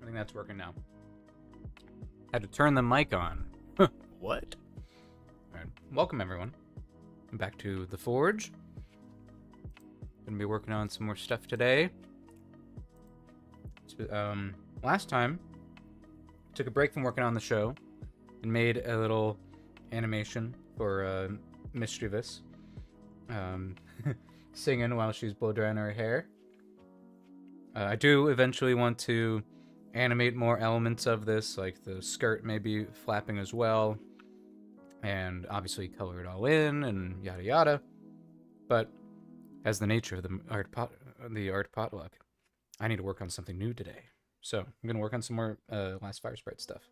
I think that's working now. Had to turn the mic on. What? Alright, welcome everyone. Back to the Forge. Gonna be working on some more stuff today. Last time, took a break from working on the show and made a little animation for Mischievous singing while she's blow drying her hair. I do eventually want to animate more elements of this, like the skirt maybe flapping as well, and obviously color it all in and yada yada. But as the nature of the art potluck, I need to work on something new today. So I'm gonna work on some more last Fire Sprite stuff.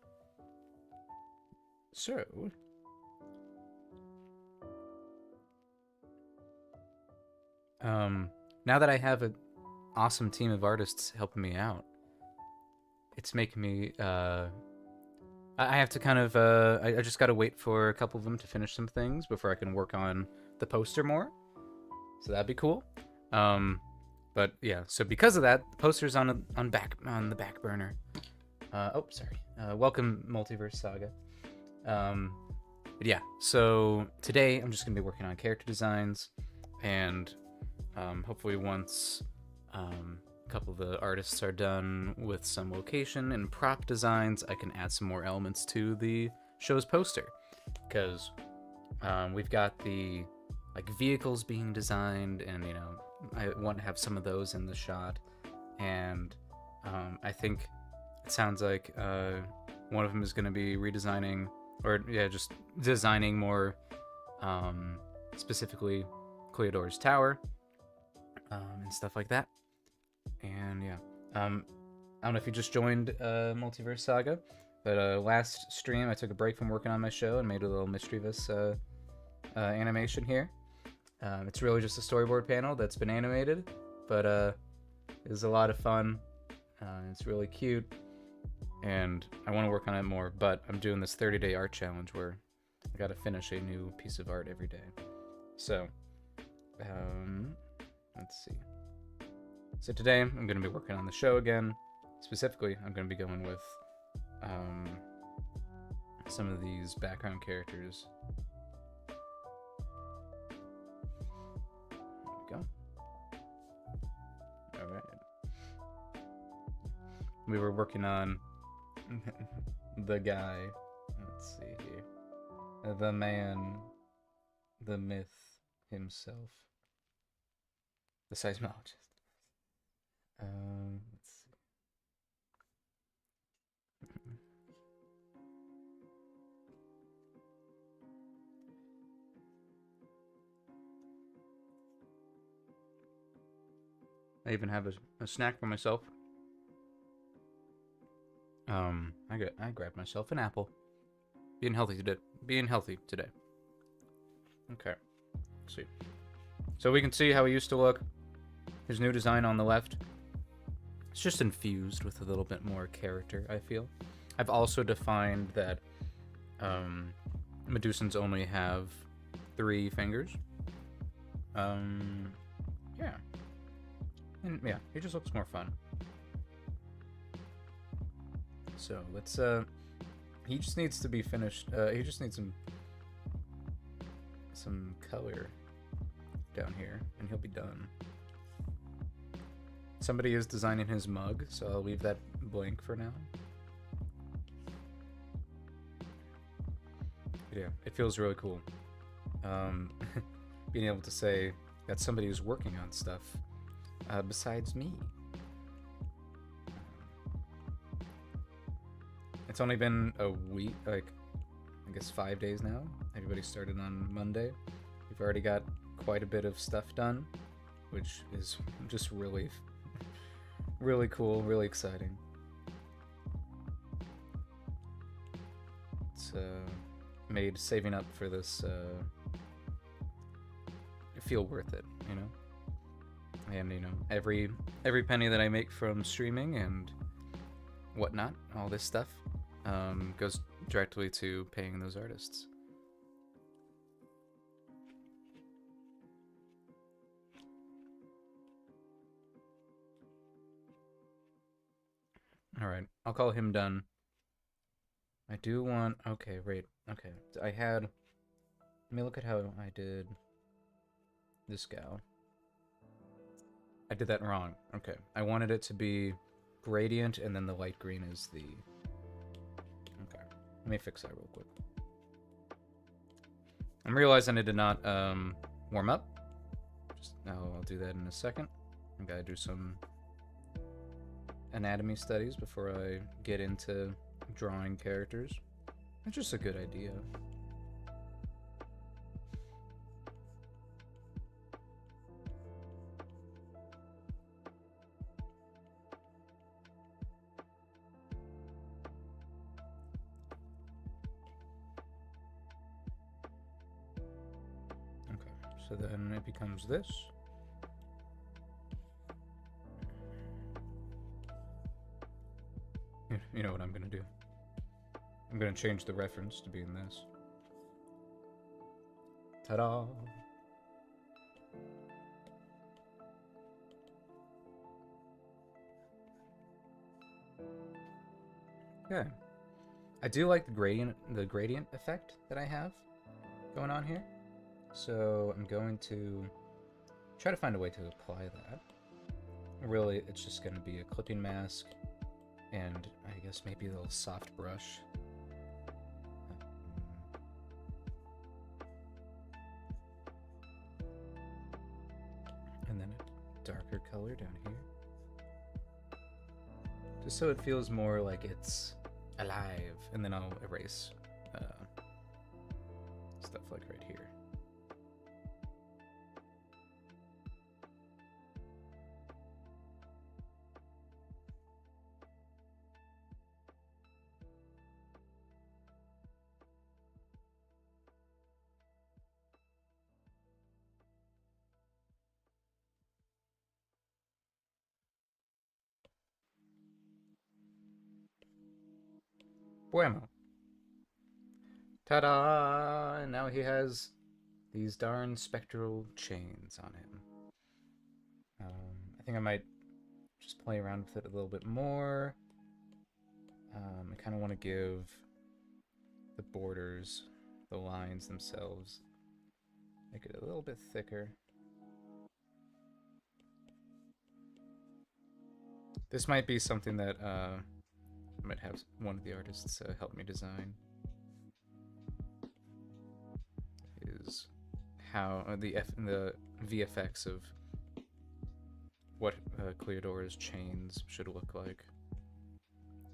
So now that I have an awesome team of artists helping me out, it's making me I have to kind of I just gotta wait for a couple of them to finish some things before I can work on the poster more. So that'd be cool. But yeah, so because of that, the poster's on the back burner. Oh, sorry. Welcome, Multiverse Saga. But yeah, so today I'm just gonna be working on character designs, and hopefully once a couple of the artists are done with some location and prop designs, I can add some more elements to the show's poster, because we've got the vehicles being designed, and I want to have some of those in the shot, and I think it sounds like one of them is going to be redesigning, or just designing more specifically Cleodor's tower and stuff like that. And yeah, I don't know if you just joined Multiverse Saga, but last stream I took a break from working on my show and made a little Mischievous animation here. It's really just a storyboard panel that's been animated, but it was a lot of fun. It's really cute, and I want to work on it more, but I'm doing this 30-day art challenge where I gotta finish a new piece of art every day. So, let's see. So today I'm going to be working on the show again. Specifically, I'm going to be going with some of these background characters. There we go. All right. We were working on the guy. Let's see here. The man, the myth himself. The seismologist. Let's see. I even have a snack for myself. I grabbed myself an apple. Being healthy today. Okay. Let's see. So we can see how he used to look. His new design on the left. It's just infused with a little bit more character, I feel. I've also defined that Medusans only have 3 fingers. Yeah. And yeah, he just looks more fun. So let's he just needs to be finished. He just needs some color down here and he'll be done. Somebody is designing his mug, so I'll leave that blank for now. But yeah, it feels really cool. Being able to say that somebody is working on stuff besides me. It's only been a week, I guess 5 days now. Everybody started on Monday. We've already got quite a bit of stuff done, which is just really cool, really exciting. It's made saving up for this feel worth it, And every penny that I make from streaming and whatnot, all this stuff, goes directly to paying those artists. Alright, I'll call him done. I do want... Okay, wait. Okay, I had... Let me look at how I did this gal. I did that wrong. Okay, I wanted it to be gradient, and then the light green is the... Okay, let me fix that real quick. I'm realizing I did not warm up. I'll do that in a second. I gotta do some anatomy studies before I get into drawing characters. It's just a good idea. Okay, so then it becomes this. You know what I'm gonna do? I'm gonna change the reference to being this. Ta-da! Okay. I do like the gradient effect that I have going on here. So I'm going to try to find a way to apply that. Really, it's just going to be a clipping mask and I guess maybe a little soft brush. And then a darker color down here. Just so it feels more like it's alive. And then I'll erase stuff like right here. Bueno. Ta-da! And now he has these darn spectral chains on him. I think I might just play around with it a little bit more. I kind of want to give the borders, the lines themselves, make it a little bit thicker. This might be something that I might have one of the artists help me design. Is how the VFX of what Cleodora's chains should look like.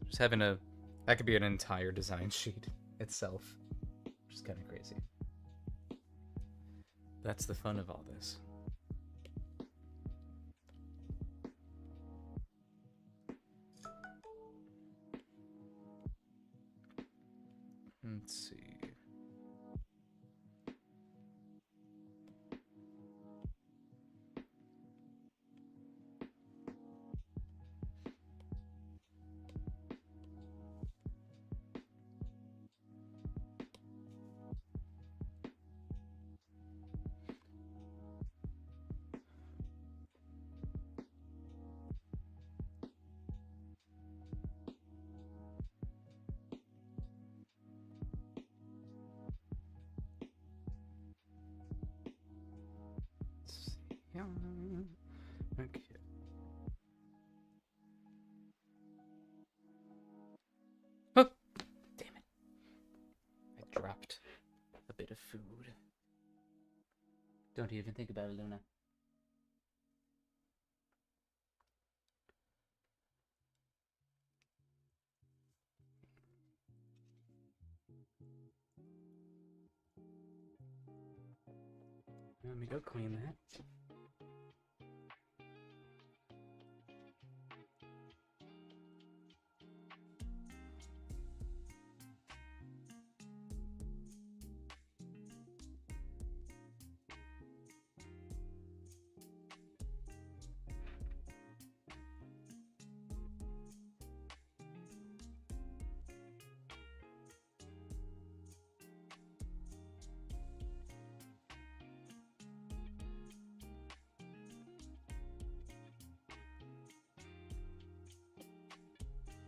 Just having that could be an entire design sheet itself, which is kind of crazy. That's the fun of all this. Let's see. Okay. Oh, damn it. I dropped a bit of food. Don't even think about it, Luna. Let me go clean that.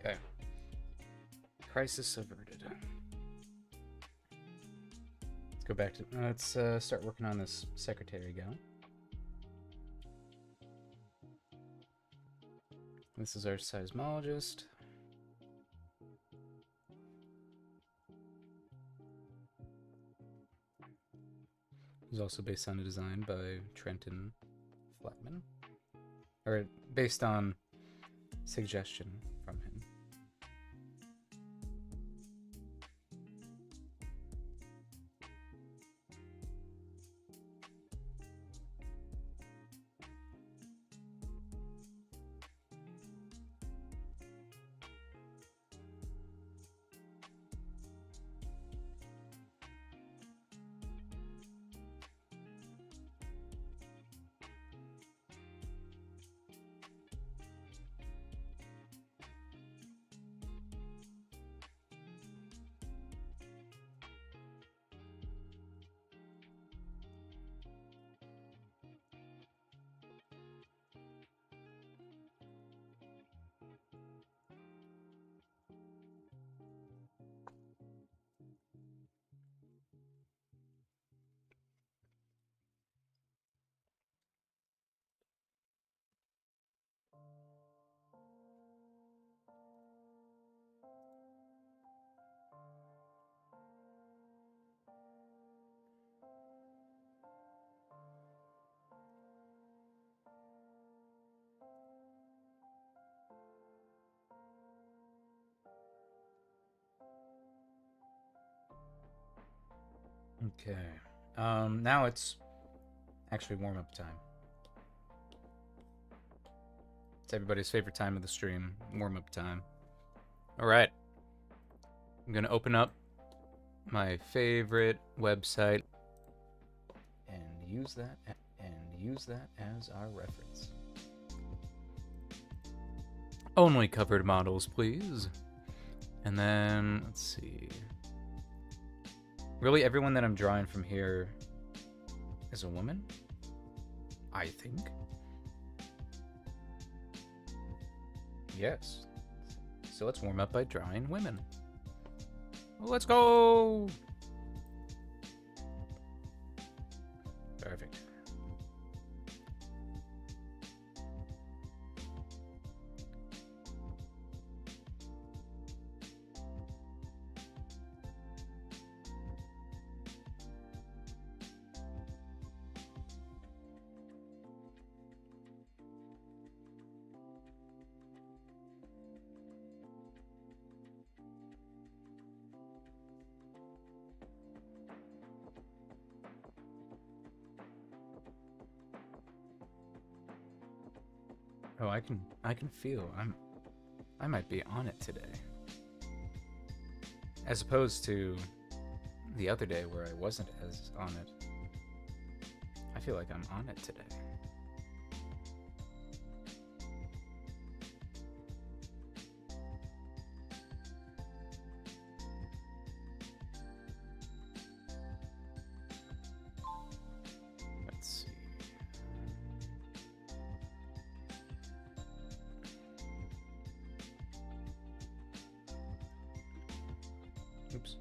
Okay. Crisis averted. Let's go back to... let's start working on this secretary gal. This is our seismologist. It's also based on a design by Trenton Flatman. Or based on suggestion from him. Okay. Now it's actually warm-up time. It's everybody's favorite time of the stream, warm-up time. All right. I'm gonna open up my favorite website and use that as our reference. Only covered models, please. And then let's see. Really, everyone that I'm drawing from here is a woman? I think. Yes. So let's warm up by drawing women. Let's go! Perfect. Oh, I can feel I might be on it today. As opposed to the other day where I wasn't as on it. I feel like I'm on it today. Let's see. Oops.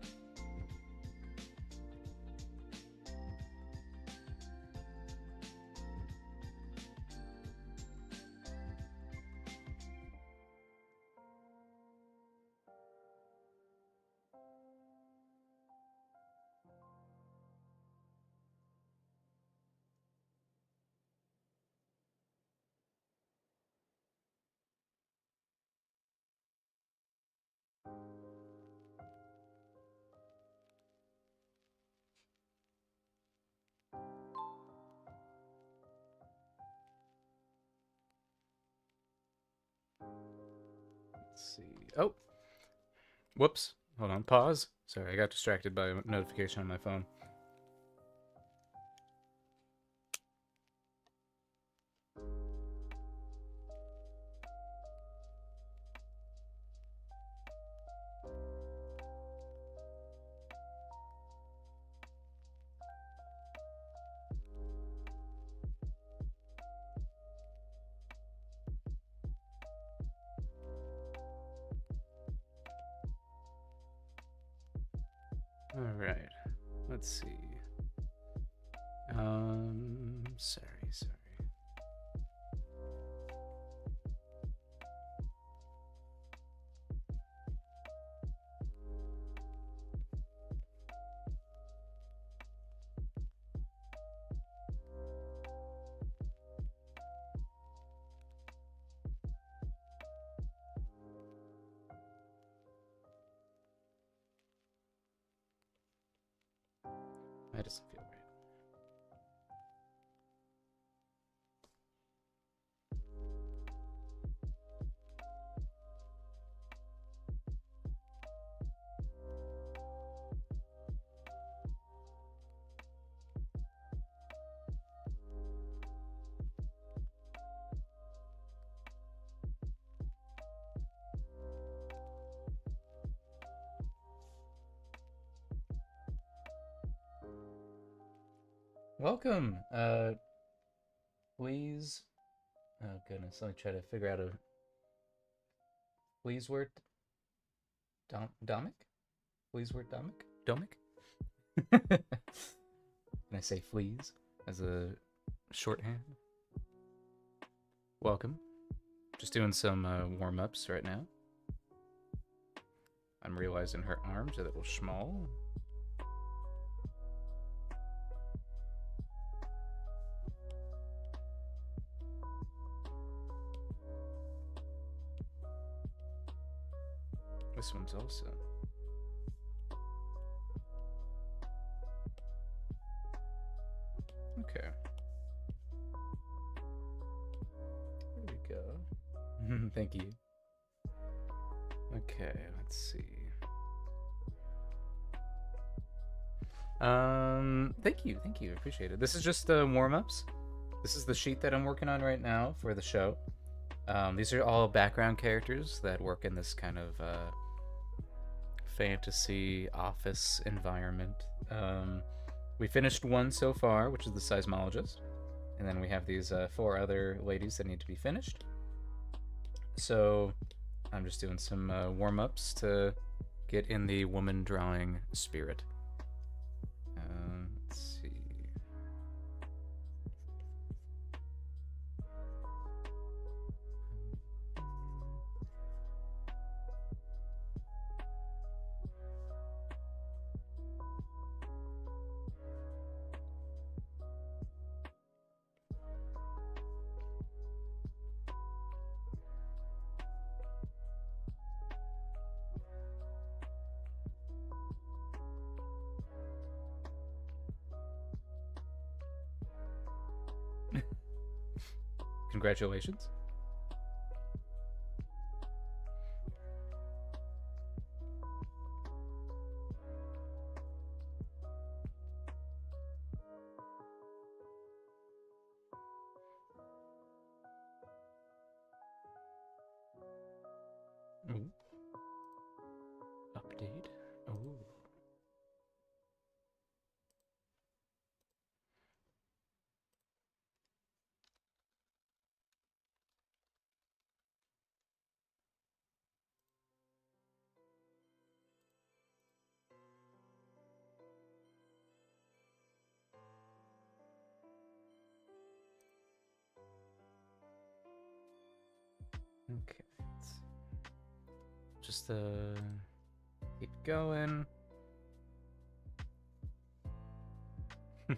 Let's see. Oh. Whoops. Hold on. Pause. Sorry, I got distracted by a notification on my phone. All right. Let's see. Sorry. That doesn't feel right. Welcome. Please. Oh goodness, let me try to figure out a please word. Domic? Please word Domic? Domic? Can I say fleas as a shorthand? Welcome. Just doing some warm-ups right now. I'm realizing her arms are a little small. This one's also. Okay. There we go. Thank you. Okay, let's see. Thank you, appreciate it. This is just warm-ups. This is the sheet that I'm working on right now for the show. These are all background characters that work in this kind of fantasy office environment. We finished one so far, which is the seismologist, and then we have these 4 other ladies that need to be finished. So I'm just doing some warm-ups to get in the woman drawing spirit. Let's see. Congratulations. Ooh. Update. Ooh. Okay. Let's see. Just keep going. Okay.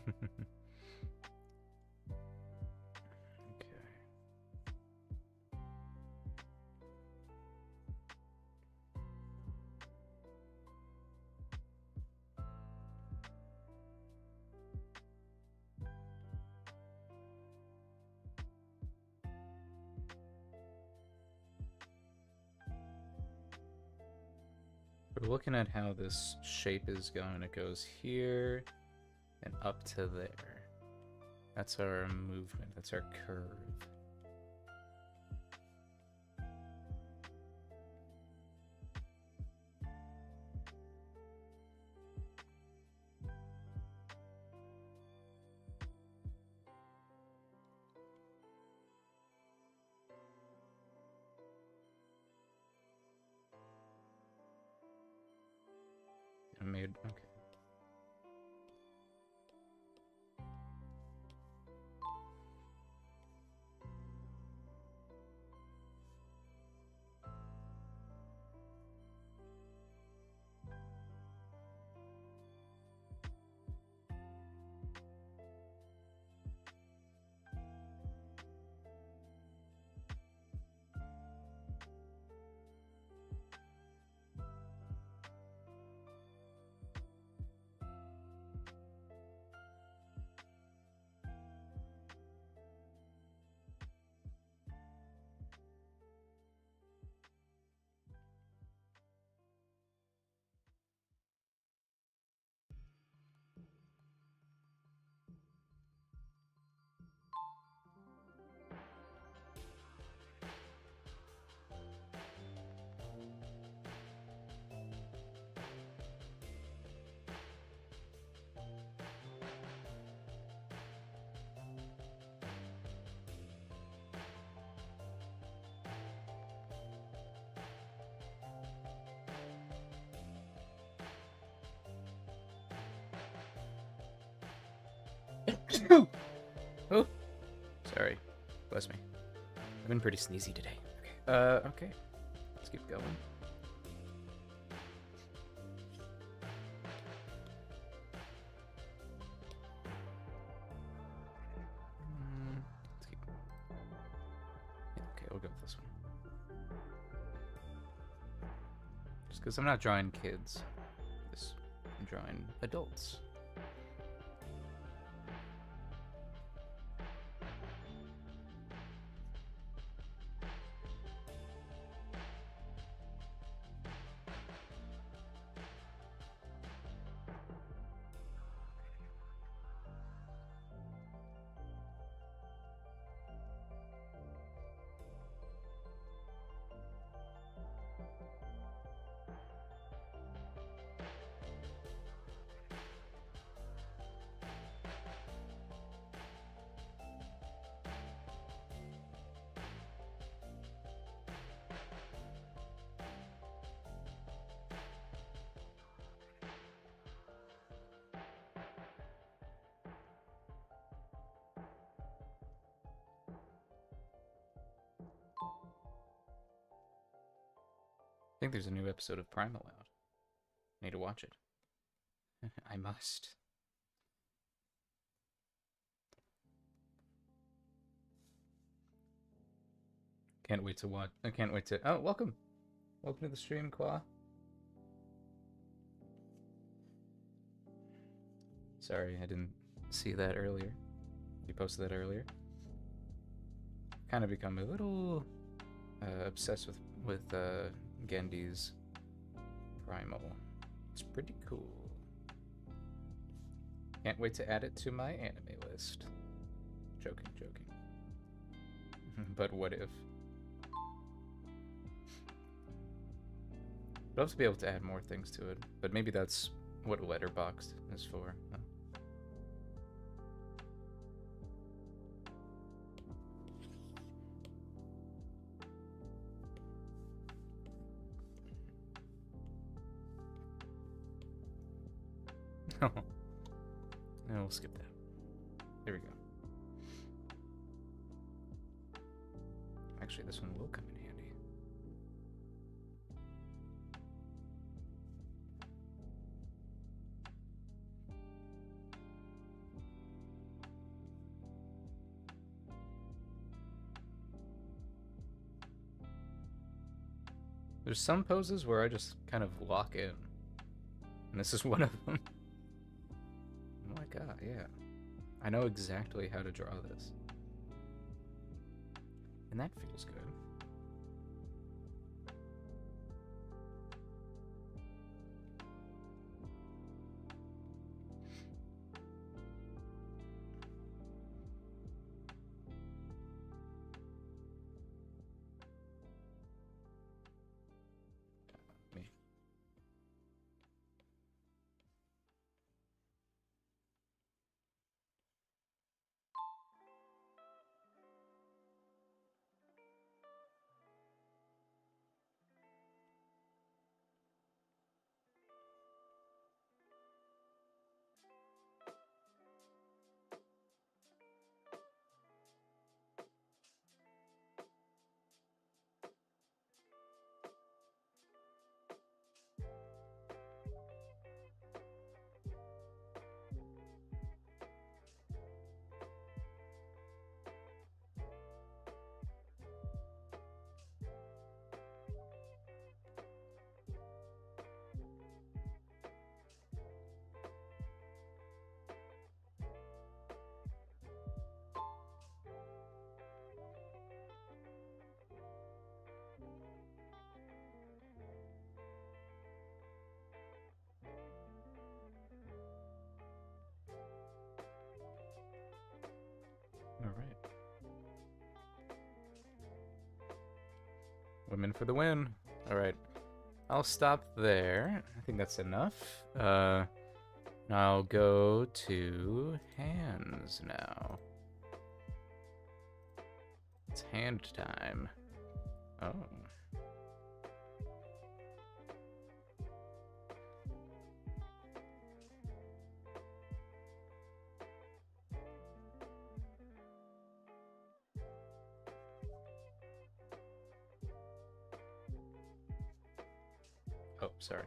We're looking at how this shape is going. It goes here and up to there. That's our movement. That's our curve. I made, okay. Oh, sorry. Bless me. I've been pretty sneezy today. Okay. Let's keep going. Let's keep... Yeah, okay, we'll go with this one. Just because I'm not drawing kids. I'm drawing adults. I think there's a new episode of Primal out. Need to watch it. I must. Can't wait to watch. I can't wait to. Oh, welcome. Welcome to the stream, Qua. Sorry, I didn't see that earlier. You posted that earlier. Kind of become a little obsessed with Gendy's Primal. It's pretty cool. Can't wait to add it to my anime list. Joking. But what if? I'd love to be able to add more things to it, but maybe that's what Letterboxd is for. No, we'll skip that. There we go. Actually, this one will come in handy. There's some poses where I just kind of lock in. And this is one of them. Oh my god, yeah. I know exactly how to draw this. And that feels good. Me. All right. Women for the win. All right. I'll stop there. I think that's enough. I'll go to hands now. It's hand time. Oh. Oh, sorry.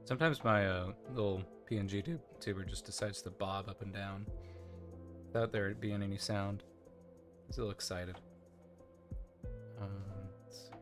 Sometimes my little PNG tuber just decides to bob up and down without there being any sound. He's a little excited. Let's see.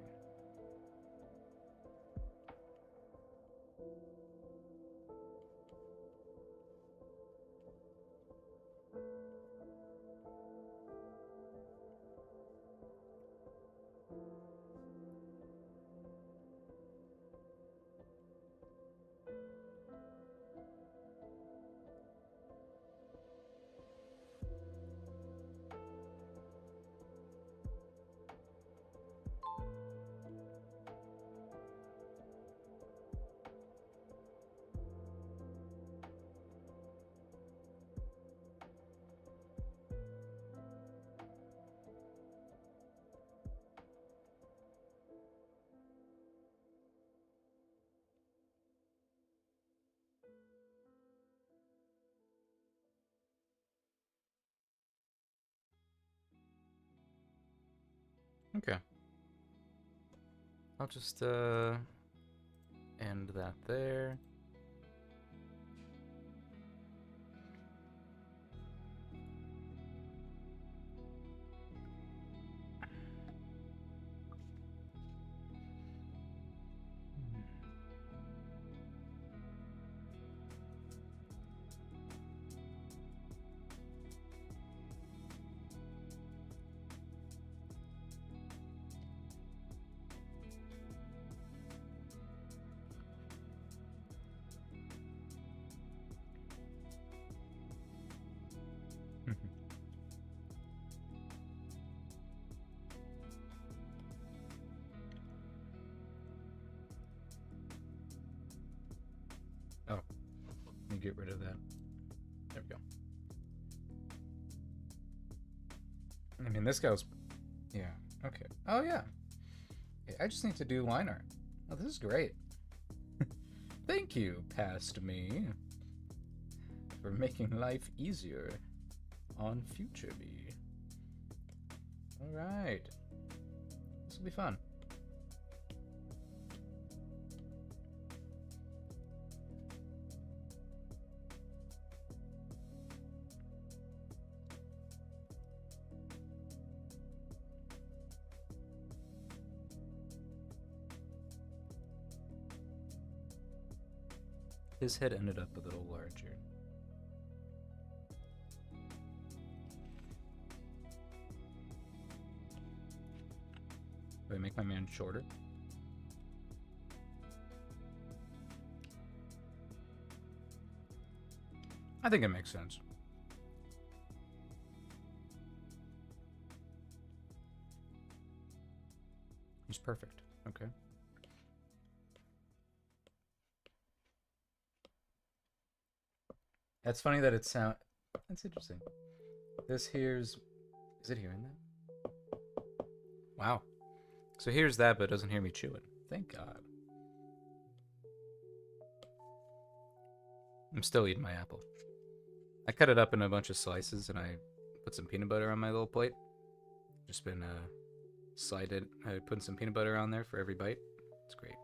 Okay. I'll just end that there. get rid of that. There we go. I mean, this goes... Yeah, okay. Oh, yeah. I just need to do line art. Oh, this is great. Thank you, past me, for making life easier on future me. Alright. This will be fun. His head ended up a little larger. Do I make my man shorter? I think it makes sense. He's perfect. Okay. That's funny that it sound. That's interesting. This here's. Is it hearing that? Wow. So here's that, but it doesn't hear me chewing. Thank God. I'm still eating my apple. I cut it up in a bunch of slices and I put some peanut butter on my little plate. Just been putting some peanut butter on there for every bite. It's great.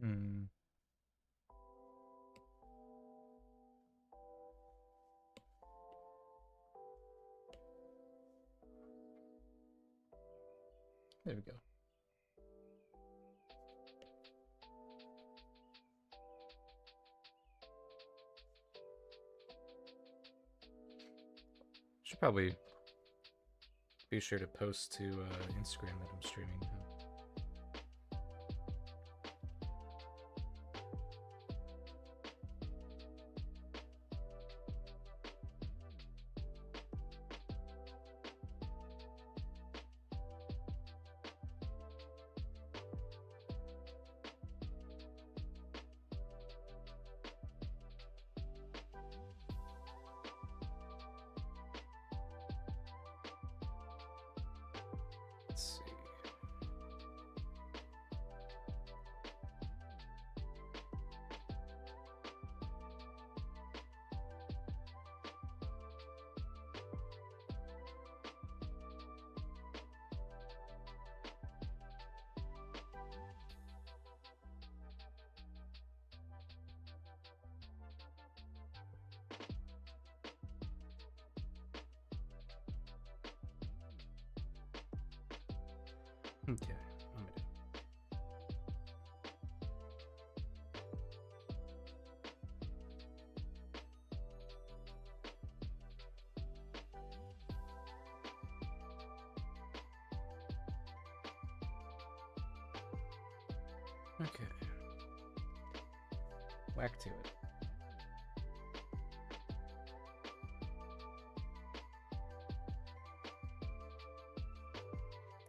Mm. There we go. Should probably be sure to post to Instagram that I'm streaming. Let's see. Okay, let me do. Okay. Whack to it.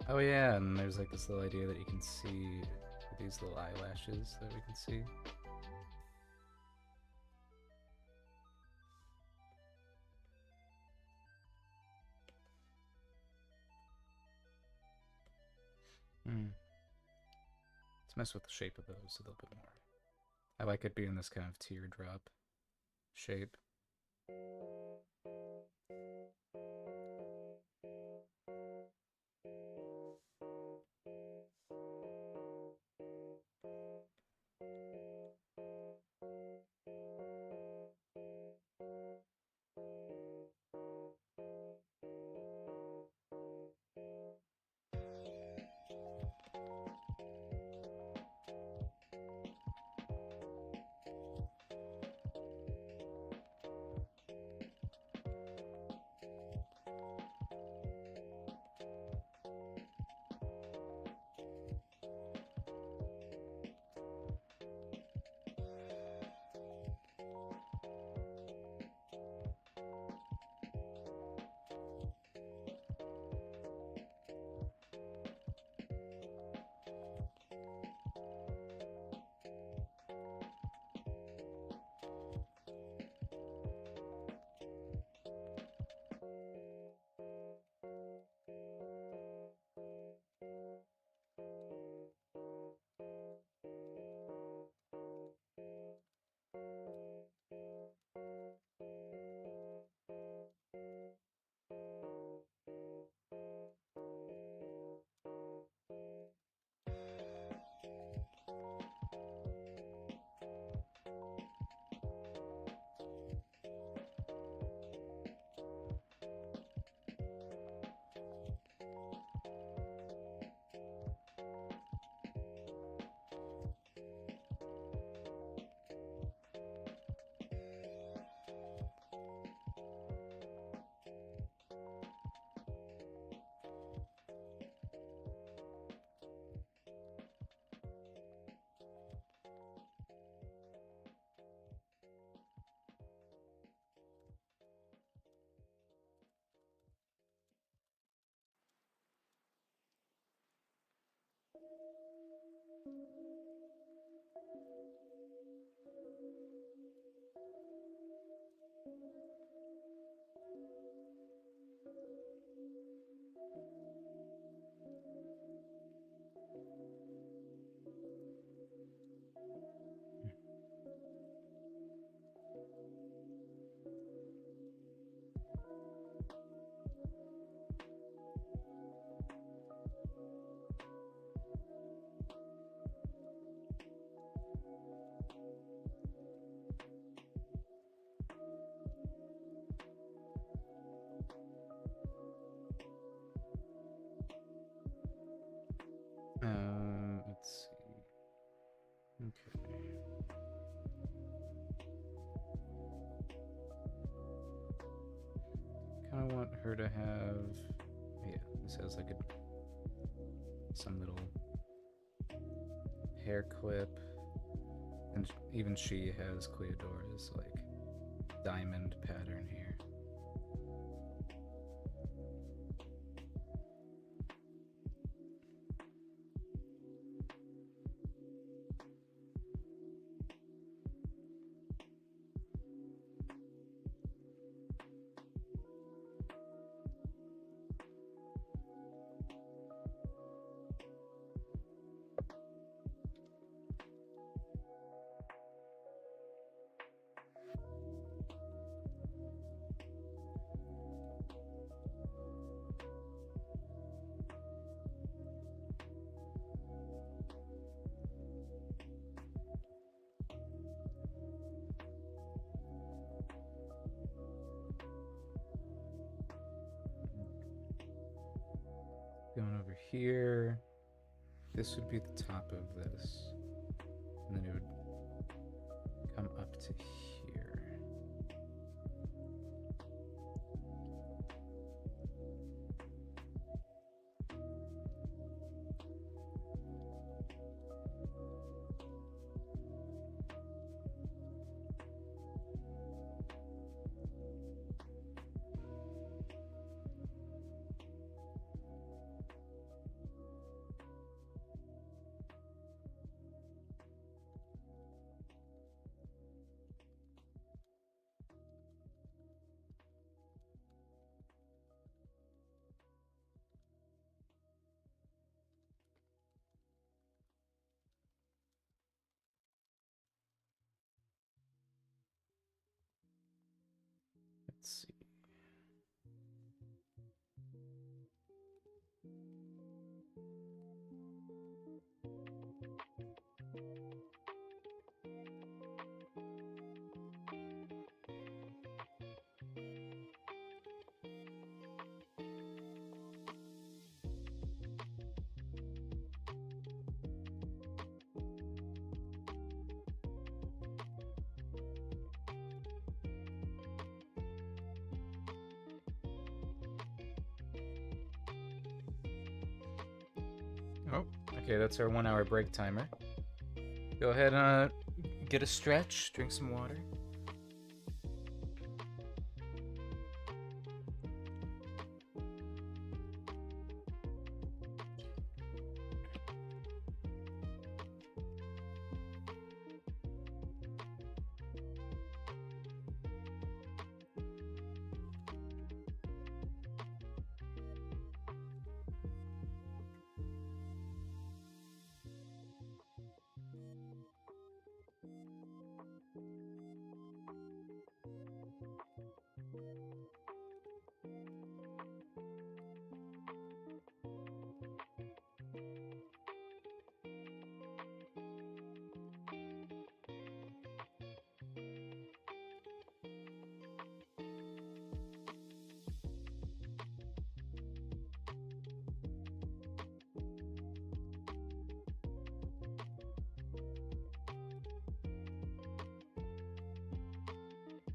Oh yeah, and there's like this little idea that you can see these little eyelashes that we can see. Let's mess with the shape of those a little bit more. I like it being this kind of teardrop shape. Let's see. Okay. Kind of want her to have, yeah, this has like some little hair clip, and even she has Cleodora's like diamond pattern here. Going over here, this would be the top of this, and then it would come up to here. Let's see. Oh, okay, that's our 1 hour break timer. Go ahead and get a stretch, drink some water.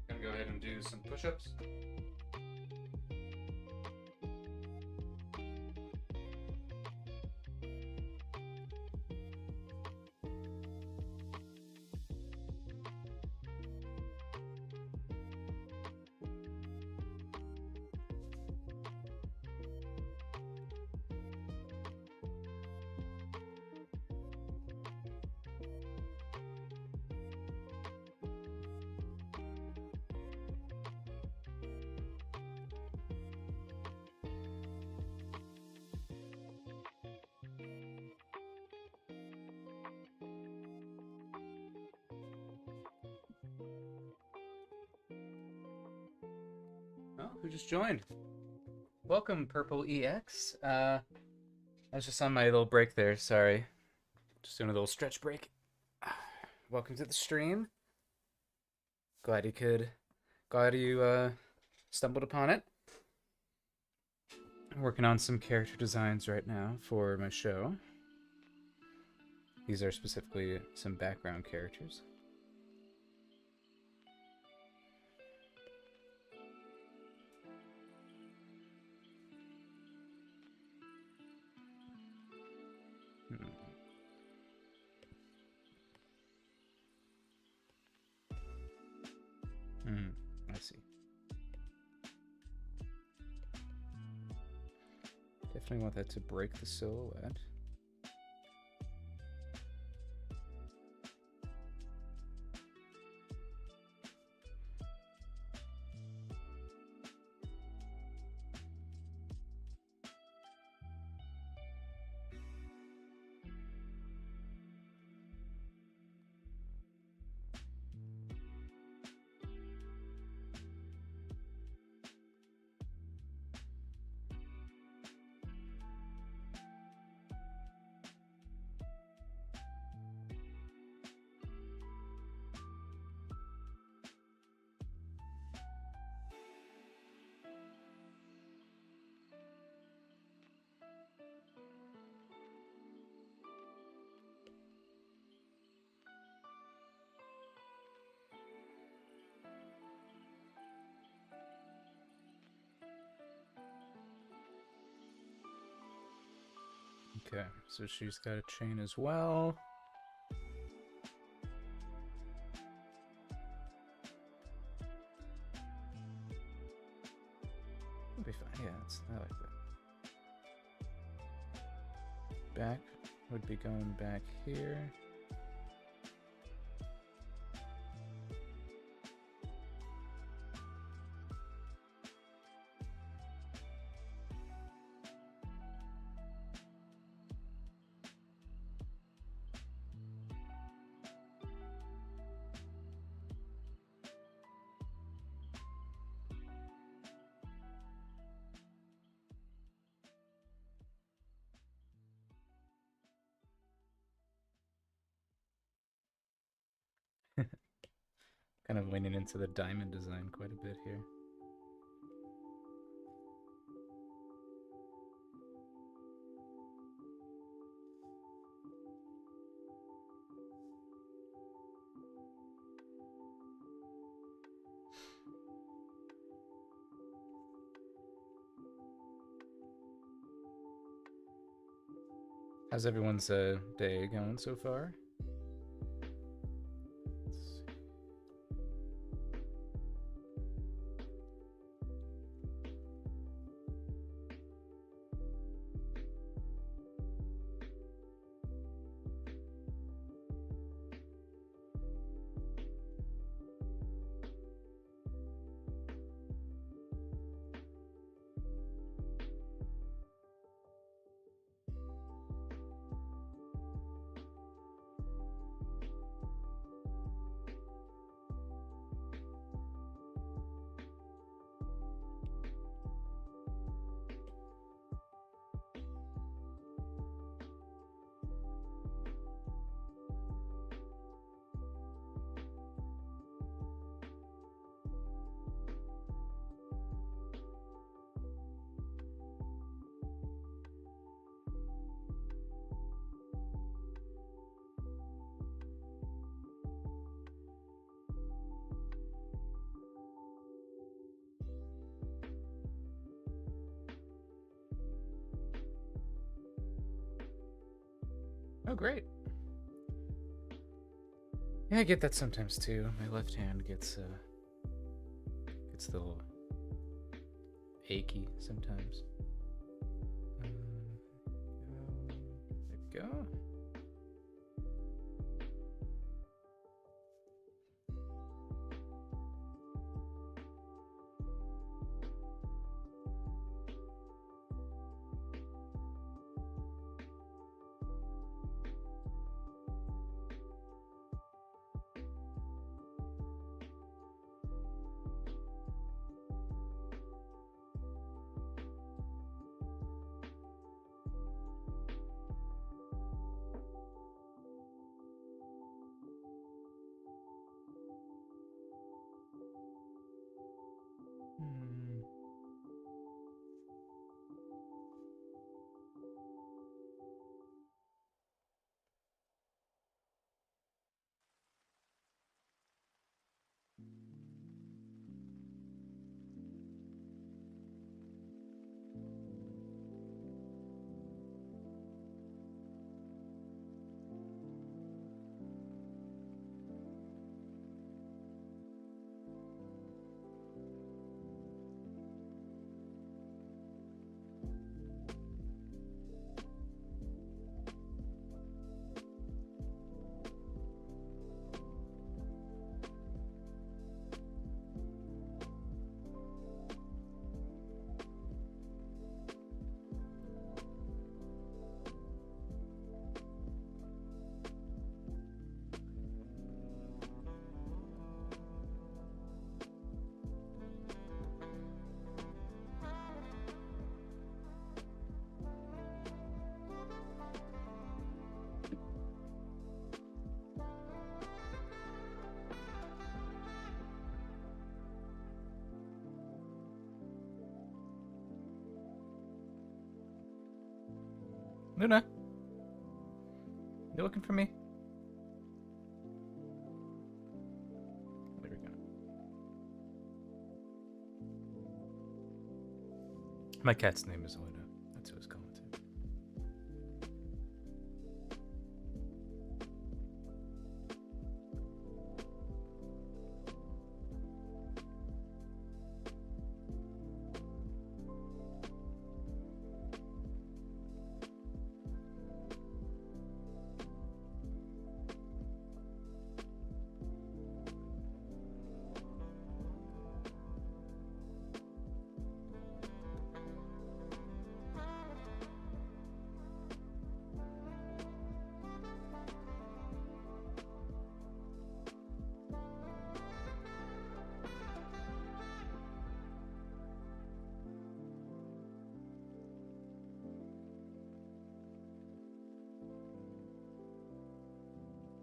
Gonna go ahead and do some push-ups. Oh, who just joined? Welcome, Purple EX. I was just on my little break there, sorry. Just doing a little stretch break. Welcome to the stream. Glad you stumbled upon it. I'm working on some character designs right now for my show. These are specifically some background characters. I see. Definitely want that to break the silhouette. Okay, so she's got a chain as well. It'll be fine. Yeah, I like that. Back would be going back here. Kind of leaning into the diamond design quite a bit here. How's everyone's day going so far? Oh, great. Yeah, I get that sometimes too. My left hand gets a little achy sometimes. There we go. Luna, you looking for me? There we go. My cat's name is Luna. That's who I was calling to.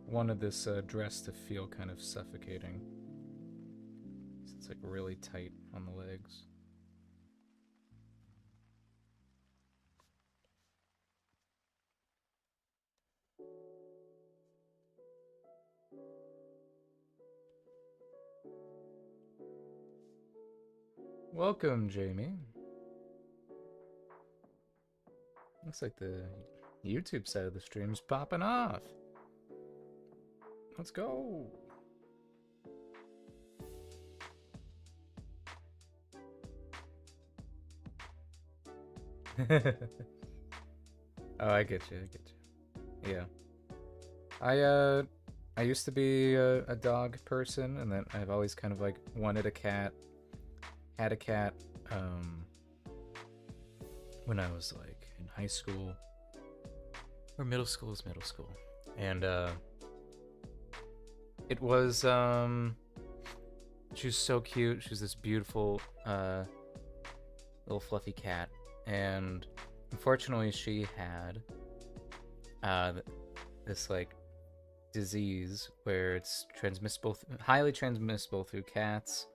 Wanted this dress to feel kind of suffocating. It's like really tight on the legs. Welcome, Jamie. Looks like the YouTube side of the stream's popping off. Let's go. Oh, I get you. Yeah. I used to be a dog person, and then I've always kind of like wanted a cat. Had a cat when I was like in high school. Or middle school is middle school. And it was she was so cute. She was this beautiful little fluffy cat, and unfortunately she had this like disease where it's transmissible, highly transmissible through cats,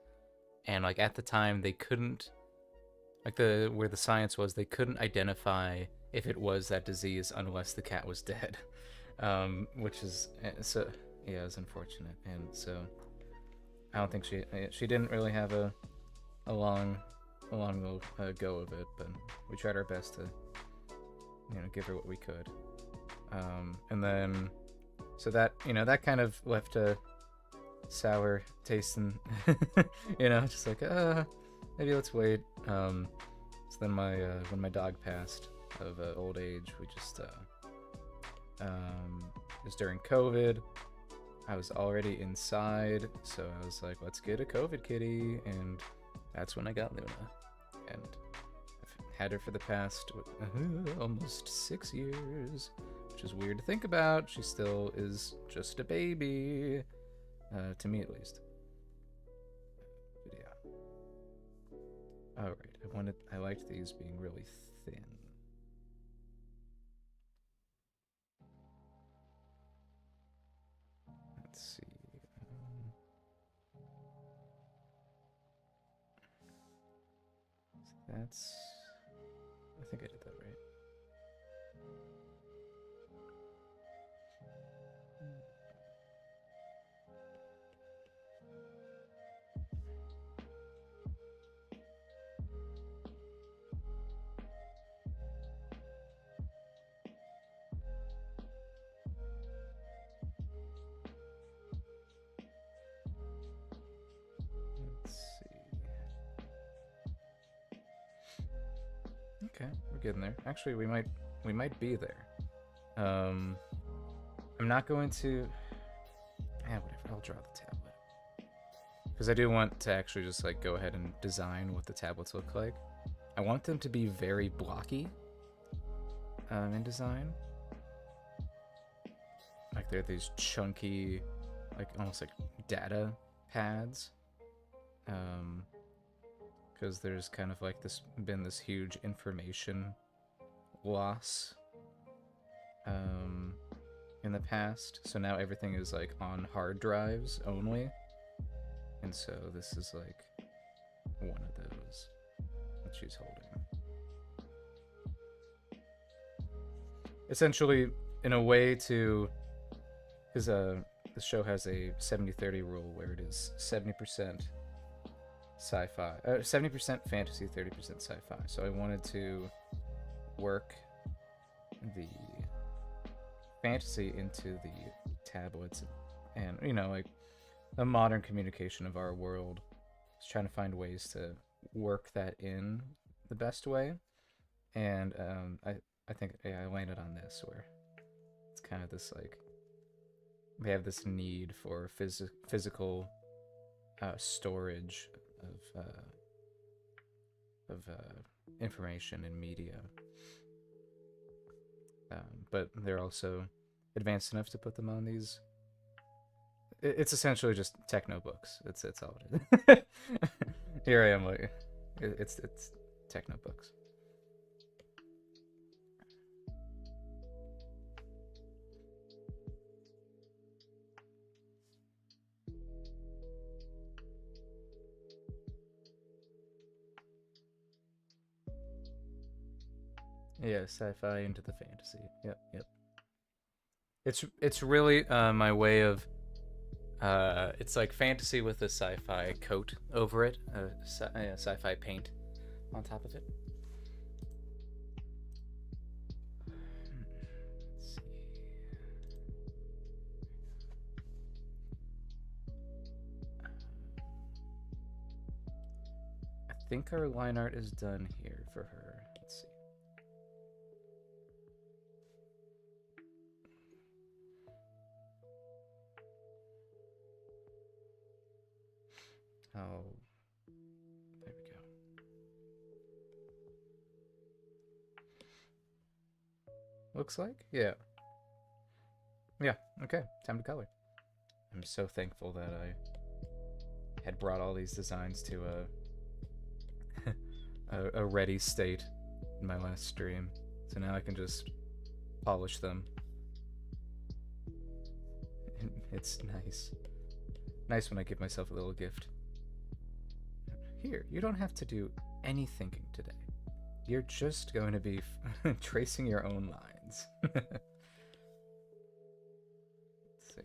and like at the time they couldn't, like where the science was, they couldn't identify if it was that disease unless the cat was dead, which is so yeah, it's unfortunate. And so I don't think she didn't really have a long go of it, but we tried our best to, you know, give her what we could. And then so that, you know, that kind of left a sour taste in you know, just like maybe let's wait. So then when my dog passed of old age, we just it was during COVID. I was already inside, so I was like, let's get a COVID kitty, and that's when I got Luna. And I've had her for the past almost 6 years, which is weird to think about. She still is just a baby, to me at least. But yeah. Alright, I liked these being really thin. Let's see. That's... I think I did that right. Let's see. Okay, we're getting there. Actually, we might be there. I'm not going to... whatever, I'll draw the tablet. Because I do want to actually just like go ahead and design what the tablets look like. I want them to be very blocky in design. Like they're these chunky, like almost like data pads. Because there's kind of like been this huge information loss in the past. So now everything is like on hard drives only. And so this is like one of those that she's holding. essentially in a way to, because the show has a 70-30 rule where it is 70% sci-fi, 70% fantasy, 30% sci-fi. So I wanted to work the fantasy into the tablets, and like the modern communication of our world. Just trying to find ways to work that in the best way, and I think I landed on this where it's kind of this like they have this need for physical storage of information and media, but they're also advanced enough to put them on these. It's essentially just techno books. It's all it is. Here I am, like it's techno books. Yeah, sci-fi into the fantasy. Yep. It's really my way of it's like fantasy with a sci-fi coat over it, sci-fi paint on top of it. Let's see. I think our line art is done here for her. Let's see. Oh, there we go. Looks like? Yeah. Yeah, okay. Time to color. I'm so thankful that I had brought all these designs to a ready state in my last stream. So now I can just polish them. It's nice. Nice when I give myself a little gift. Here, you don't have to do any thinking today. You're just going to be tracing your own lines. Let's see.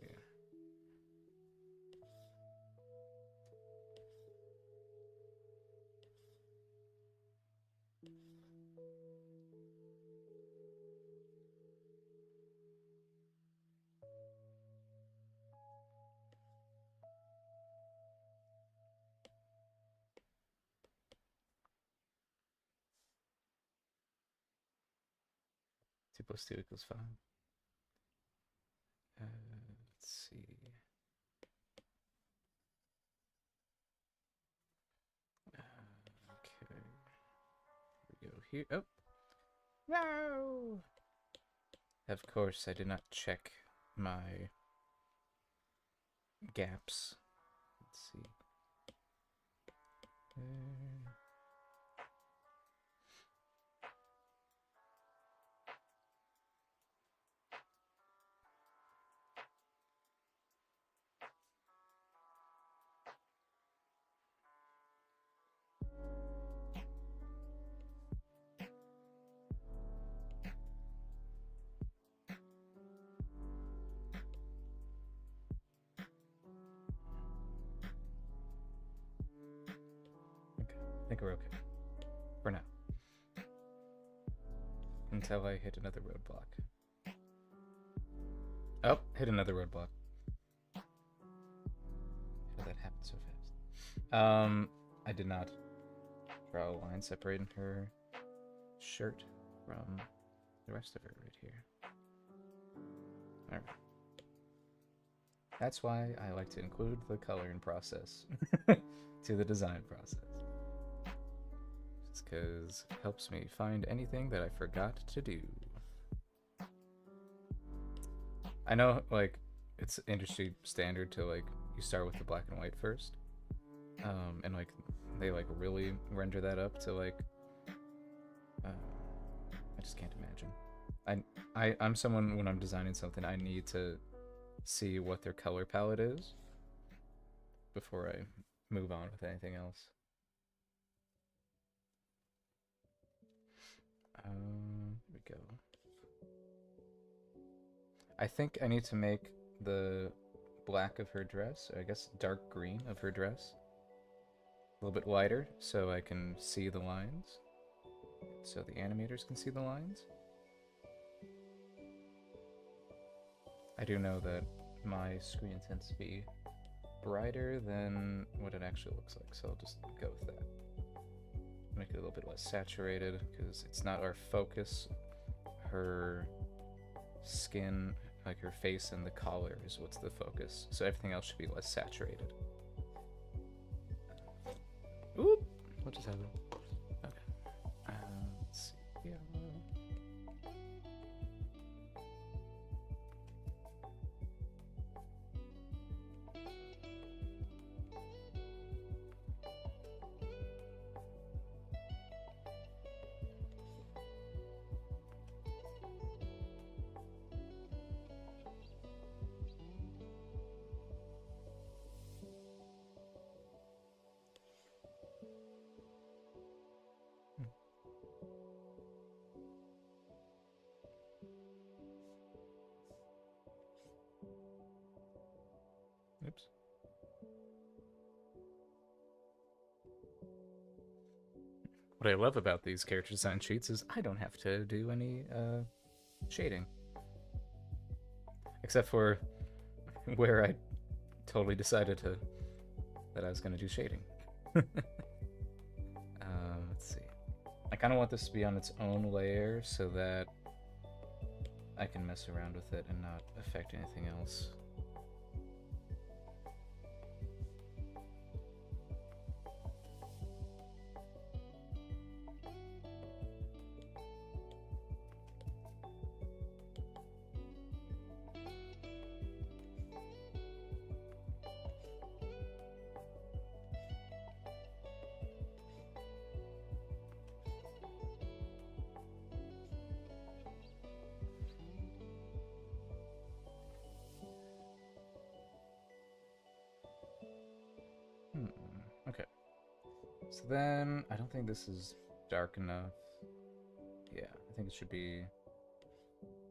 Two plus two equals 5. Let's see. Okay. Here we go here. Oh. No! Of course, I did not check my gaps. Let's see. I think we're okay. For now. Until I hit another roadblock. Oh, hit another roadblock. How did that happen so fast? I did not draw a line separating her shirt from the rest of her right here. Alright. That's why I like to include the coloring process to the design process. Just because it helps me find anything that I forgot to do. I know, like, it's industry standard to, like, you start with the black and white first. And, like, they, like, really render that up to, like, I just can't imagine. I'm someone, when I'm designing something, I need to see what their color palette is before I move on with anything else. Here we go. I think I need to make the black of her dress, or I guess dark green of her dress, a little bit lighter so I can see the lines. So the animators can see the lines. I do know that my screen tends to be brighter than what it actually looks like, so I'll just go with that. Make it a little bit less saturated because it's not our focus. Her skin, like her face and the collar, is what's the focus, so everything else should be less saturated. Oop! What just happened? Okay. Let's see. Yeah. Oops. What I love about these character design sheets is I don't have to do any shading. Except for where I totally decided that I was going to do shading. Let's see. I kind of want this to be on its own layer so that I can mess around with it and not affect anything else. Okay. So then, I don't think this is dark enough. Yeah, I think it should be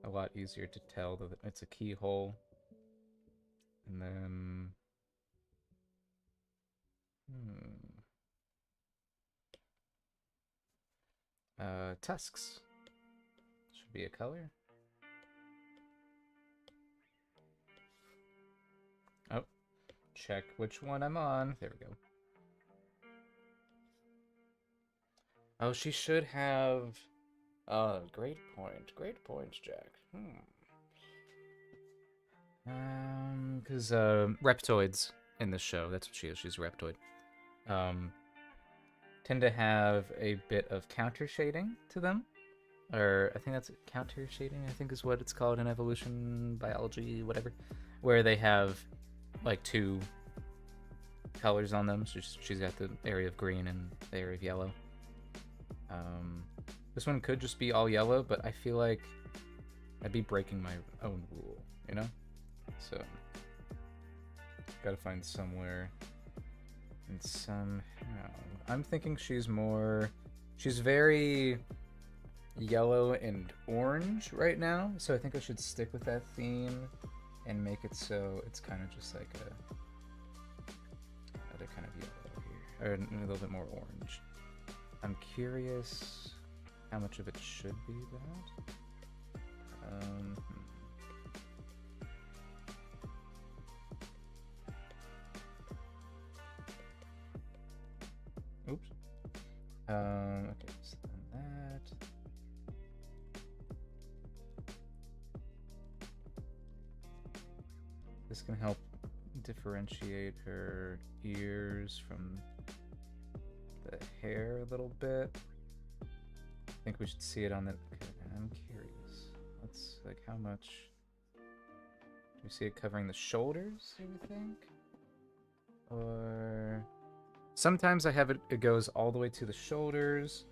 a lot easier to tell that it's a keyhole. And then... tusks. Should be a color. Oh, check which one I'm on. There we go. Oh, she should have... great point, Jack. Because, reptoids in this show, that's what she is, she's a reptoid, tend to have a bit of counter shading to them. Or, I think that's counter shading, I think is what it's called in evolution, biology, whatever. Where they have, like, two colors on them. So she's got the area of green and the area of yellow. This one could just be all yellow, but I feel like I'd be breaking my own rule, you know? So, gotta find somewhere. And somehow, I'm thinking she's very yellow and orange right now, so I think I should stick with that theme and make it so it's kind of just like another kind of yellow here, or a little bit more orange. I'm curious how much of it should be that. Oops. Okay, so then that. This can help differentiate her ears from the hair a little bit. I think we should see it on the... Okay, I'm curious. Let's, like, how much... Do we see it covering the shoulders, do you think? Or... Sometimes I have it goes all the way to the shoulders.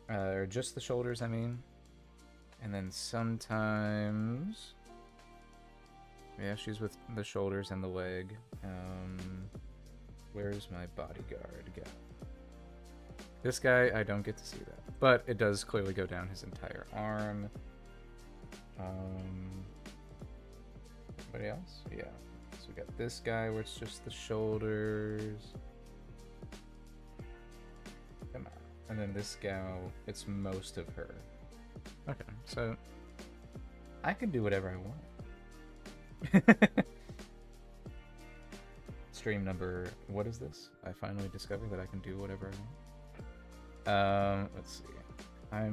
Or just the shoulders, I mean. And then sometimes... Yeah, she's with the shoulders and the leg. Where's my bodyguard guy? This guy, I don't get to see that. But it does clearly go down his entire arm. Anybody else? Yeah. So we got this guy where it's just the shoulders. Come on. And then this gal, it's most of her. Okay, so I can do whatever I want. Stream number, what is this? I finally discovered that I can do whatever I want. Let's see. I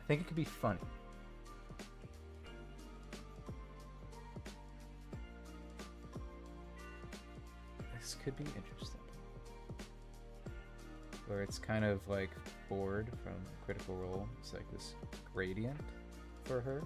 think it could be funny. This could be interesting. Where it's kind of like bored from Critical Role. It's like this gradient for her.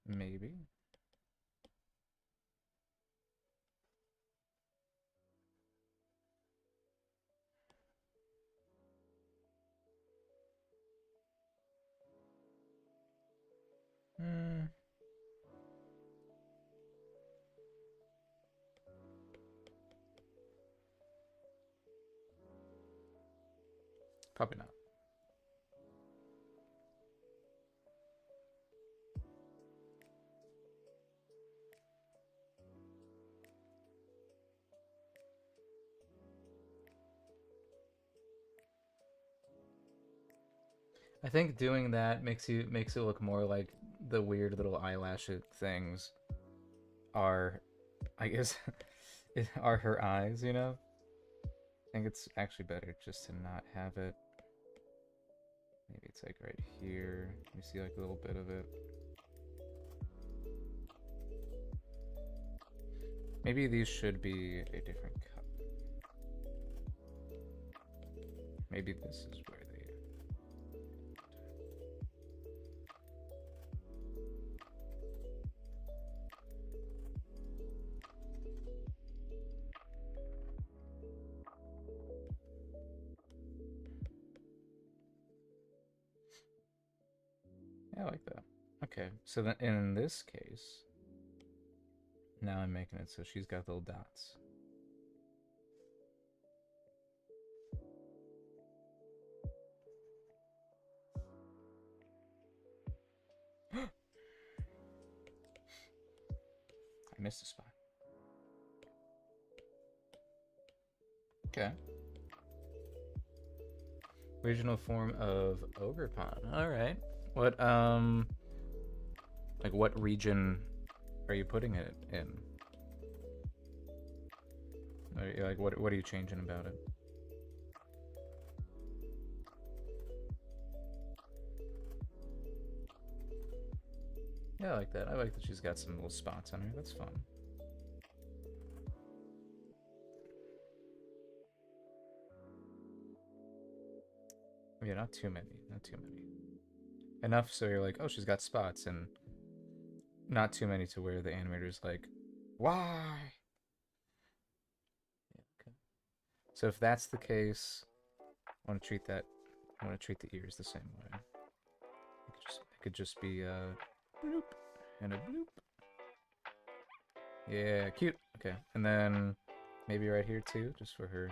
Maybe. Probably not. I think doing that makes it look more like the weird little eyelash things are, I guess, are her eyes, you know? I think it's actually better just to not have it. Maybe it's like right here. You see like a little bit of it. Maybe these should be a different cut. Maybe this is where they... Yeah, I like that. Okay, so then in this case, now I'm making it so she's got little dots. I missed a spot. Okay. Regional form of Ogerpon. Alright. What, like what region are you putting it in? Like, what are you changing about it? Yeah, I like that. I like that she's got some little spots on her. That's fun. Yeah, not too many. Not too many. Enough so you're like, oh, she's got spots, and not too many to where the animator's like, why? Yeah, okay. So if that's the case, I want to treat the ears the same way. It could just be a bloop and a bloop. Yeah, cute. Okay, and then maybe right here too, just for her.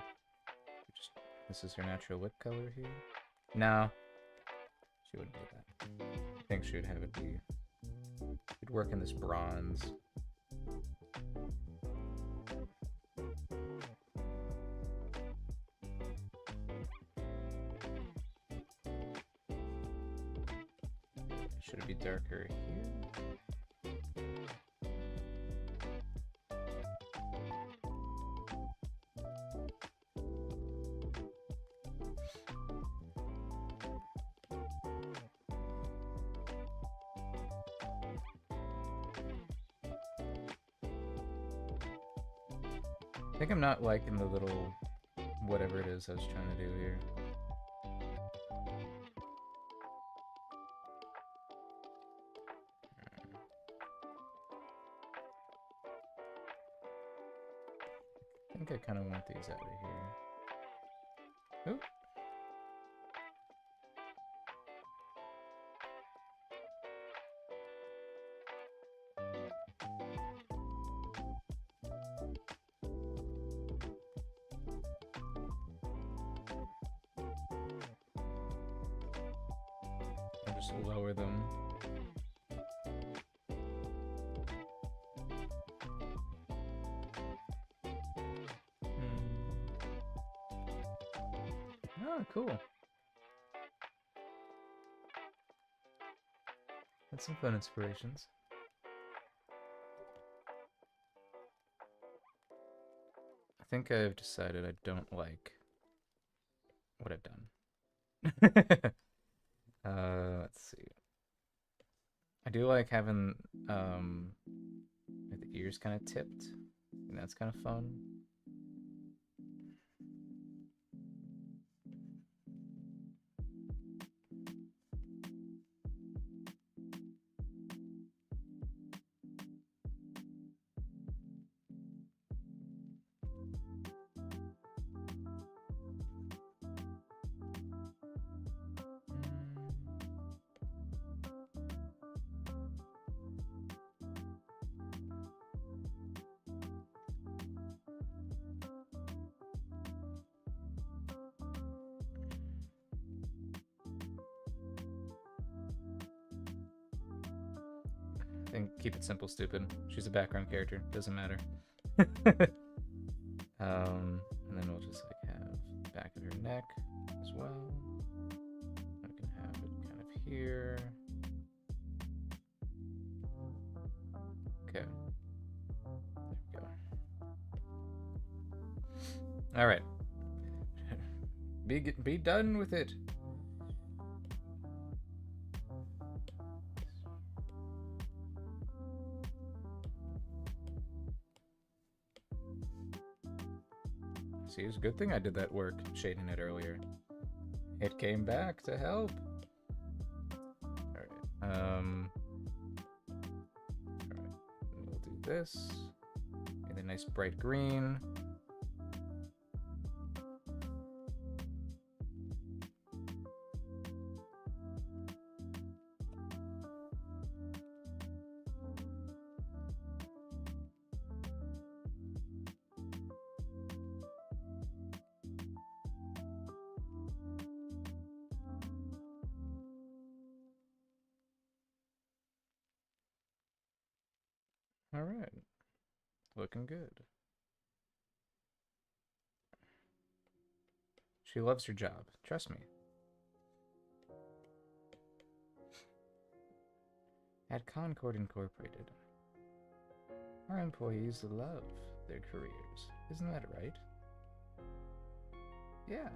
This is her natural lip color here. No, she wouldn't do that. I think she would have it be. She'd work in this bronze. Should it be darker here? I think I'm not liking the little whatever it is I was trying to do here. think I kind of want these out of here. Oop. I'll just lower them. Oh, cool. That's some fun inspirations. I think I've decided I don't like what I've done. Let's see. I do like having the ears kind of tipped, and that's kind of fun. And keep it simple, stupid. She's a background character. Doesn't matter. And then we'll just like have the back of her neck as well. I can have it kind of here. Okay. There we go. All right. Be done with it. See, it's a good thing I did that work shading it earlier. It came back to help. Alright. Alright. We'll do this. Get a nice bright green. All right, looking good. She loves her job, trust me. At Concord Incorporated, our employees love their careers. Isn't that right? Yeah.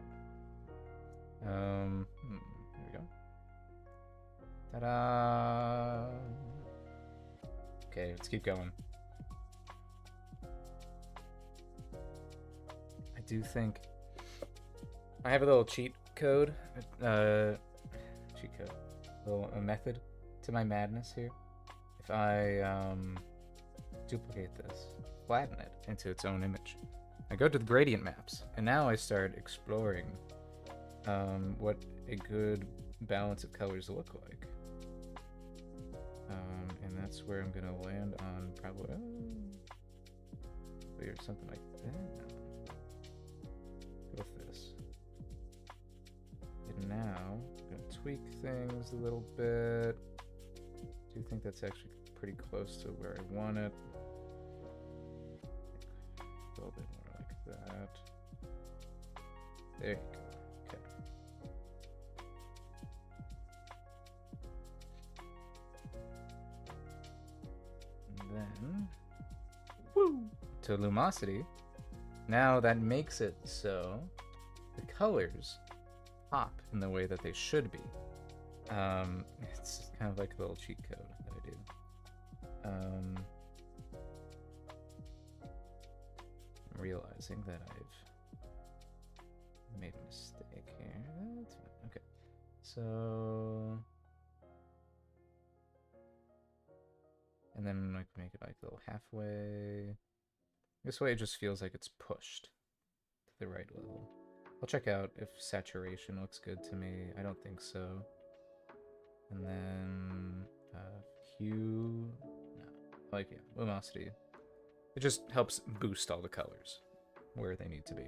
There we go. Ta-da! Okay, let's keep going. I do think I have a little cheat code, a method to my madness here. If I duplicate this, flatten it into its own image, I go to the gradient maps, and now I start exploring what a good balance of colors look like. And that's where I'm gonna land on probably or something like that. Go with this. And now I'm gonna tweak things a little bit. I do think that's actually pretty close to where I want it. A little bit more like that. There you go. Okay. And then, woo, to Lumosity. Now that makes it so the colors pop in the way that they should be. It's kind of like a little cheat code that I do. I'm realizing that I've made a mistake here. That's fine. Okay. So, and then I can make it like a little halfway. This way it just feels like it's pushed to the right level. I'll check out if saturation looks good to me. I don't think so. And then hue, no, like yeah, luminosity. It just helps boost all the colors where they need to be.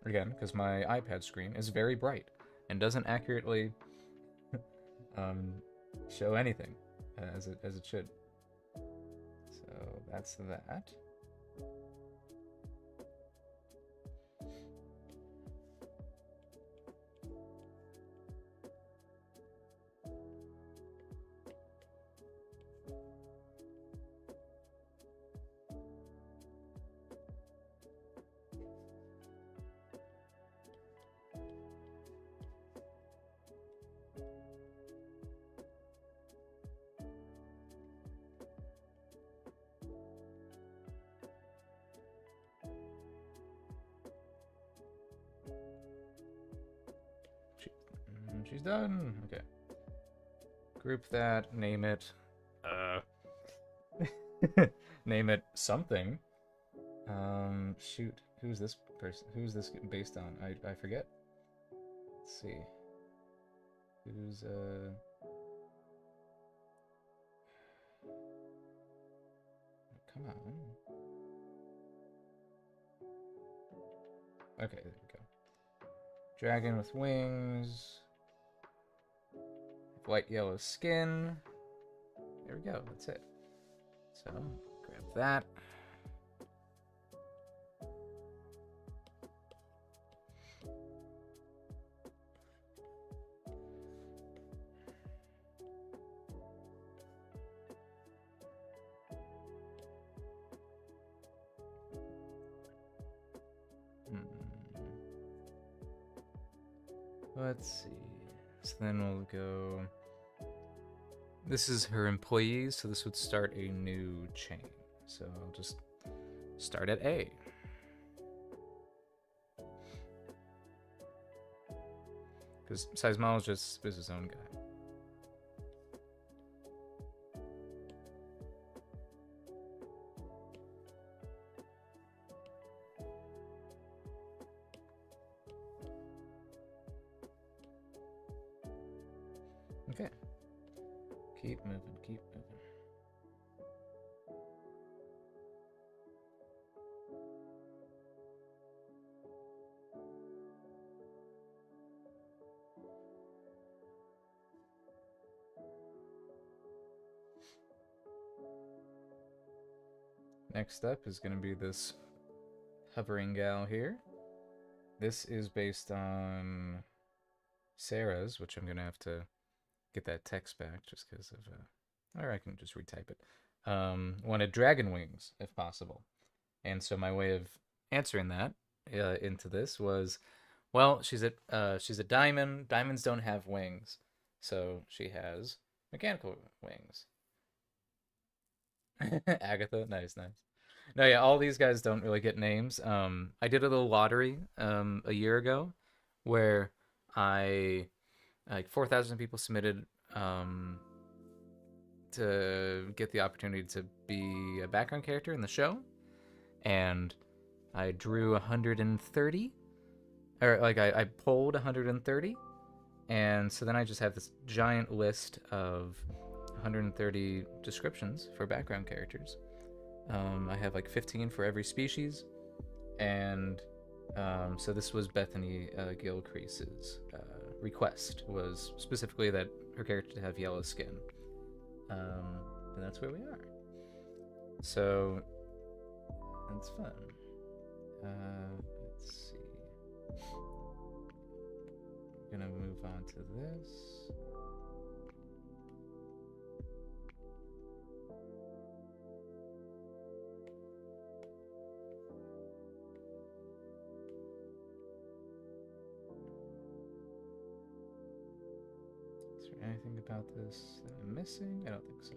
Again, because my iPad screen is very bright and doesn't accurately show anything as it should. So that's that. She's done. Okay. Group that. Name it. Name it something. Shoot. Who's this person? Who's this based on? I forget. Let's see. Who's Come on. Okay, there we go. Dragon with wings. White yellow skin. There we go. That's it. So grab that. Let's see. So then we'll go. This is her employees, so this would start a new chain. So I'll just start at A. Because Seismologist is his own guy. Okay. Keep moving, keep moving. Next up is going to be this hovering gal here. This is based on Sarah's, which I'm going to have to get that text back just because of, or I can just retype it. Wanted dragon wings, if possible. And so my way of answering that into this was, well, she's a diamond. Diamonds don't have wings, so she has mechanical wings. Agatha, nice. No, yeah, all these guys don't really get names. I did a little lottery a year ago where I like 4,000 people submitted to get the opportunity to be a background character in the show, and I drew 130, or like I polled 130, and so then I just have this giant list of 130 descriptions for background characters. I have like 15 for every species, and so this was Bethany Gilcrease's request, was specifically that her character to have yellow skin, and that's where we are. So that's fun. Let's see. I'm gonna move on to this. Is there anything about this that I'm missing? I don't think so.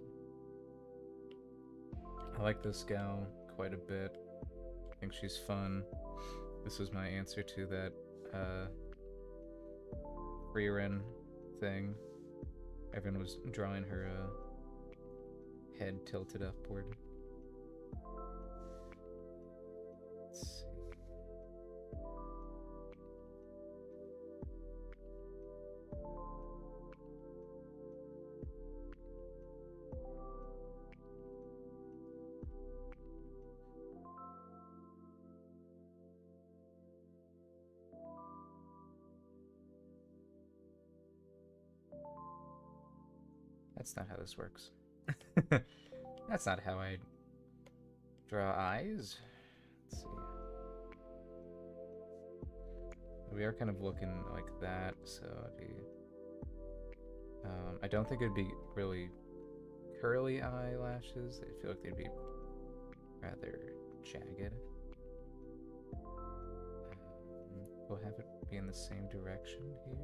I like this gal quite a bit. I think she's fun. This was my answer to that Frieren thing. Everyone was drawing her head tilted upward. that's not how this works. That's not how I draw eyes. Let's see. We are kind of looking like that, so it'd be... I don't think it'd be really curly eyelashes. I feel like they'd be rather jagged. We'll have it be in the same direction here.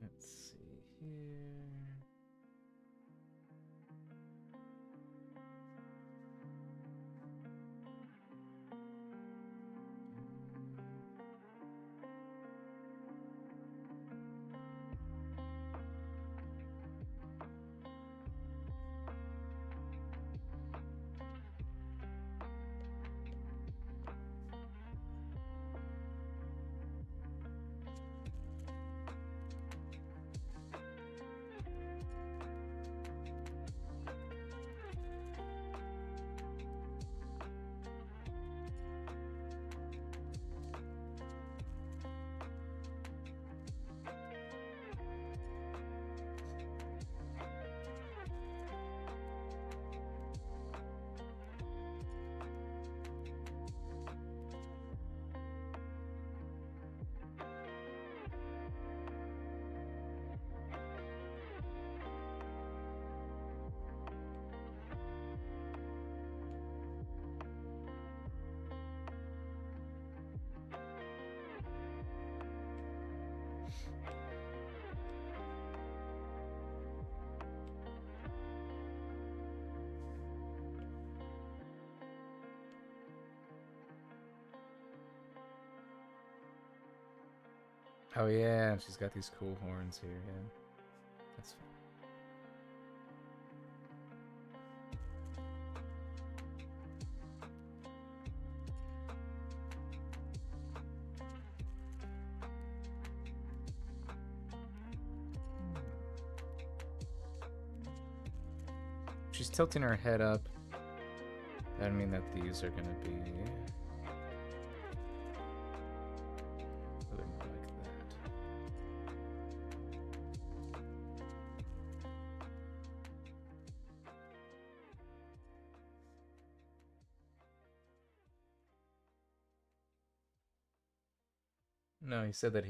Let's see here. Oh yeah, she's got these cool horns here, yeah. That's fun. She's tilting her head up. That would mean that these are gonna be a little more like that. No, he said that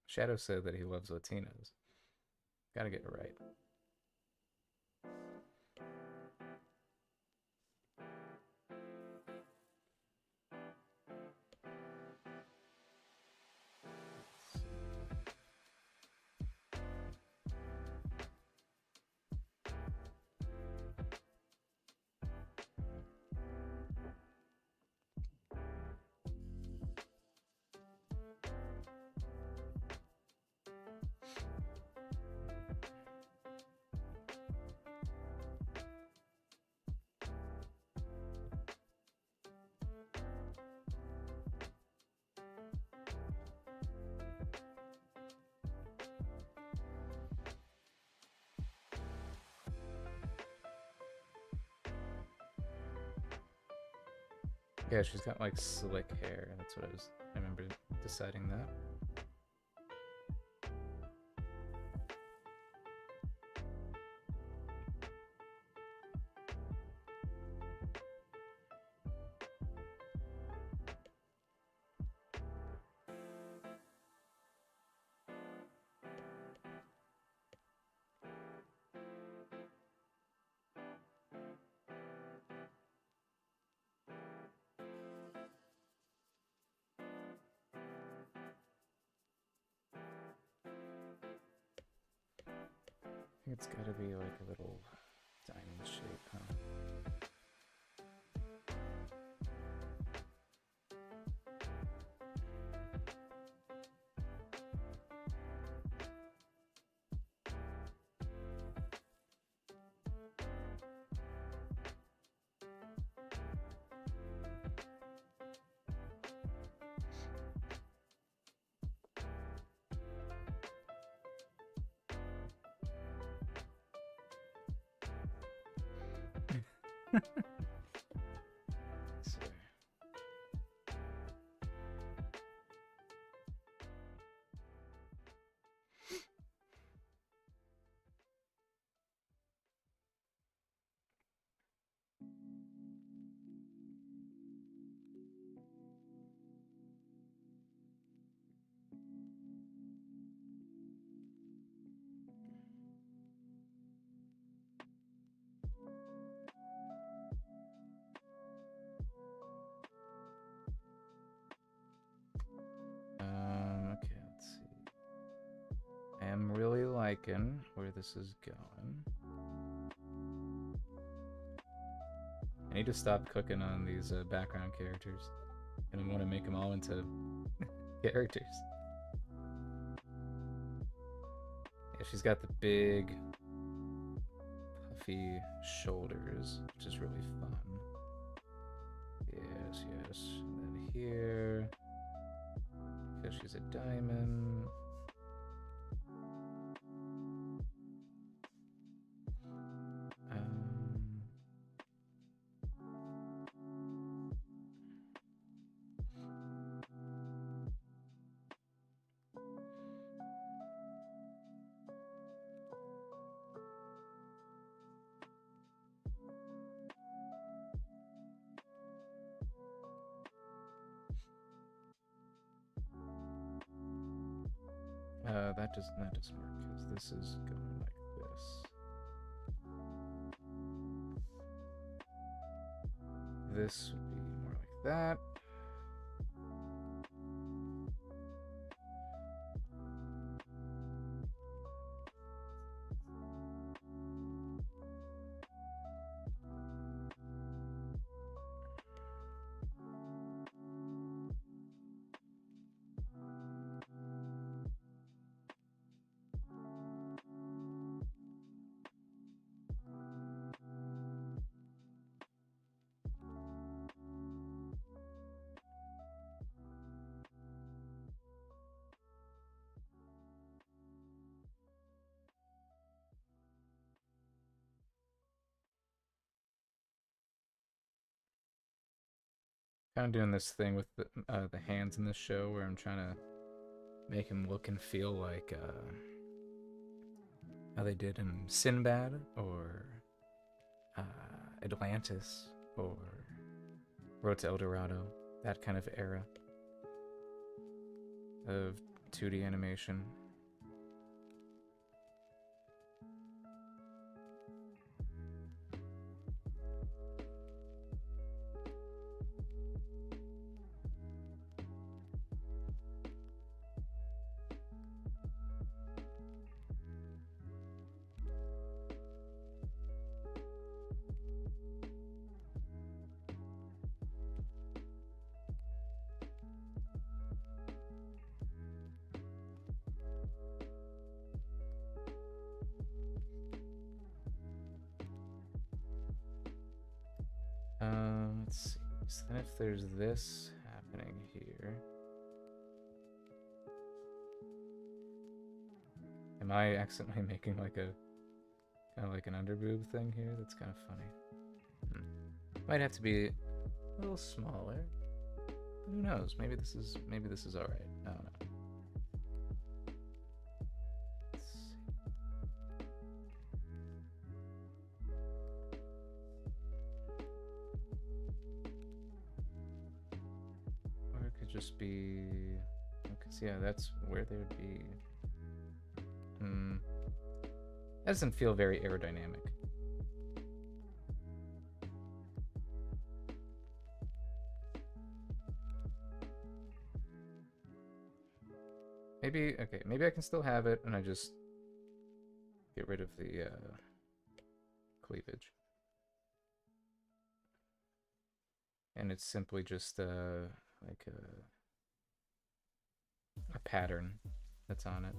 Shadow said that he loves Latinos. Gotta get it right. Yeah, she's got like slick hair. That's what I remember deciding that. I think it's gotta be like a little diamond shape, huh? So, okay, let's see. I am really liking where this is going. I need to stop cooking on these background characters. And I want to make them all into characters. Yeah, she's got the big, puffy shoulders, which is really fun. Yes, yes. And then here, because she's a diamond. That doesn't work because this is going like this. This would be more like that. Kind of doing this thing with the hands in this show where I'm trying to make him look and feel like how they did in Sinbad or Atlantis or Road to El Dorado, that kind of era of 2D animation. Let's see. So then if there's this happening here, am I accidentally making like a kind of like an underboob thing here? That's kind of funny. Might have to be a little smaller. But who knows? Maybe this is all right. I don't know. Just be, because yeah, that's where they would be. That doesn't feel very aerodynamic. Maybe, okay, maybe I can still have it and I just get rid of the cleavage. And it's simply just like a pattern that's on it.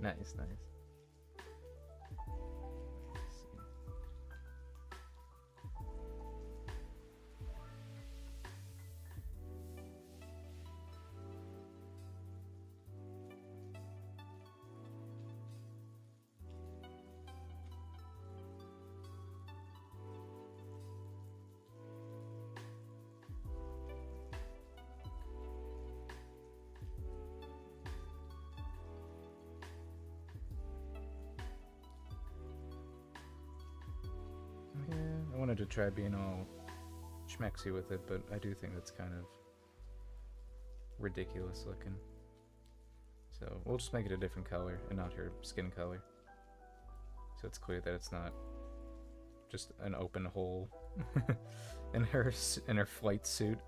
Nice, nice. Let's see. Yeah, I wanted to try being all schmexy with it, but I do think that's kind of ridiculous looking. So we'll just make it a different color and not her skin color. So it's clear that it's not just an open hole in her flight suit.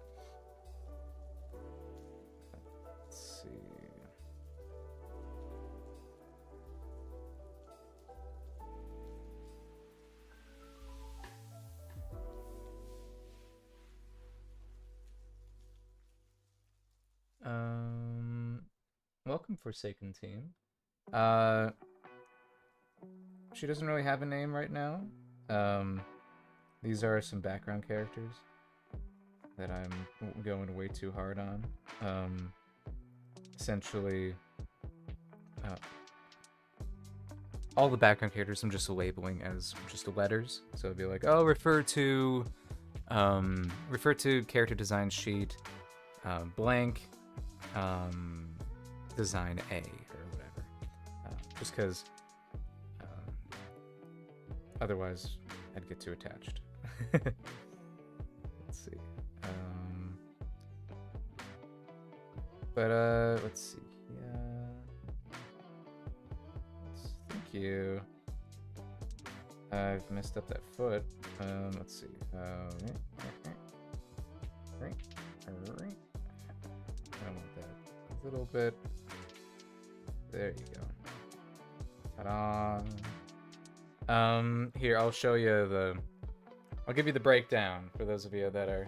Let's see. Welcome, Forsaken Team. She doesn't really have a name right now. These are some background characters that I'm going way too hard on. Essentially, all the background characters I'm just labeling as just letters. So it'd be like, oh, refer to character design sheet, blank, design A or whatever. Just because otherwise I'd get too attached. Let's see. Let's see. Yeah. Thank you. I've messed up that foot. Let's see. Right. I don't want that. A little bit. There you go. Ta-da. Here, I'll show you I'll give you the breakdown for those of you that are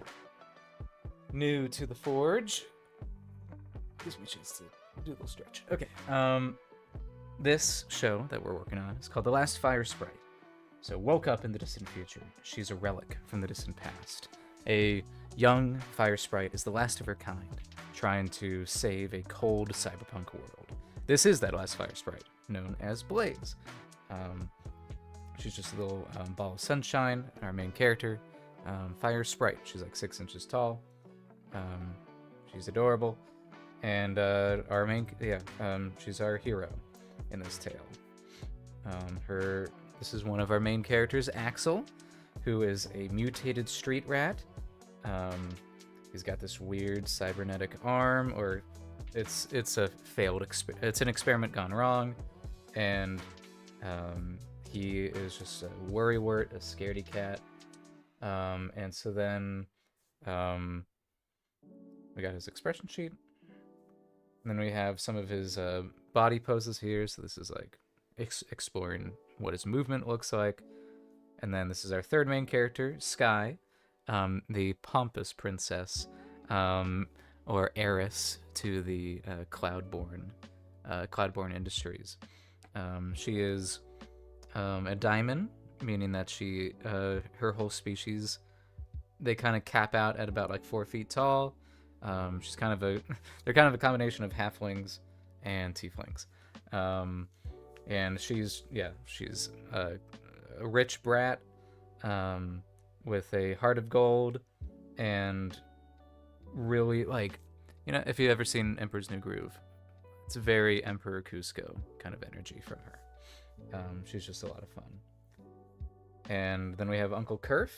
new to the Forge. Gives me a chance to do a little stretch. Okay. This show that we're working on is called The Last Fire Sprite. So, woke up in the distant future. She's a relic from the distant past. A young fire sprite is the last of her kind, trying to save a cold cyberpunk world. This is that last fire sprite, known as Blaze. She's just a little ball of sunshine, our main character. Fire sprite. She's like 6 inches tall. She's adorable. And she's our hero in this tale. This is one of our main characters, Axel, who is a mutated street rat. He's got this weird cybernetic arm, or it's an experiment gone wrong, and he is just a worrywart, a scaredy cat. And so then we got his expression sheet, and then we have some of his body poses here. So this is like exploring what his movement looks like. And then this is our third main character, Sky, the pompous princess, or heiress to the Cloudborn Industries. She is a diamond, meaning that her whole species, they kind of cap out at about like 4 feet tall. They're kind of a combination of halflings and tieflings. And she's a rich brat, with a heart of gold, and really, like, if you've ever seen Emperor's New Groove, it's a very Emperor Cusco kind of energy from her. She's just a lot of fun. And then we have Uncle Kerf.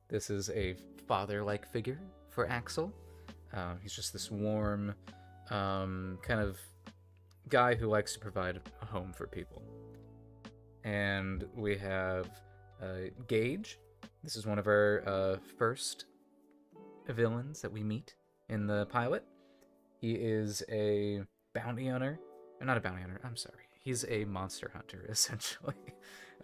This is a father-like figure for Axel. He's just this warm, kind of guy who likes to provide a home for people. And we have Gage. This is one of our first villains that we meet in the pilot. He is a bounty hunter. Not a bounty hunter, I'm sorry. He's a monster hunter, essentially.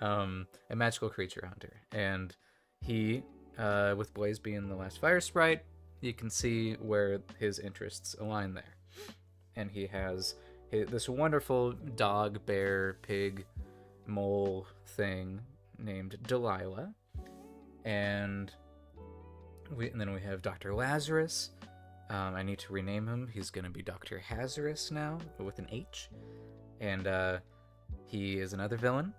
A magical creature hunter. And he, with Blaze being the last fire sprite, you can see where his interests align there. And he has this wonderful dog, bear, pig, mole thing named Delilah, and then we have Dr. Lazarus. I need to rename him. He's gonna be Dr. Hazarus now, with an H, and he is another villain.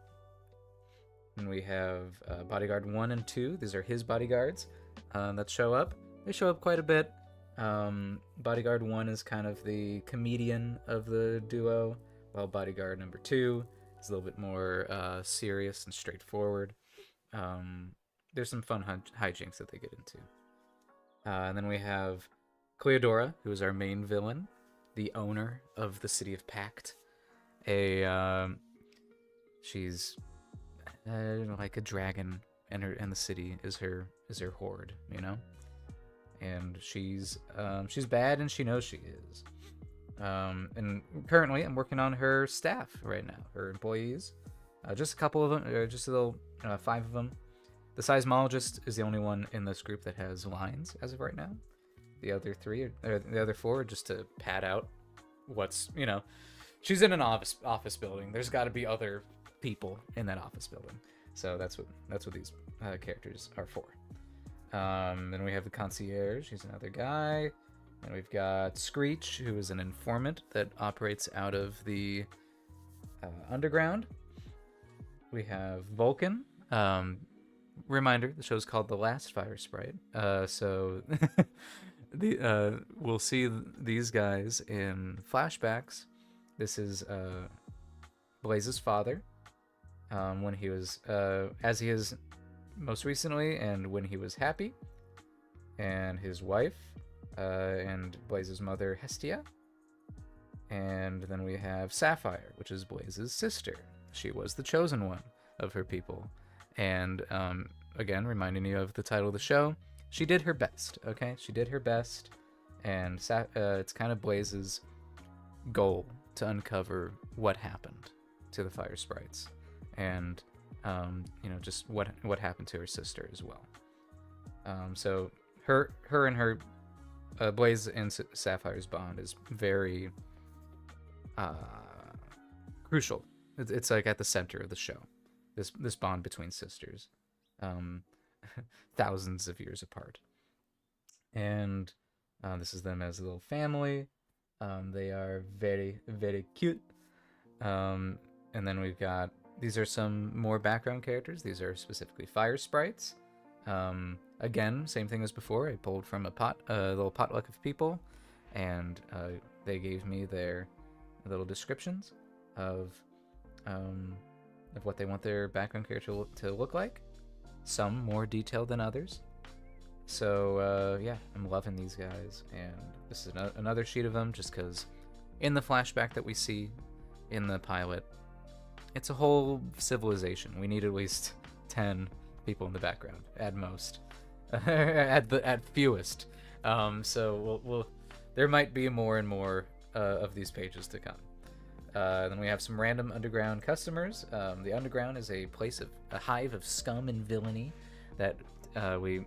And we have Bodyguard 1 and 2. These are his bodyguards that show up. They show up quite a bit. Bodyguard 1 is kind of the comedian of the duo, while Bodyguard number 2 is a little bit more serious and straightforward. There's some fun hijinks that they get into. And then we have Cleodora, who is our main villain, the owner of the city of Pact. She's like a dragon, and the city is her horde, you know. And she's bad, and she knows she is. And currently, I'm working on her staff right now, her employees. Just a couple of them, or just a little 5 of them. The seismologist is the only one in this group that has lines as of right now. The other 4 are just to pad out what's, she's in an office building. There's got to be other people in that office building. So that's what these characters are for. Then we have the concierge. He's another guy. And we've got Screech, who is an informant that operates out of the underground. We have Vulcan. Reminder, the show's called The Last Fire Sprite. So we'll see these guys in flashbacks. This is Blaze's father, when he was, as he is most recently, and when he was happy, and his wife, and Blaze's mother, Hestia. And then we have Sapphire, which is Blaze's sister. She was the chosen one of her people. And again, reminding you of the title of the show, she did her best, okay? She did her best, and it's kind of Blaze's goal to uncover what happened to the fire sprites, and just what happened to her sister as well. So her and her Blaze and Sapphire's bond is very crucial. It's like at the center of the show. This bond between sisters, thousands of years apart, and this is them as a little family. They are very, very cute. And then we've got, these are some more background characters. These are specifically fire sprites. Again, same thing as before. I pulled from a little potluck of people, and they gave me their little descriptions of what they want their background character to look like. Some more detailed than others. So yeah, I'm loving these guys, and this is another sheet of them, just because in the flashback that we see in the pilot, it's a whole civilization. We need at least 10 people in the background at most, at fewest. So we'll there might be more and more of these pages to come. Then we have some random underground customers. The underground is a hive of scum and villainy that we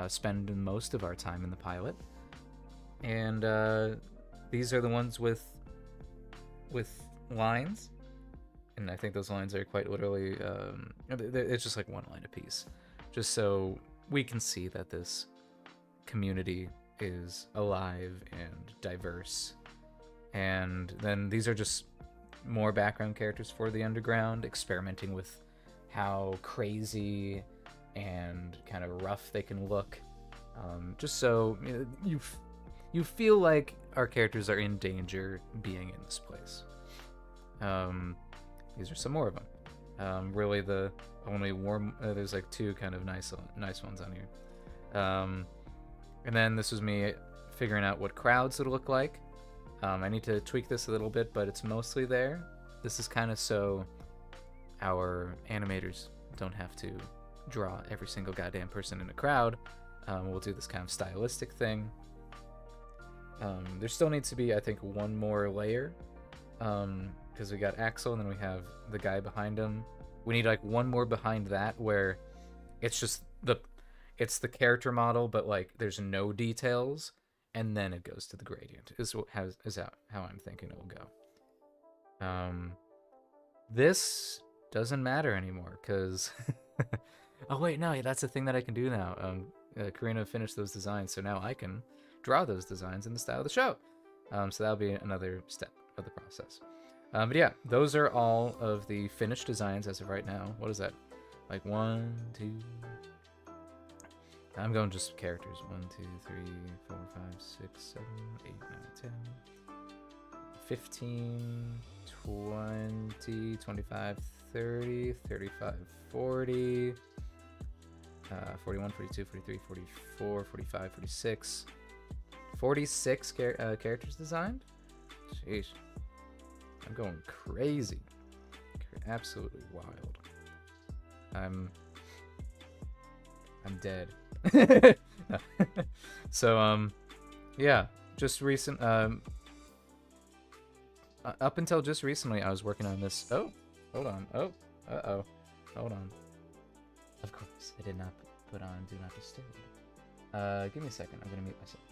spend most of our time in the pilot. And these are the ones with lines, and I think those lines are quite literally it's just like one line apiece, just so we can see that this community is alive and diverse. And then these are just more background characters for the underground, experimenting with how crazy and kind of rough they can look, just so you feel like our characters are in danger being in this place. These are some more of them. Really, the only warm there's like 2 kind of nice ones on here. And then this was me figuring out what crowds would look like. I need to tweak this a little bit, but it's mostly there. This is kind of so our animators don't have to draw every single goddamn person in a crowd. We'll do this kind of stylistic thing. There still needs to be, I think, one more layer, because we got Axel, and then we have the guy behind him. We need like one more behind that, where it's just the character model, but like there's no details, and then it goes to the gradient. Is how I'm thinking it will go. This doesn't matter anymore because oh wait, no, that's the thing that I can do now. Karina finished those designs, so now I can draw those designs in the style of the show. So that'll be another step of the process. But yeah, those are all of the finished designs as of right now. What is that? Like 1, 2. I'm going just characters. 1, 2, 3, 4, 5, 6, 7, 8, 9, 10, 15, 20, 25, 30, 35, 40, 41, 42, 43, 44, 45, 46. 46 characters designed? Jeez. I'm going crazy. Absolutely wild. I'm dead. So, yeah. Just up until just recently, I was working on this. Oh, hold on. Oh, uh-oh. Hold on. Of course, I did not put on Do Not Disturb. Give me a second. I'm gonna mute myself.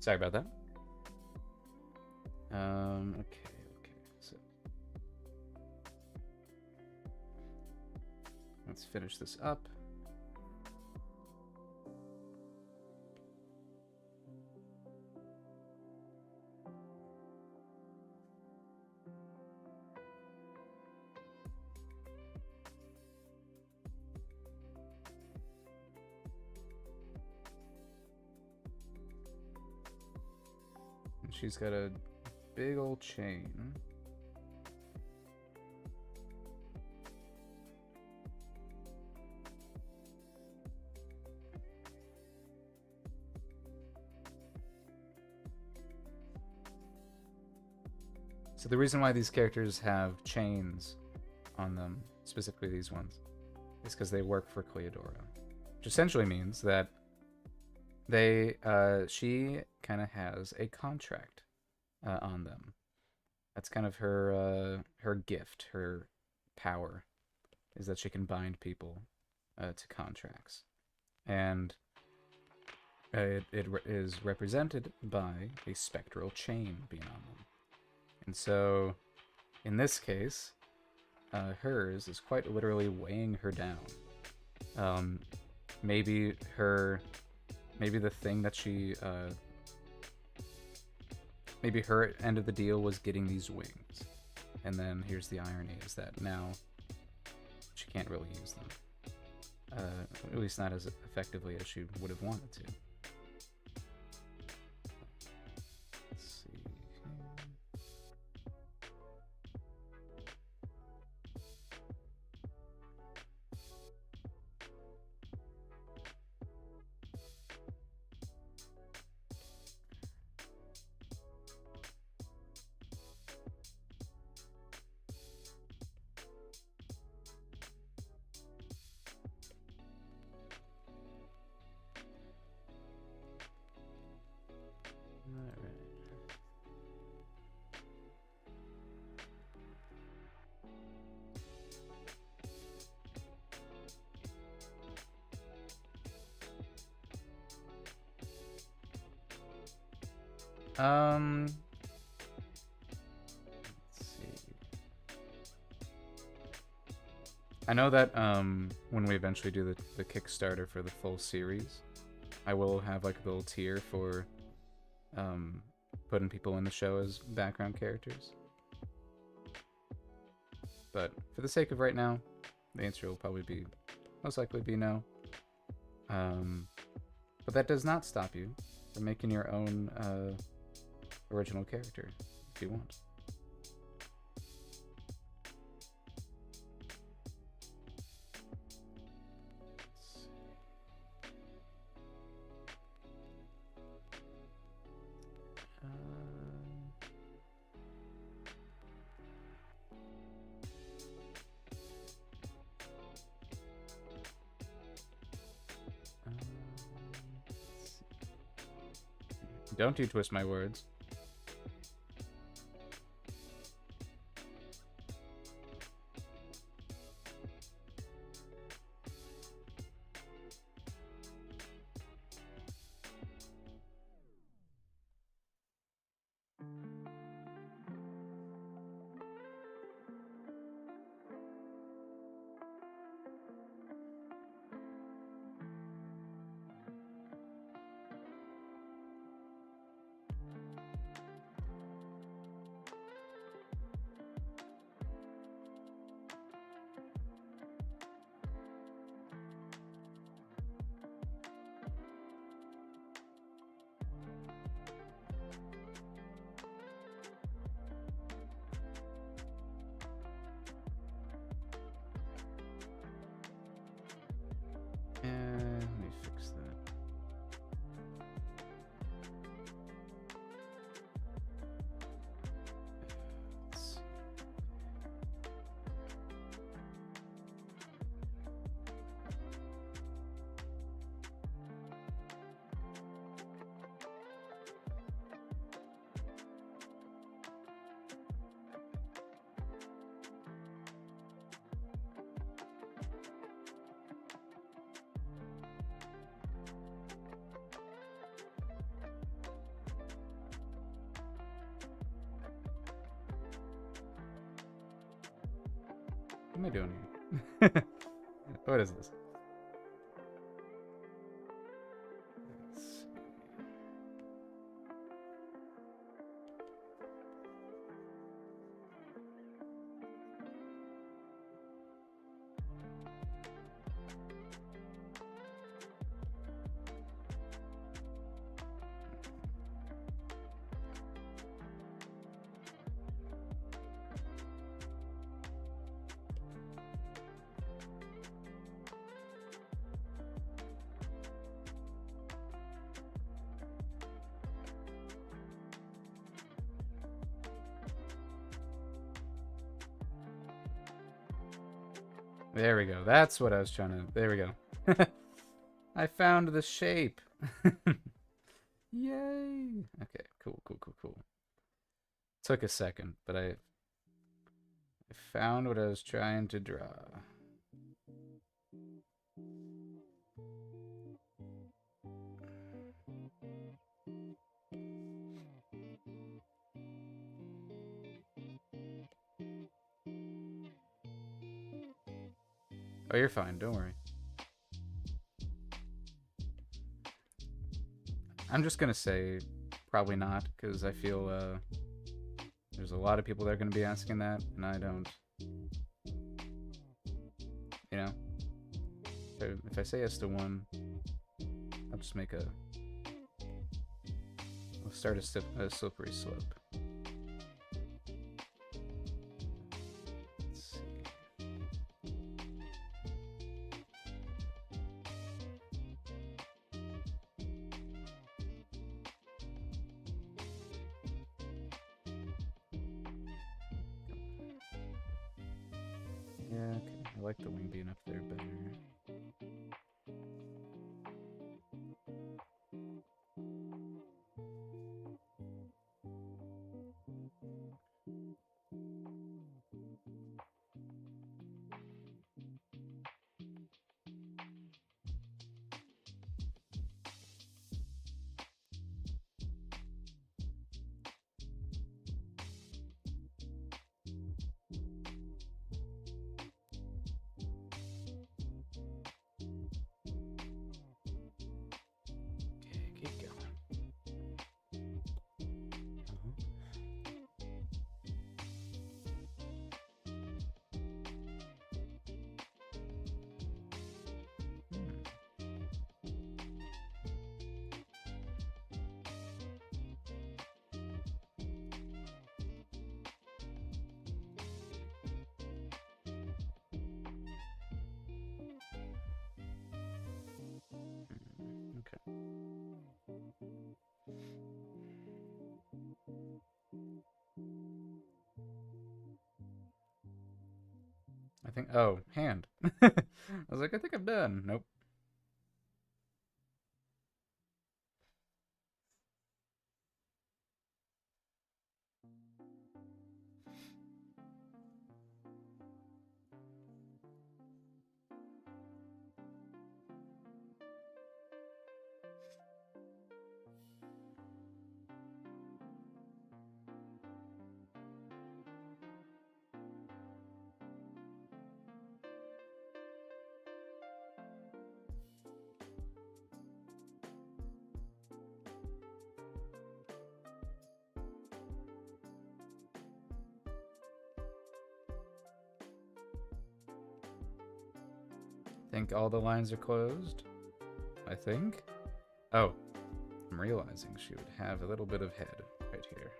Sorry about that. Okay. So let's finish this up. She's got a big old chain. So the reason why these characters have chains on them, specifically these ones, is because they work for Cleodora. Which essentially means that she kind of has a contract on them. That's kind of her gift, her power, is that she can bind people to contracts, and it is represented by a spectral chain being on them. And so, in this case, hers is quite literally weighing her down. Maybe the thing that she maybe her end of the deal was getting these wings. And then here's the irony, is that now she can't really use them. At least not as effectively as she would have wanted to. Let's see. Let's see. I know that when we eventually do the Kickstarter for the full series, I will have like a little tier for putting people in the show as background characters. But for the sake of right now, the answer will probably be, most likely be no. But that does not stop you from making your own original character if you want. Don't you twist my words. Let me fix that. Let's see. What am I doing here? What is this? Let's see. There we go. That's what I was trying to... There we go. I found the shape. Yay. Okay, cool. Took a second, but I found what I was trying to draw. Oh, you're fine. Don't worry. I'm just gonna say, probably not, because I feel there's a lot of people that are going to be asking that, and I don't, you know, if I say yes to one, I'll just make a, I'll start a slippery slope. Let's see. Yeah, okay. I like the wing being up there better. I think, oh, hand. I was like, I think I'm done. Nope. I think all the lines are closed. I think. Oh, I'm realizing she would have a little bit of head right here.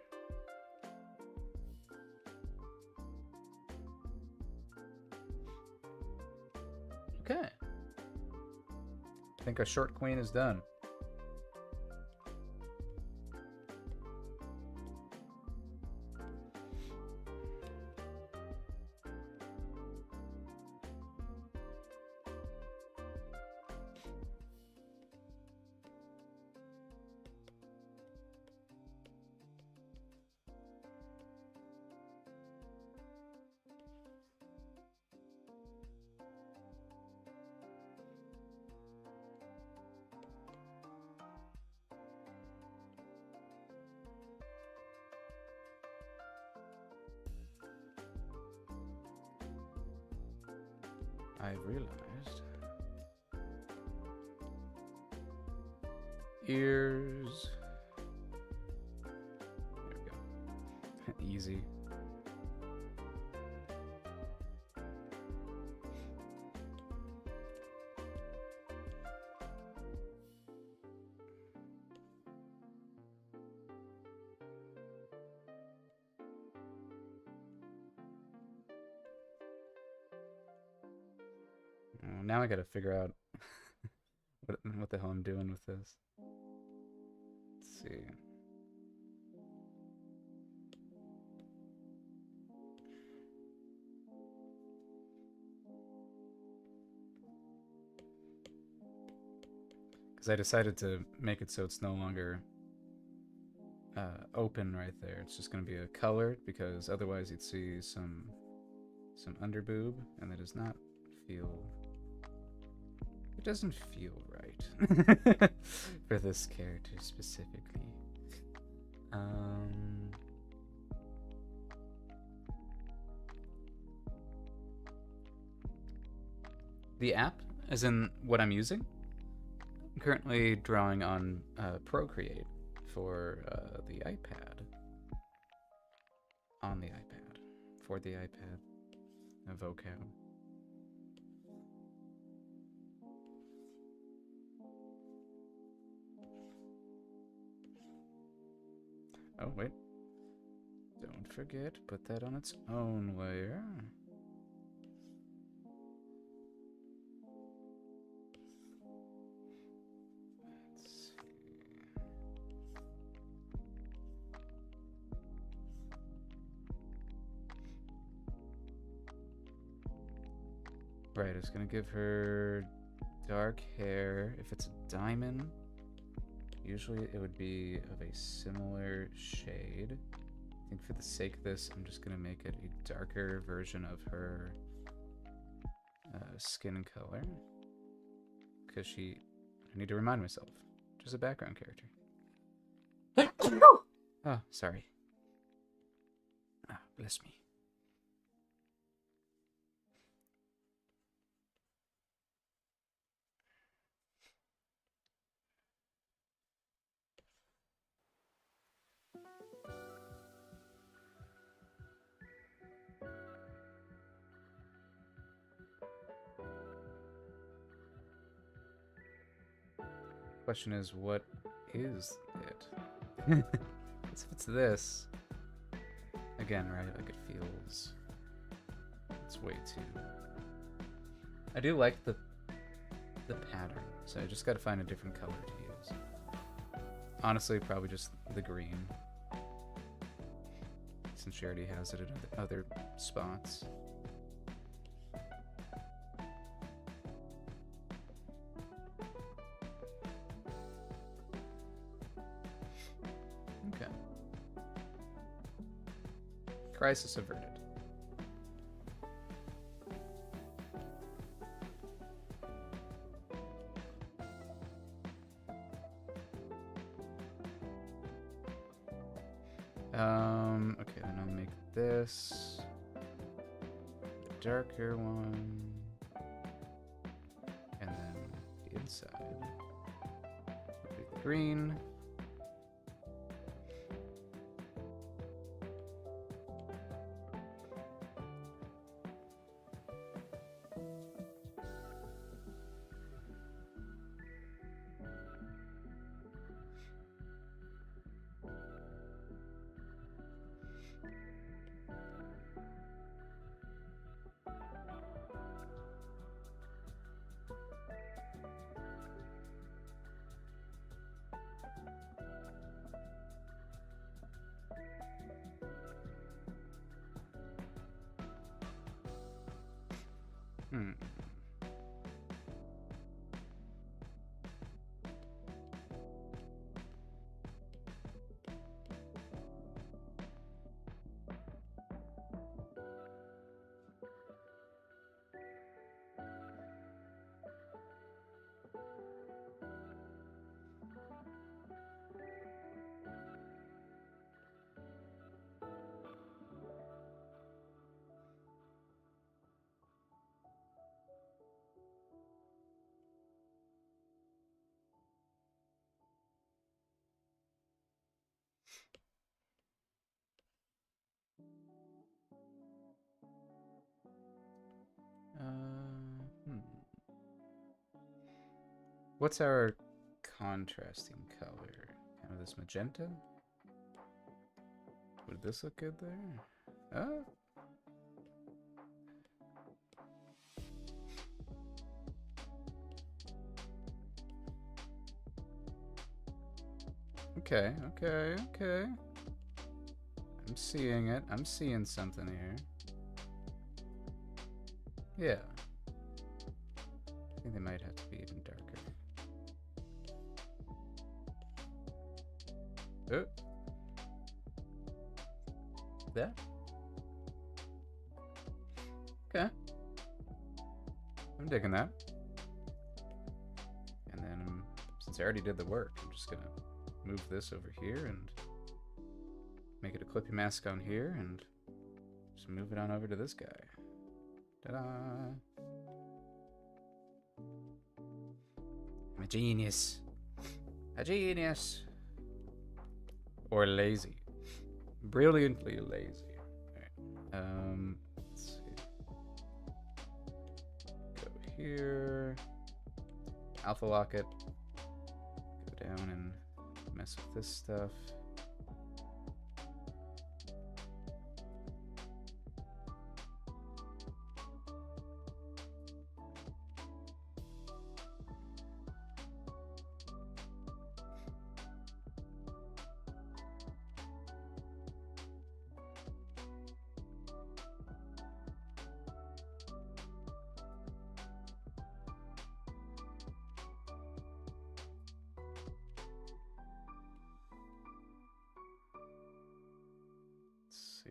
Okay. I think our short queen is done. I realized ears. There we go. Easy. Now I gotta figure out what the hell I'm doing with this. Let's see. Because I decided to make it so it's no longer open right there. It's just going to be a colored, because otherwise you'd see some underboob, and that does not feel... It doesn't feel right for this character specifically. The app, as in what I'm using? I'm currently drawing on Procreate for the iPad. On the iPad. For the iPad. A vocab. Oh, wait. Don't forget, put that on its own layer. Let's see. Right, it's gonna give her dark hair. If it's a diamond, usually it would be of a similar shade. I think for the sake of this, I'm just gonna make it a darker version of her skin color. Because I need to remind myself, just a background character. Oh, sorry. Ah, bless me. Question is, what is it? If it's this, again, right? Like it feels, it's way too. I do like the pattern, so I just got to find a different color to use. Honestly, probably just the green, since she already has it at other spots. Okay. Crisis averted. Okay, then I'll make this the darker one, and then the inside will be the green. Hmm. Hmm. What's our contrasting color? Kind of this magenta? Would this look good there? Oh. Okay, okay, okay. I'm seeing it. I'm seeing something here. Yeah. I think they might have to be even darker. Oh. That? Okay. I'm digging that. And then, since I already did the work, I'm just gonna move this over here and make it a clippy mask on here and just move it on over to this guy. Ta-da! I'm a genius. A genius! Or lazy. Brilliantly lazy. Alright. Let's see. Go here. Alpha lock it. Go down and mess with this stuff. See.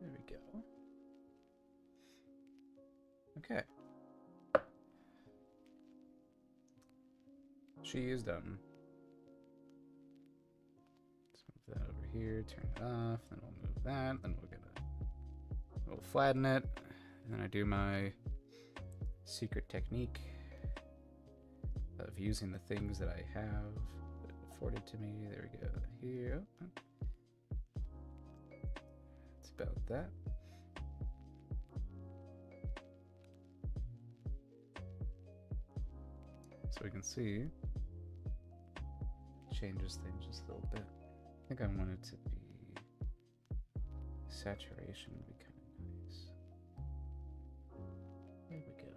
There we go. Okay. She is done. Let's move that over here, turn it off, then we'll move that, then we'll flatten it, and then I do my secret technique of using the things that I have afforded to me. There we go. Here. It's about that. So we can see it changes things just a little bit. I think I want it to be saturation would be kind of nice. There we go.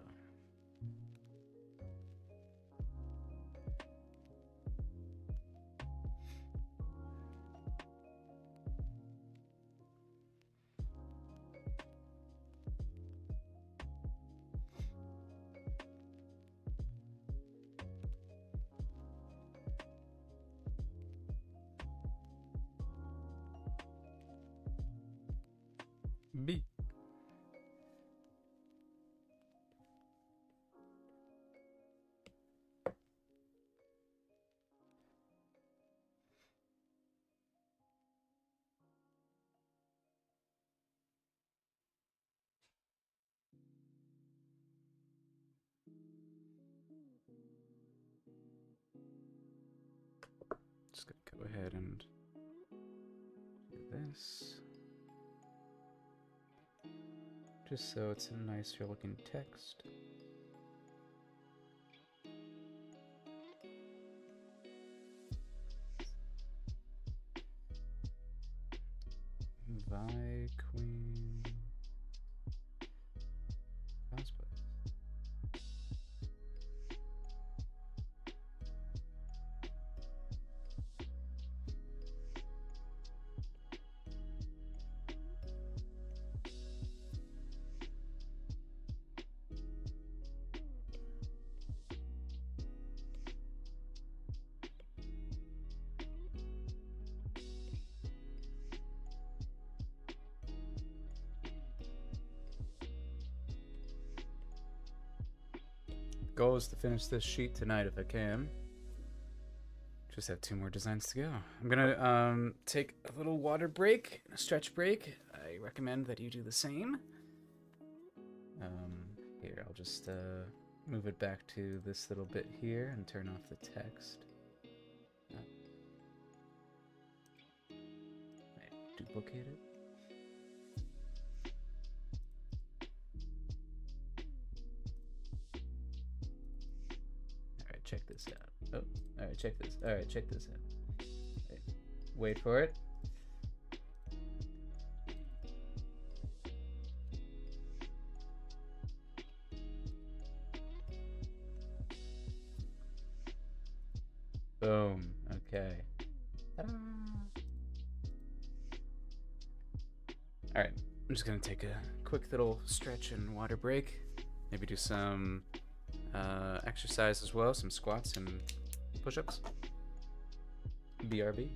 B. Just gonna go ahead and do this. Just so it's a nicer looking text. Vi Queen cosplay. Goal is to finish this sheet tonight if I can. Just have 2 more designs to go. I'm gonna take a little water break, a stretch break. I recommend that you do the same. Here, I'll just move it back to this little bit here and turn off the text. Duplicate it. Alright, check this out. Oh, alright, check this. Alright, check this out. Right. Wait for it. Boom. Okay. Ta-da! Alright, I'm just gonna take a quick little stretch and water break. Maybe do some exercise as well, some squats and push-ups. BRB.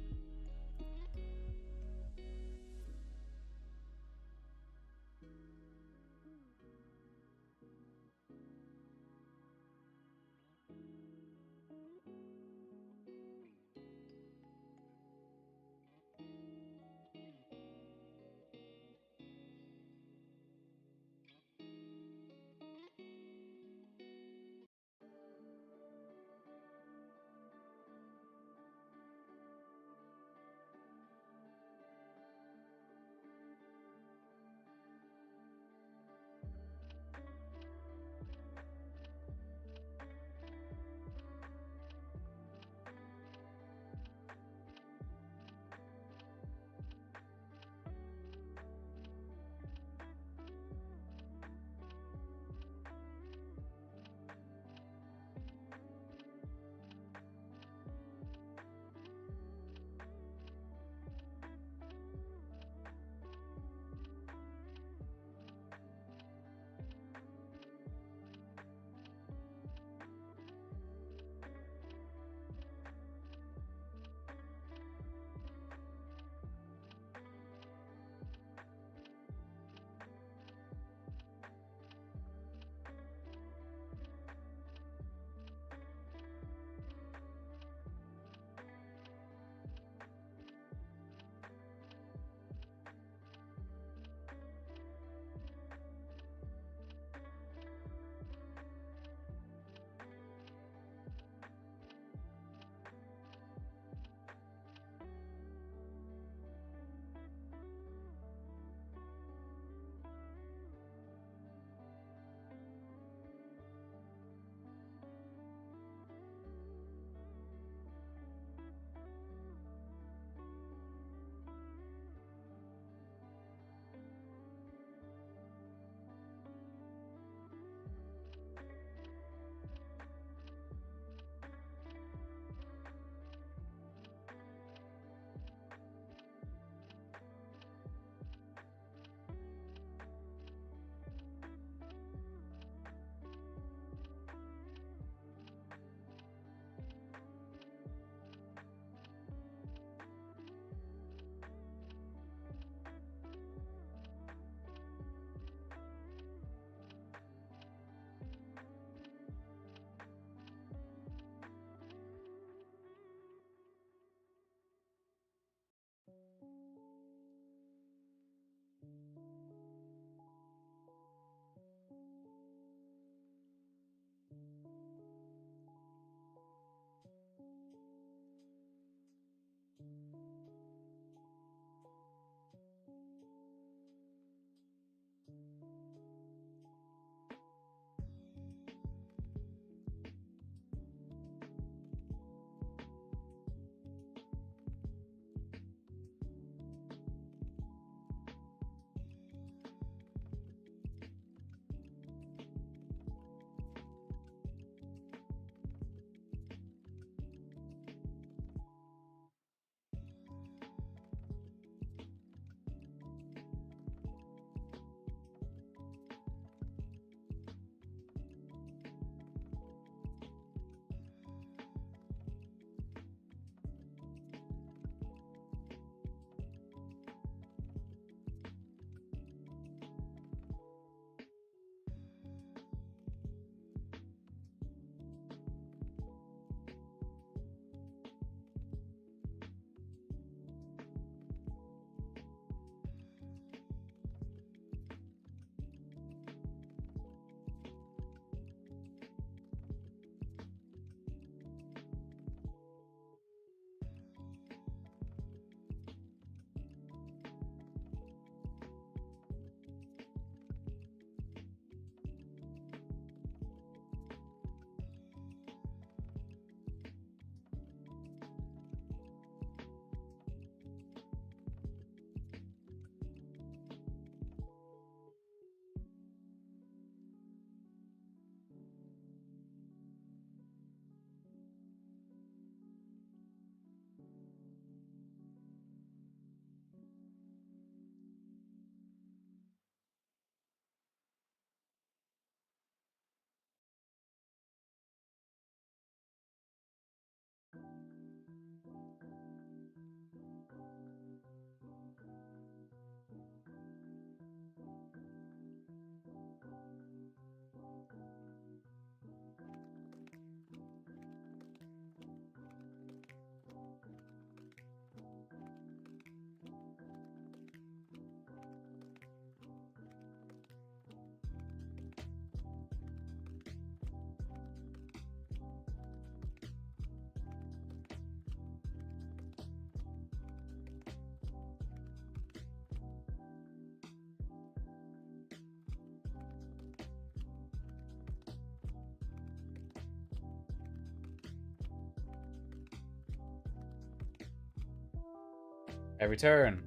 I return.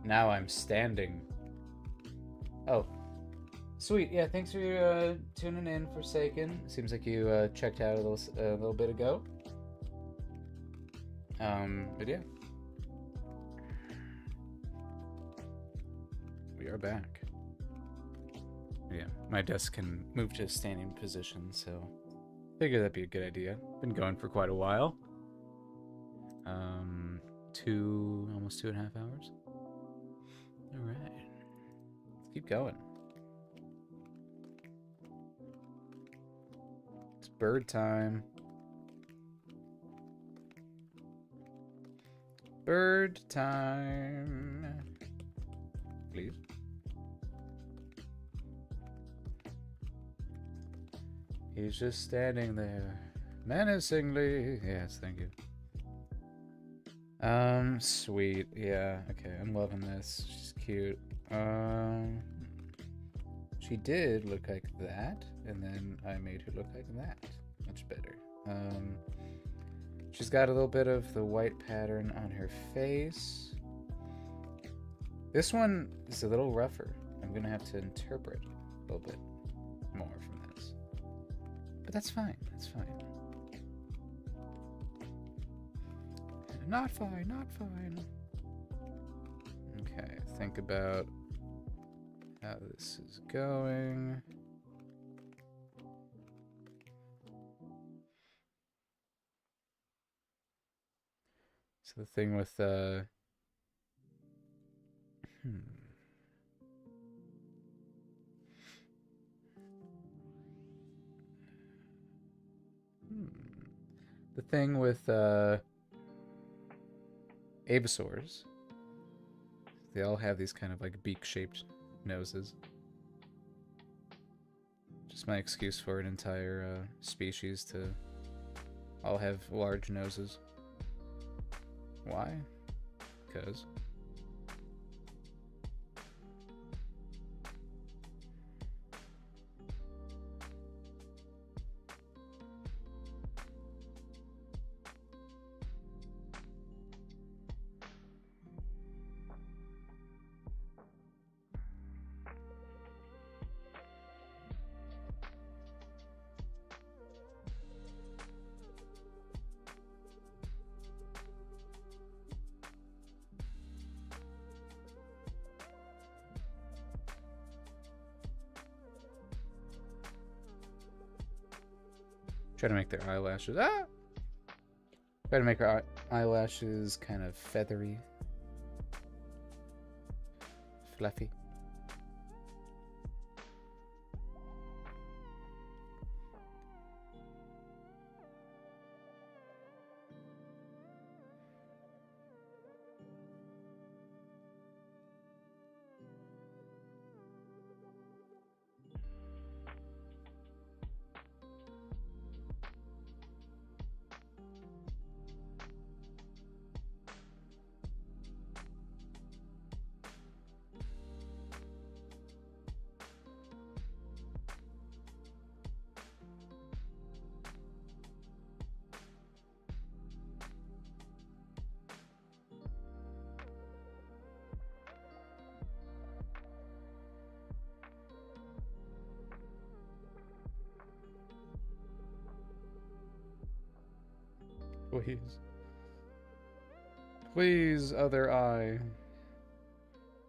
Now I'm standing. Oh. Sweet. Yeah, thanks for tuning in, Forsaken. Seems like you checked out a little bit ago. But yeah. We are back. Yeah, my desk can move to a standing position, so figure that'd be a good idea. Been going for quite a while. Almost 2.5 hours. All right, let's keep going. It's bird time. Bird time. Please. He's just standing there, menacingly. Yes, thank you. Sweet. Yeah, okay, I'm loving this. She's cute. She did look like that, and then I made her look like that. Much better. She's got a little bit of the white pattern on her face. This one is a little rougher. I'm gonna have to interpret a little bit more from this. But that's fine, that's fine. Not fine, not fine. Okay, think about how this is going. So the thing with the thing with Avisaurs, they all have these kind of like beak-shaped noses. Just my excuse for an entire species to all have large noses. Why? Because. Try to make their eyelashes. Try to make her eyelashes kind of feathery, fluffy. Please. Please, other eye.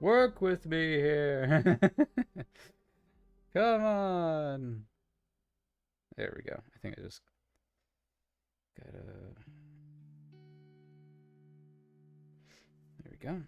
Work with me here. Come on. There we go. I think I just gotta... There we go.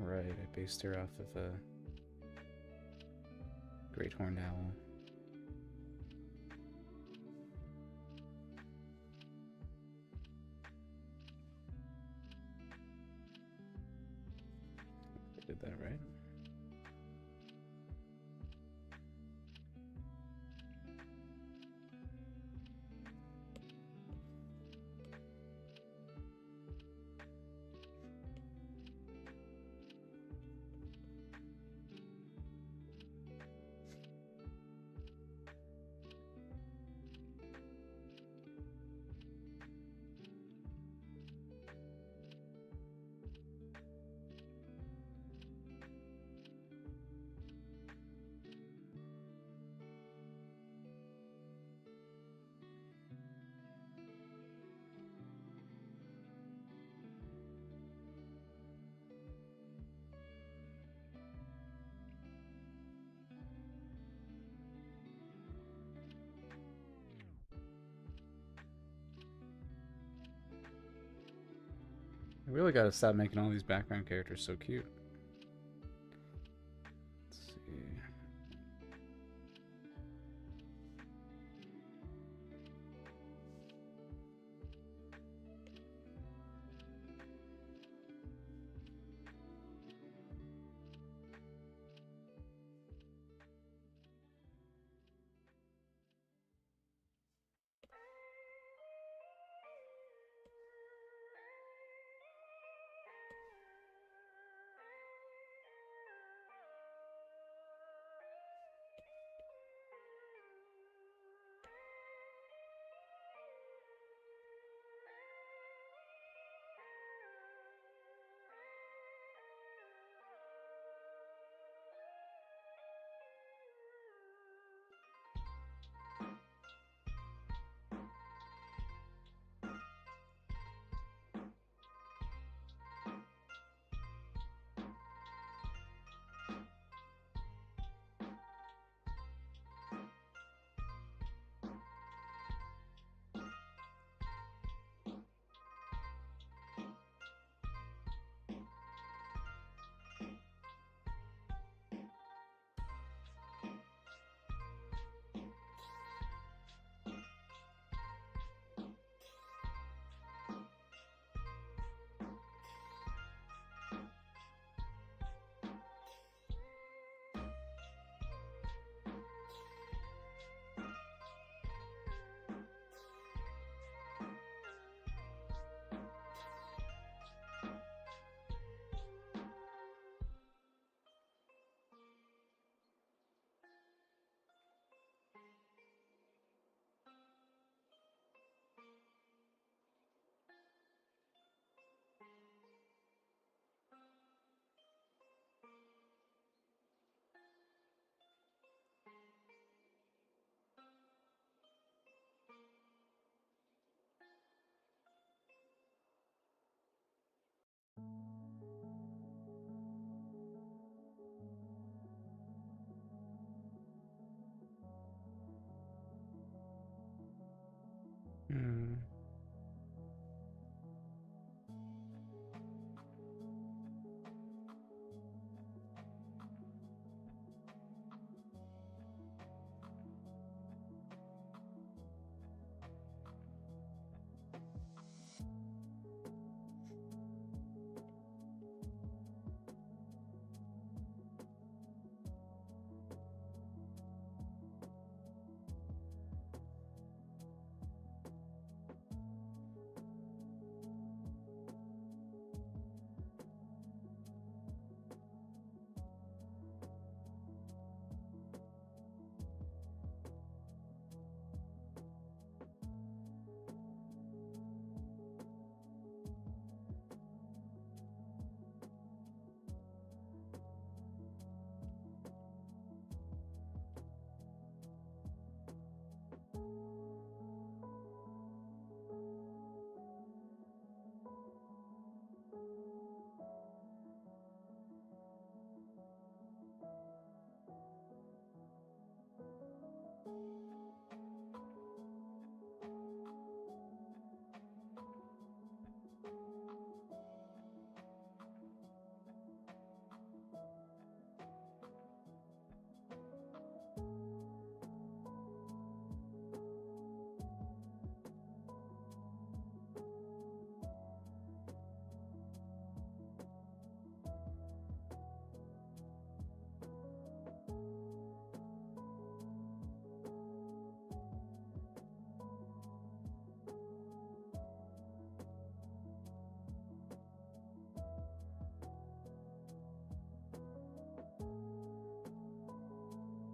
Right, I based her off of a great horned owl. really gotta stop making all these background characters so cute. Let's see. Hmm.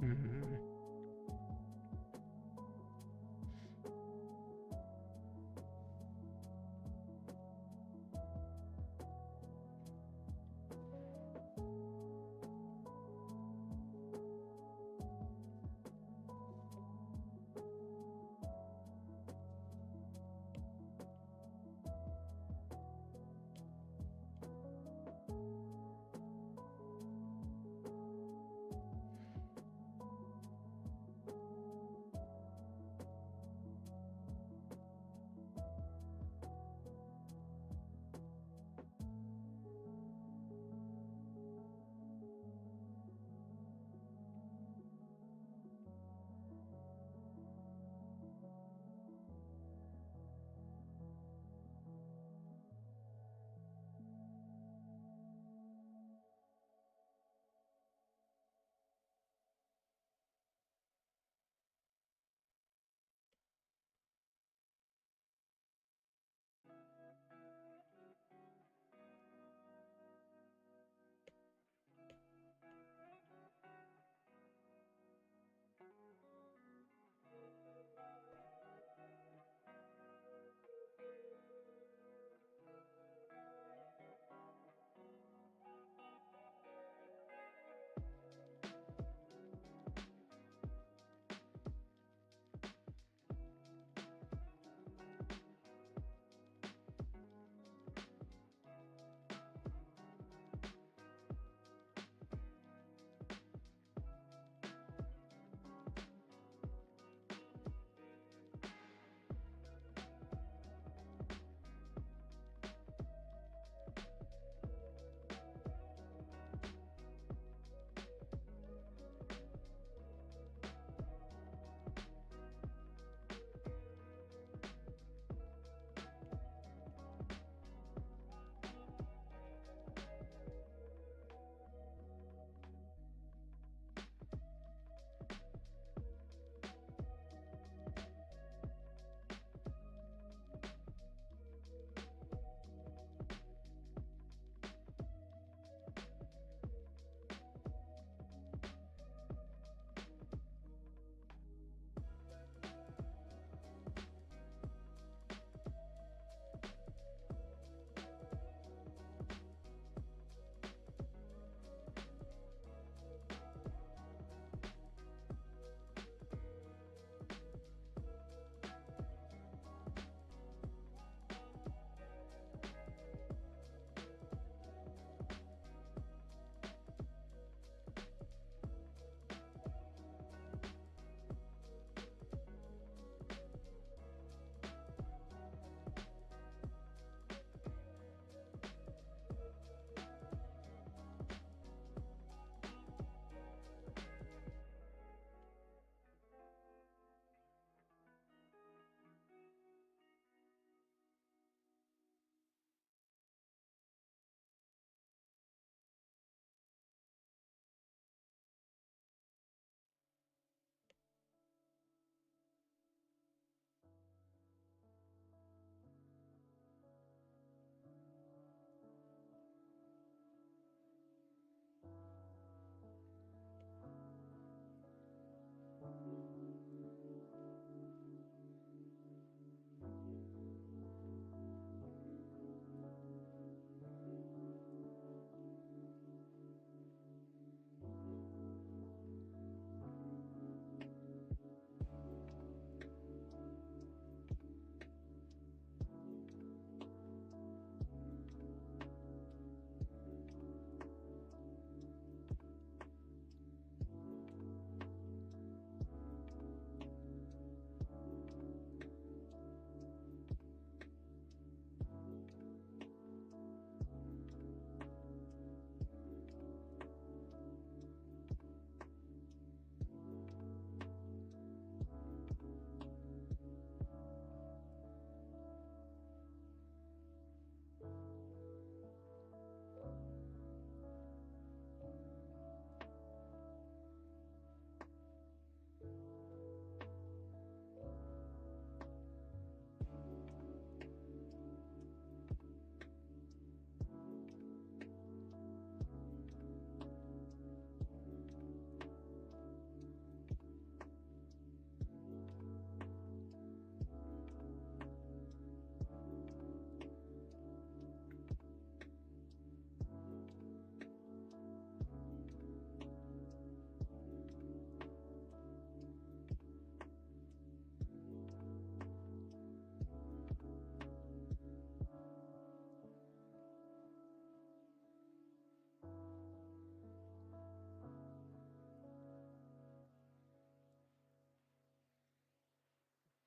Hmm.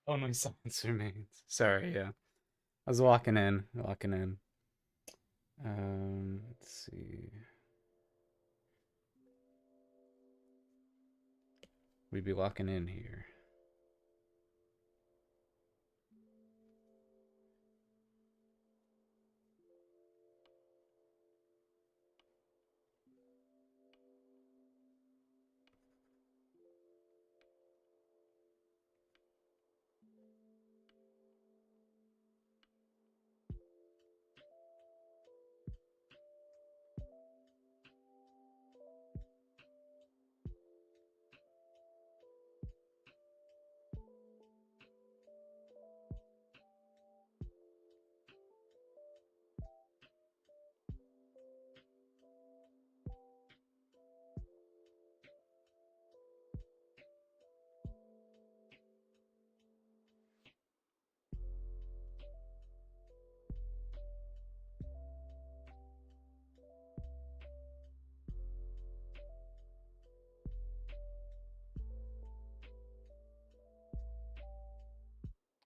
Only silence remains. Sorry, yeah. I was walking in, walking in. Let's see. We'd be walking in here.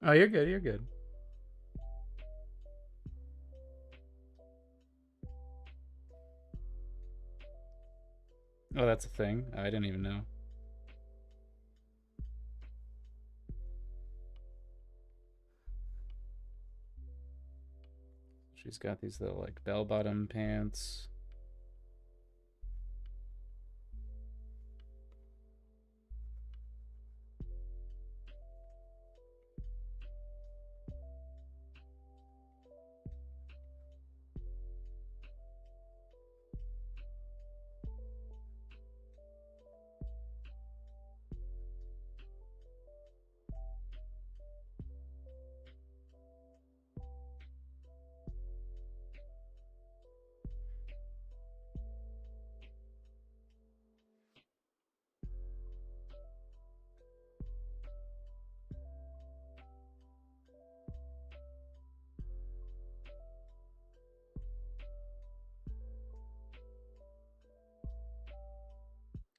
Oh, you're good, you're good. Oh, that's a thing. I didn't even know. She's got these little, like, bell-bottom pants.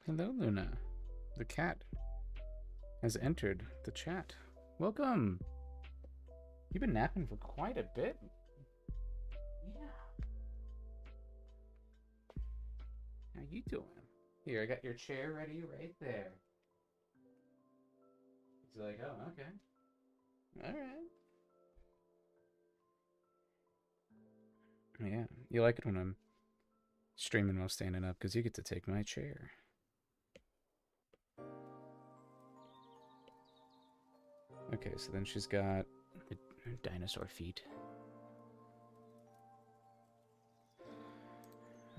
Hello, Luna. The cat has entered the chat. Welcome. You've been napping for quite a bit. Yeah. How you doing? Here, I got your chair ready right there. He's like, oh, okay. All right. Yeah, you like it when I'm streaming while standing up because you get to take my chair. Okay, so then she's got the dinosaur feet.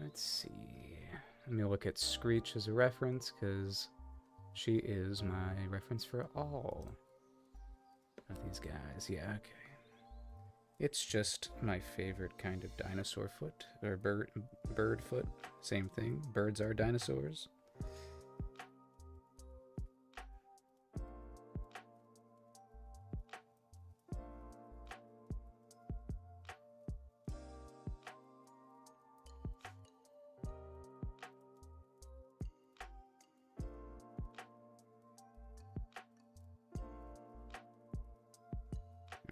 Let's see. Let me look at Screech as a reference because she is my reference for all of these guys. Yeah, okay. It's just my favorite kind of dinosaur foot, or bird foot. Same thing. Birds are dinosaurs.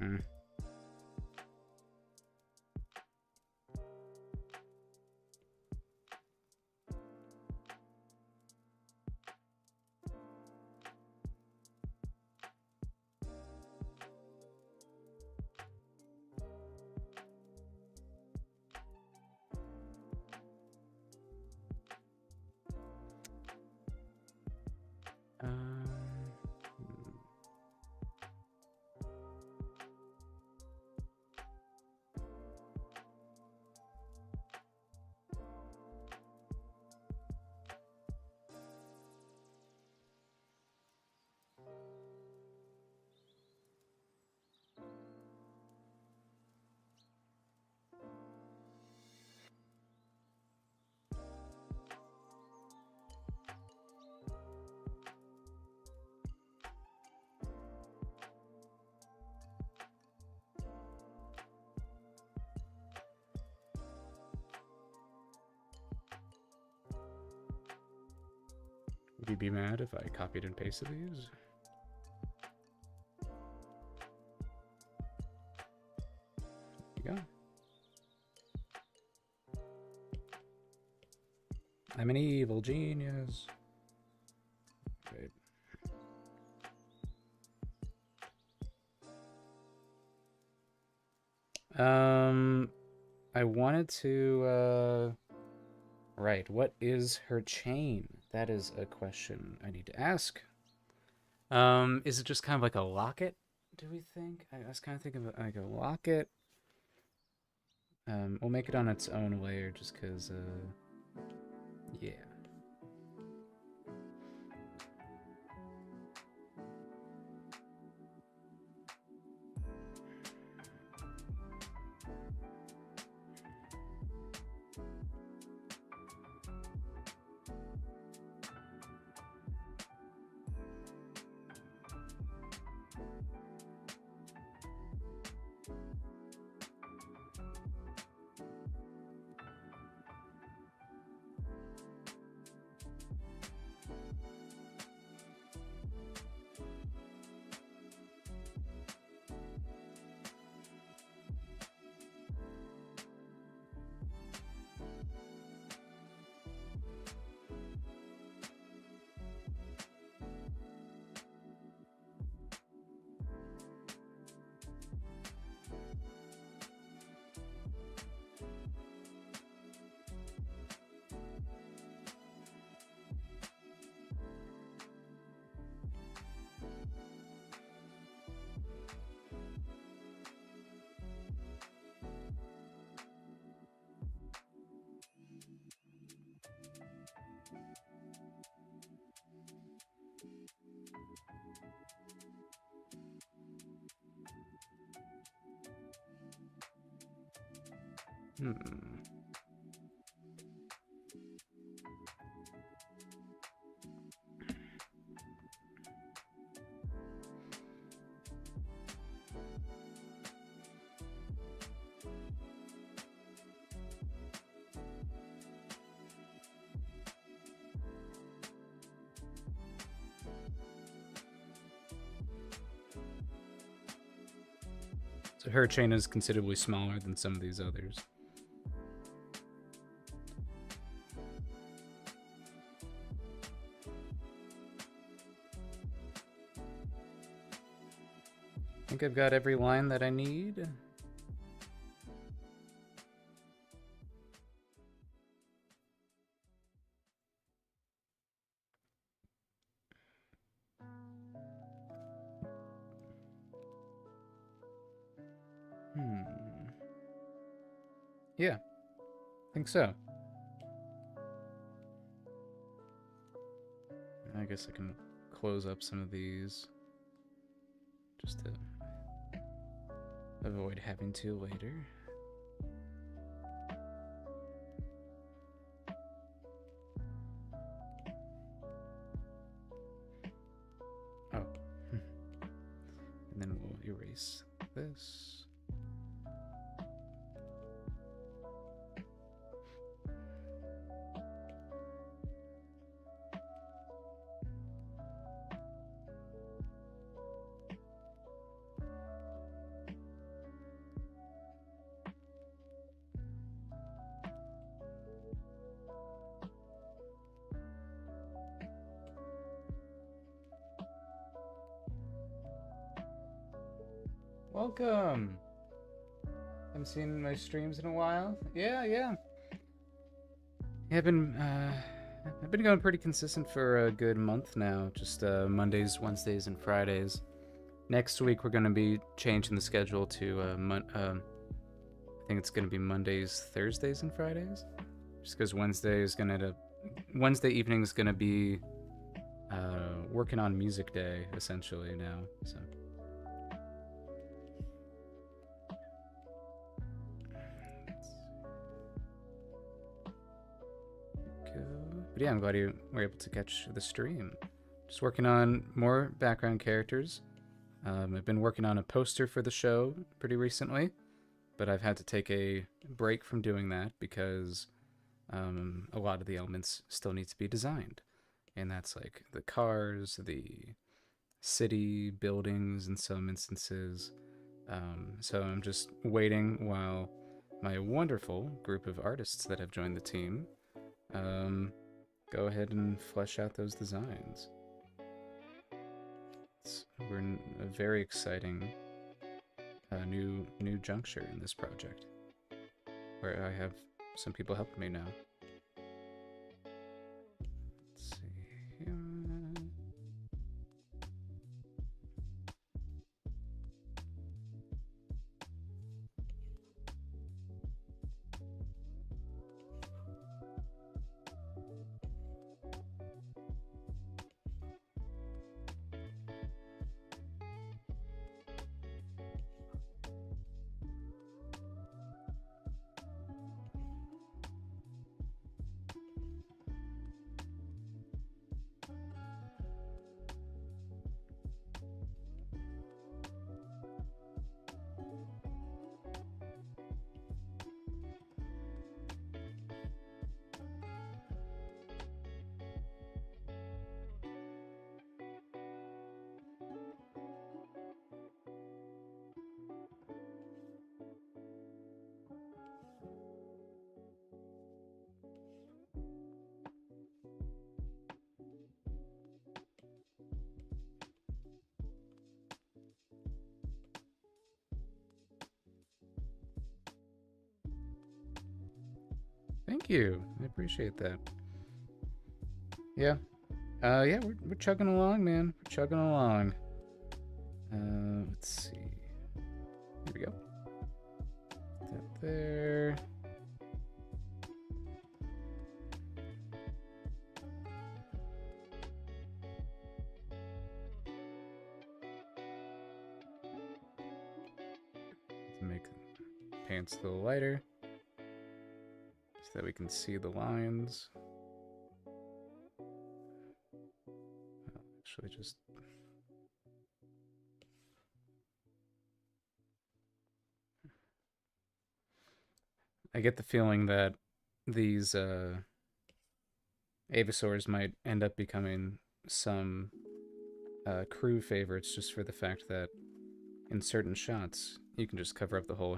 Mm. Hmm. Would you be mad if I copied and pasted these? you go. I'm an evil genius. Great. I wanted to, right, what is her chain? That is a question I need to ask. Is it just kind of like a locket, do we think? I was kind of thinking of like a locket. We'll make it on its own layer just because, yeah. Hmm. So her chain is considerably smaller than some of these others. I think I've got every line that I need. Yeah, I think so. I guess I can close up some of these just to avoid having to later. Oh. And then we'll erase this. Welcome. Haven't seen my streams in a while. Yeah. I've been going pretty consistent for a good month now. Just Mondays, Wednesdays, and Fridays. Next week we're gonna be changing the schedule to I think it's gonna be Mondays, Thursdays, and Fridays. Just because Wednesday evening is gonna be working on music day essentially now. So. But yeah, I'm glad you were able to catch the stream. Just working on more background characters. I've been working on a poster for the show pretty recently, but I've had to take a break from doing that because a lot of the elements still need to be designed. And that's like the cars, the city, buildings in some instances, So I'm just waiting while my wonderful group of artists that have joined the team go ahead and flesh out those designs. We're in a very exciting new juncture in this project, where I have some people helping me now. Let's see here. Thank you. I appreciate that. Yeah. Yeah, we're chugging along, man. We're chugging along. Let's see. Here we go. Put that there. To make the pants a little lighter, so that we can see the lines. Actually, just I get the feeling that these Avasaurs might end up becoming some crew favorites, just for the fact that in certain shots you can just cover up the whole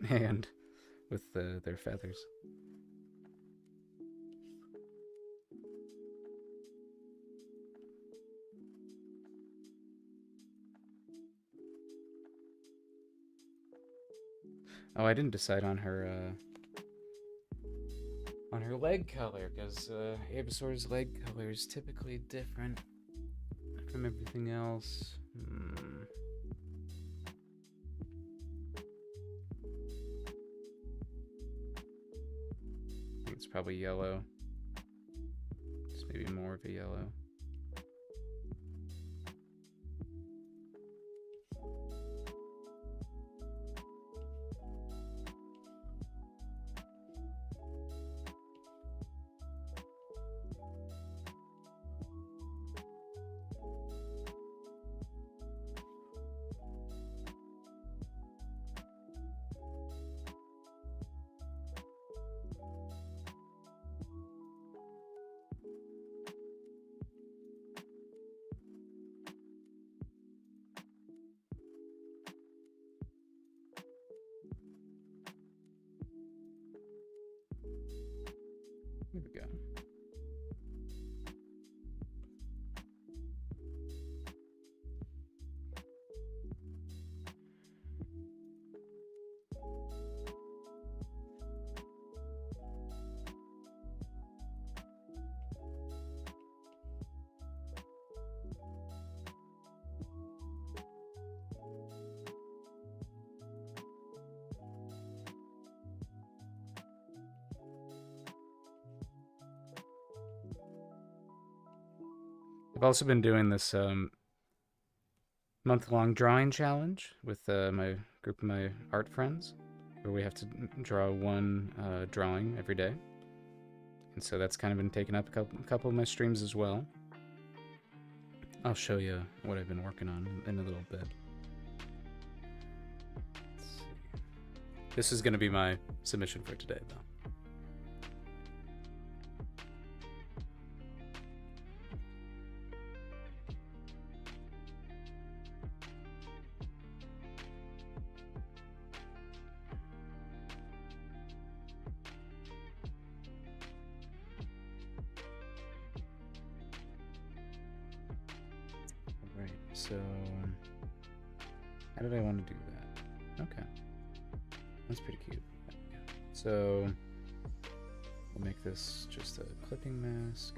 hand with their feathers. Oh, I didn't decide on her leg color, because Avasaur's leg color is typically different from everything else. I think it's probably yellow. Just maybe more of a yellow. Here we go. I've also been doing this month-long drawing challenge with my group of my art friends, where we have to draw one drawing every day. And so that's kind of been taking up a couple of my streams as well. I'll show you what I've been working on in a little bit. This is going to be my submission for today, though. So, how did I want to do that? Okay. That's pretty cute. So, we'll make this just a clipping mask.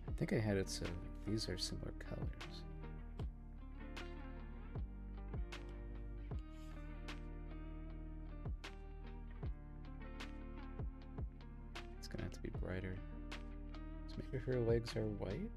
I think I had it so these are similar colors. It's gonna have to be brighter. So maybe her legs are white?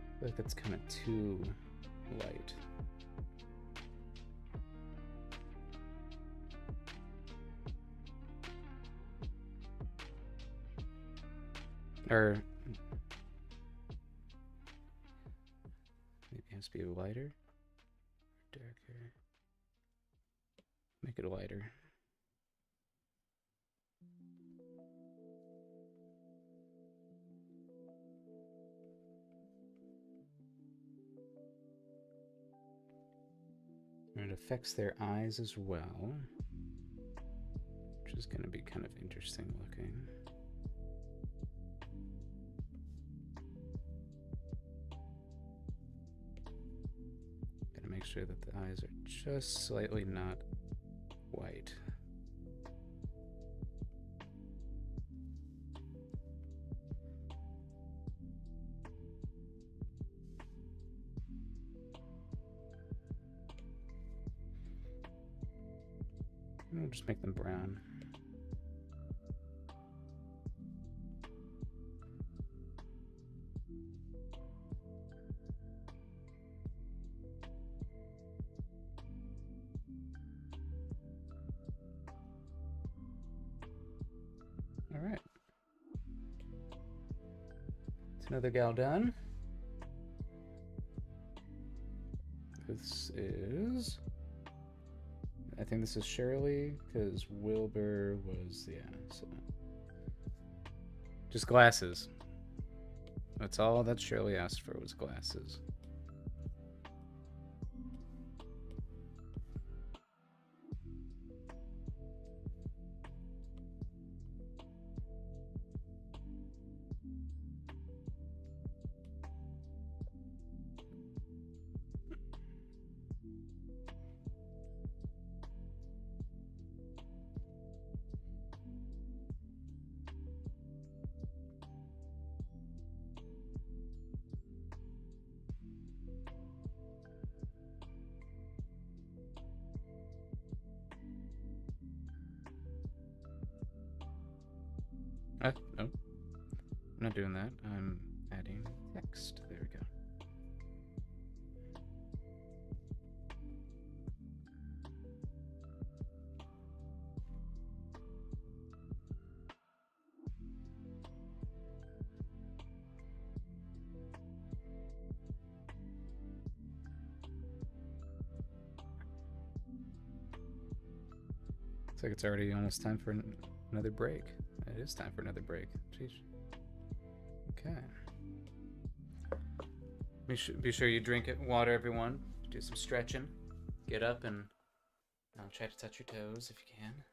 I feel like that's kind of too light. Or maybe it has to be lighter, darker. Make it lighter. And it affects their eyes as well, which is going to be kind of interesting looking. Gotta make sure that the eyes are just slightly not white. We'll just make them brown. All right. It's another gal done. This is... I think this is Shirley, because Wilbur was, yeah, so. Just glasses. That's all that Shirley asked for was glasses. No, I'm not doing that. I'm adding text. There we go. Looks like it's already almost time for another break. It is time for another break. Jeez. Okay. Be sure you drink water, everyone. Do some stretching. Get up and try to touch your toes if you can.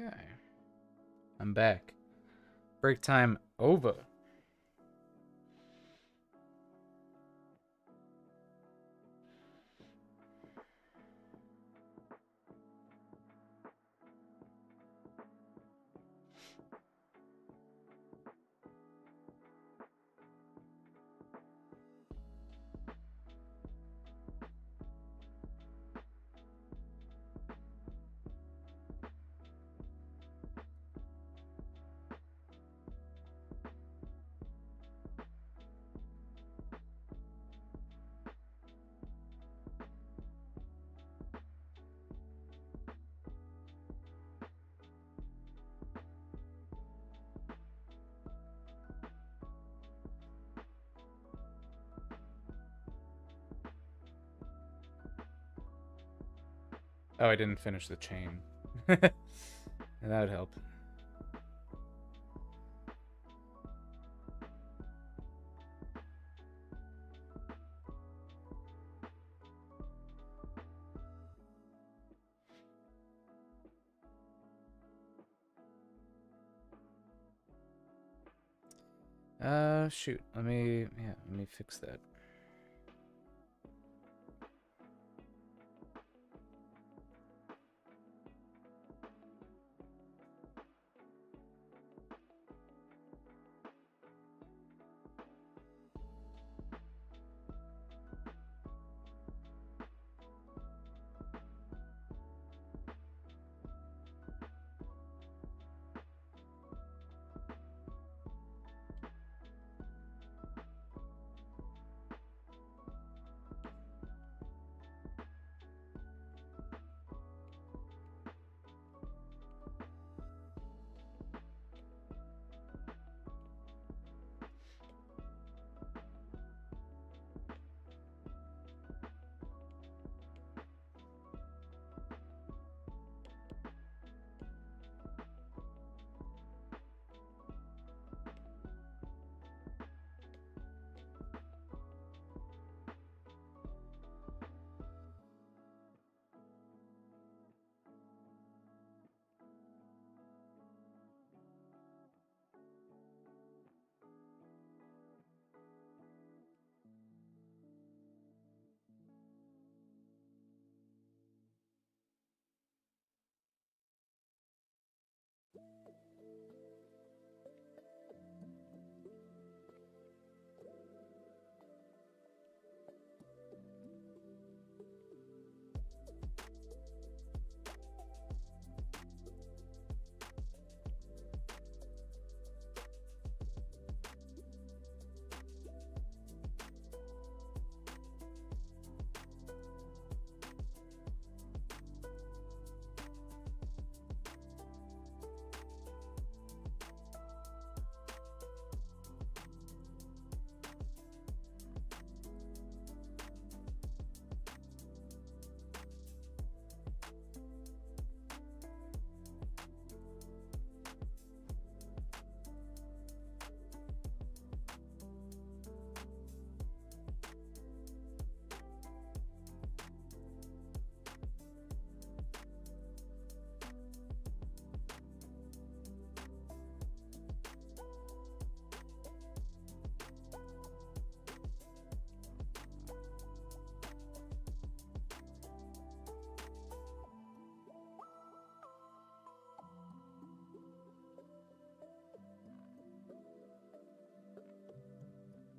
Okay. I'm back. Break time over. Oh, I didn't finish the chain. That would help. Shoot. Let me fix that.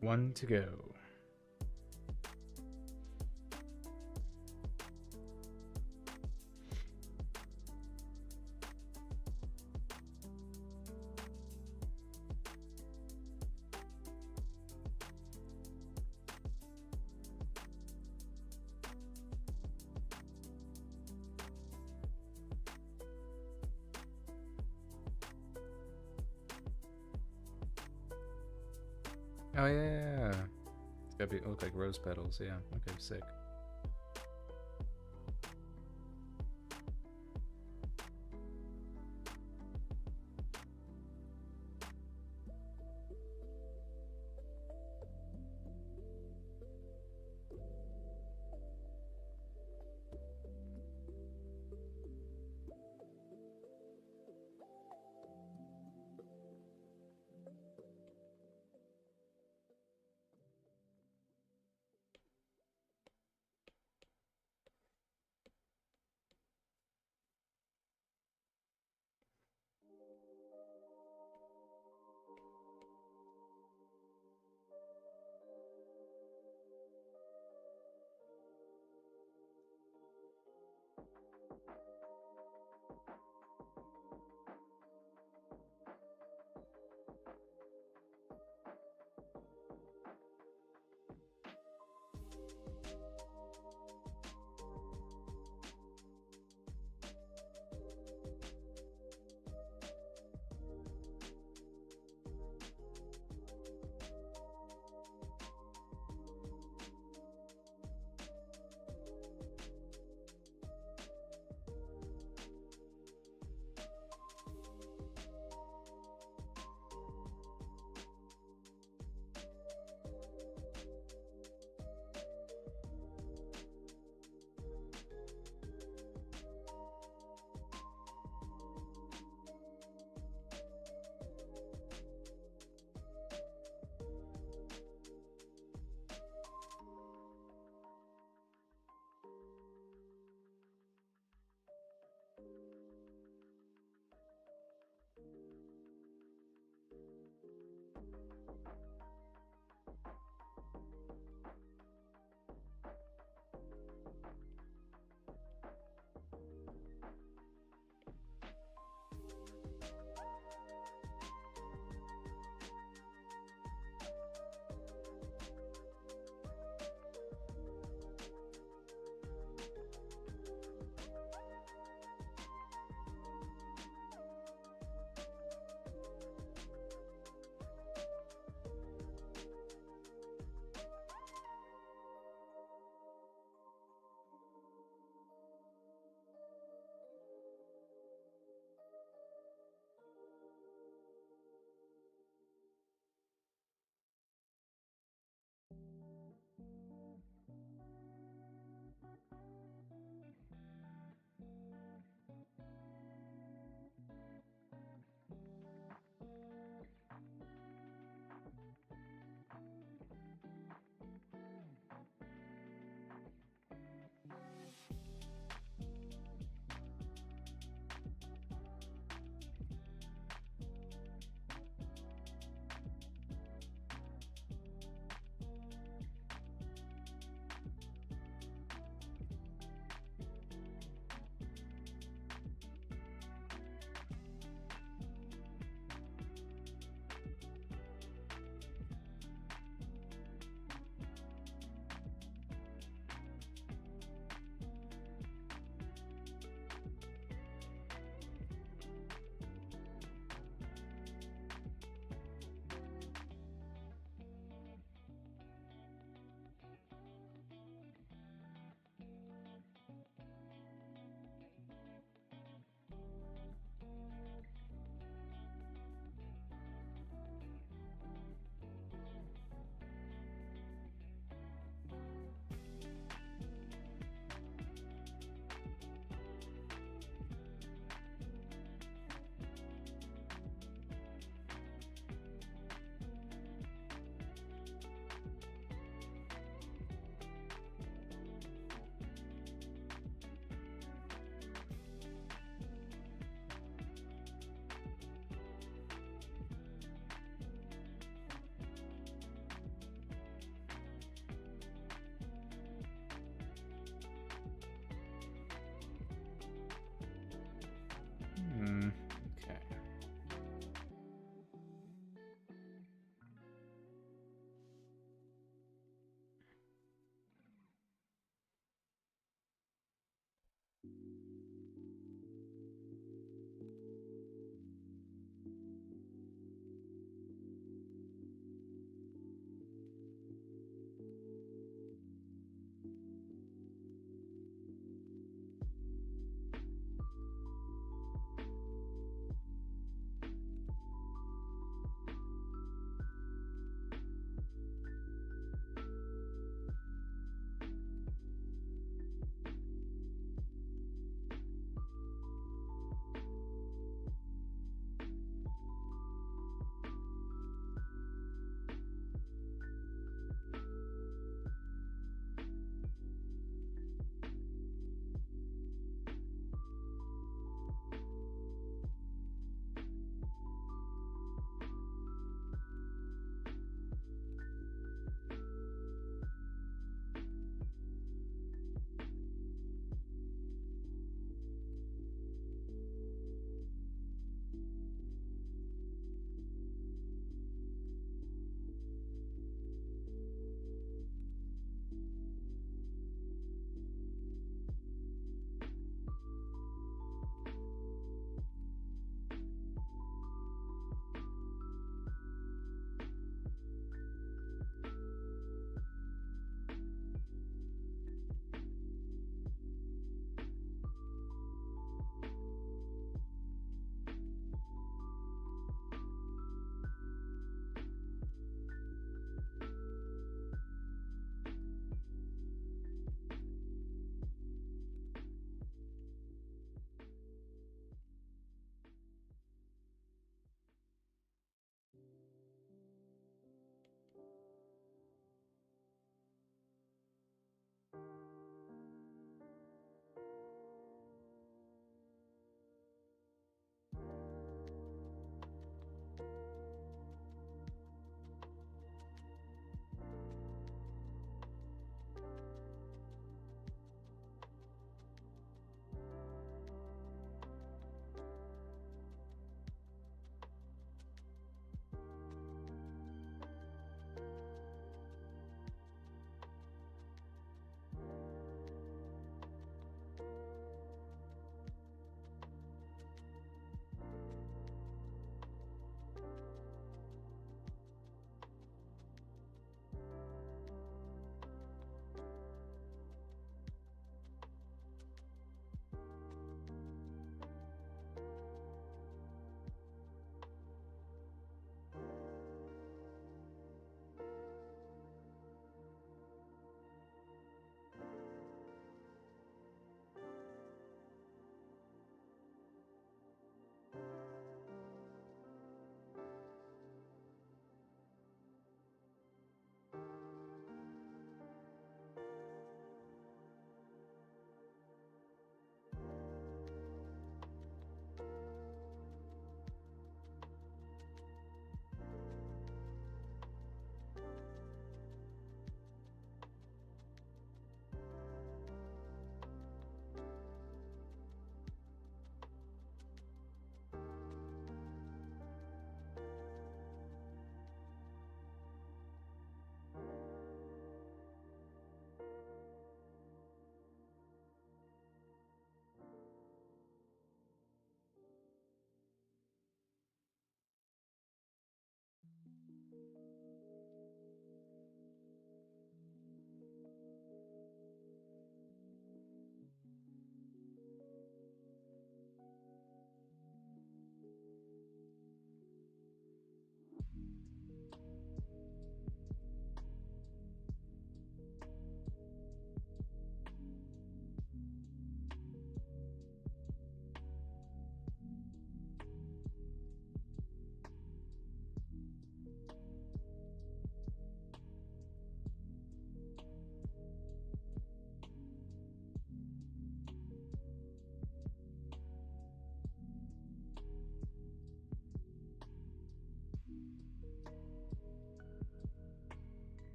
One to go. Oh yeah. It's gotta be look like rose petals, yeah. Okay, sick.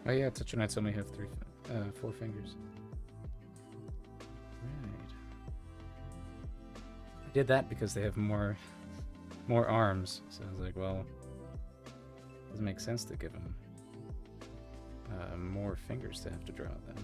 Oh yeah, Tetronauts only have 4 fingers. Right. I did that because they have more arms. So I was like, well, it doesn't make sense to give them more fingers to have to draw then.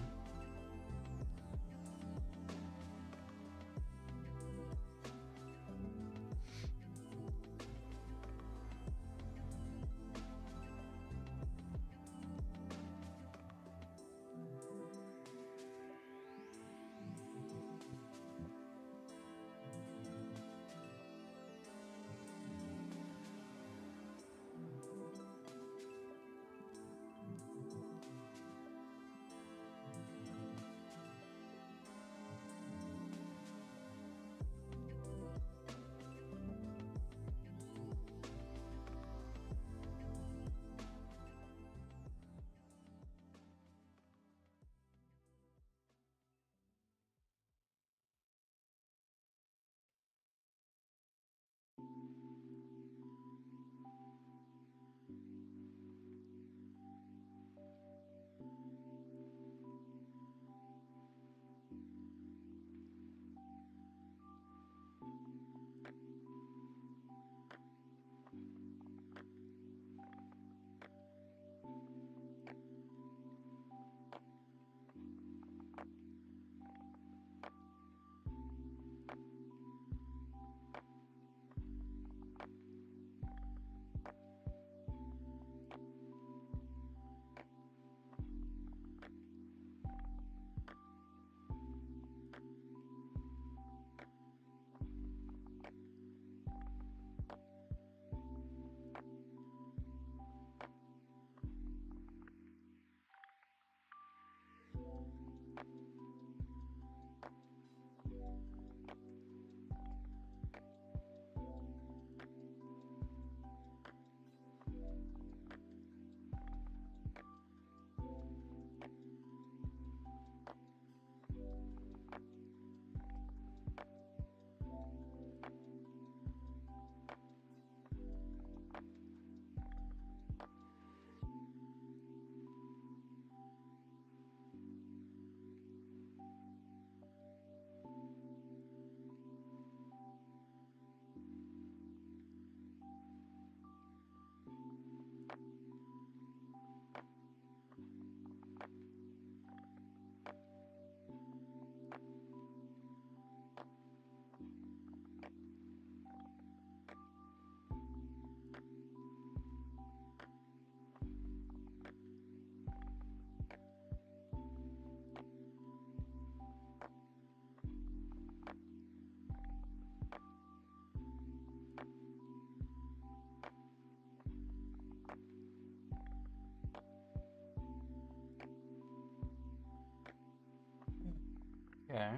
Okay.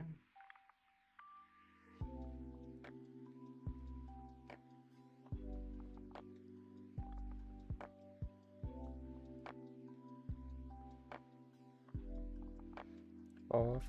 Four.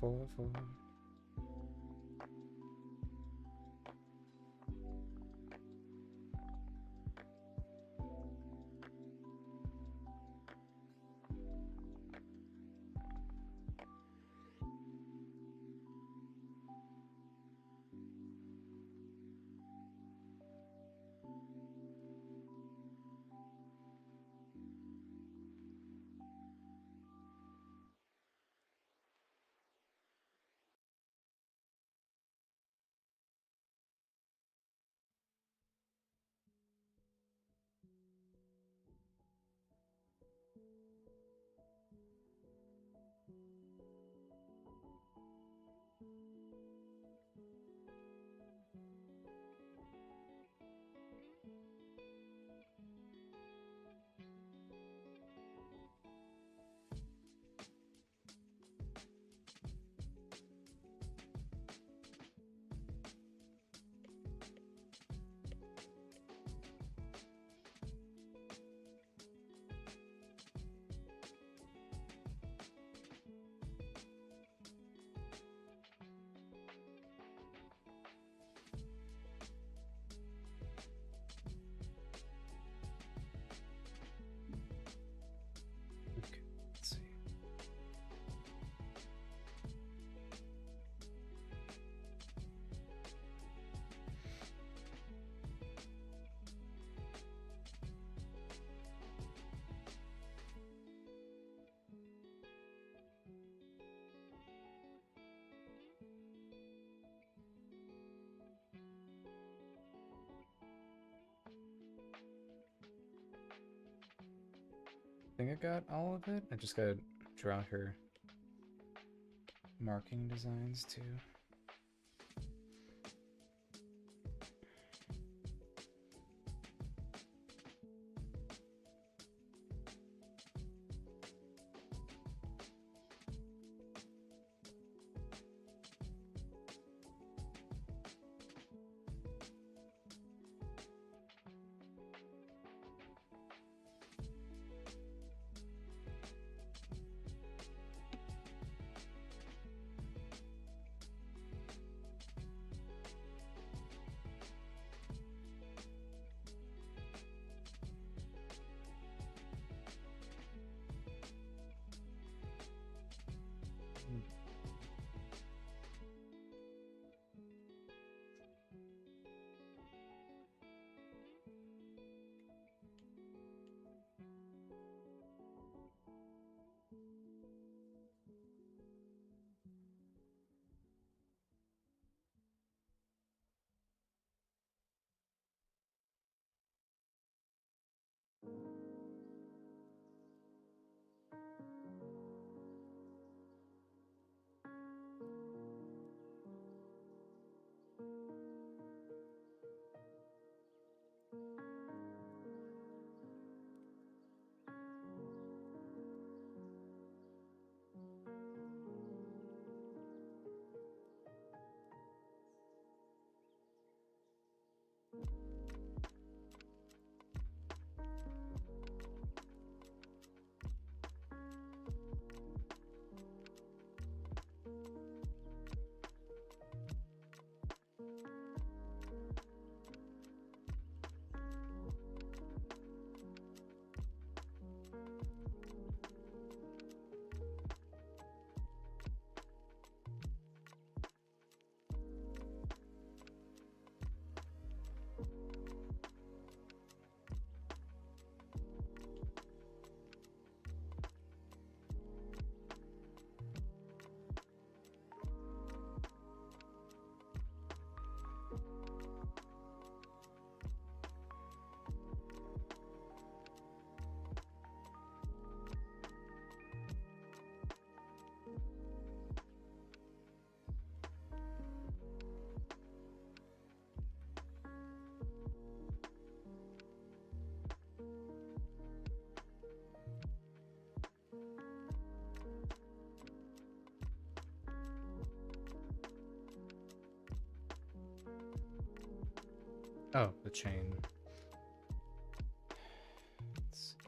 think I got all of it. I just gotta draw her marking designs too. Oh, the chain. Let's see.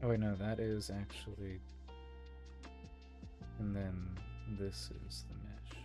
Oh wait, no, that is actually... And then this is the mesh.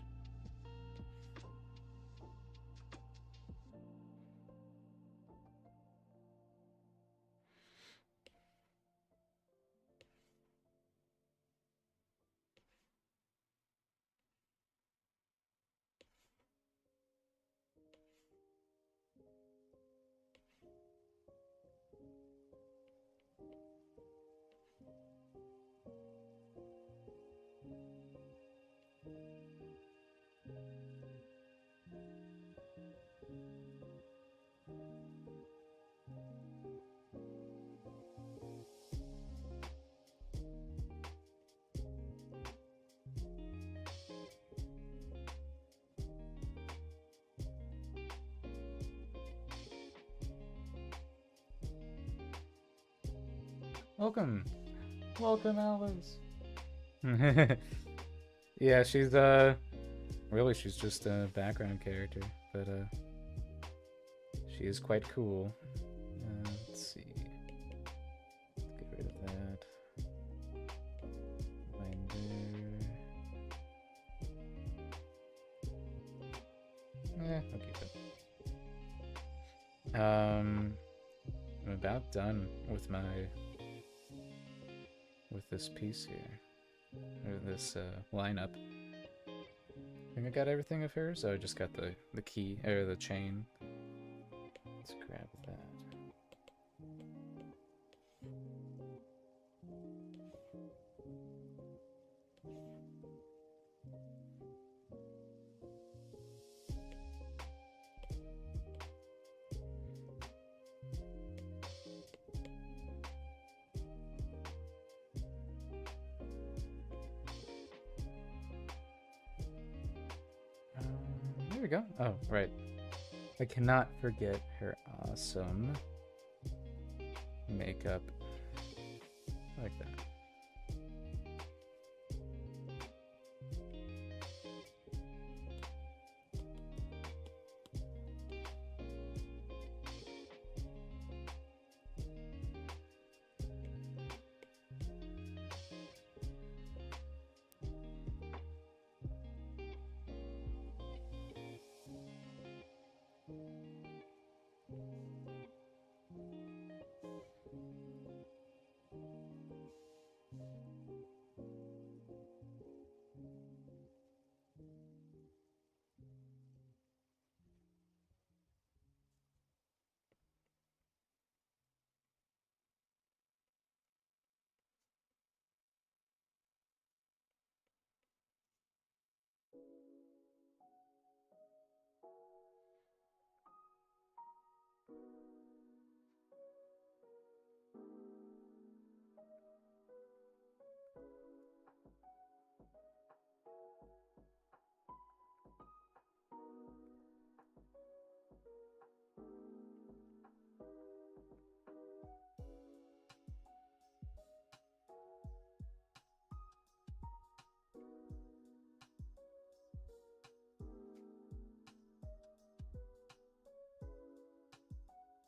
Welcome! Welcome, Alice! Yeah, she's, really, she's just a background character, but, she is quite cool. Let's see. Let's get rid of that. Binder. I'll keep it. I'm about done with with this piece here. Or this, lineup. I think I got everything of hers, so I just got the key, or the chain. Let's grab that. There we go. Oh, right. I cannot forget her awesome makeup. Like that.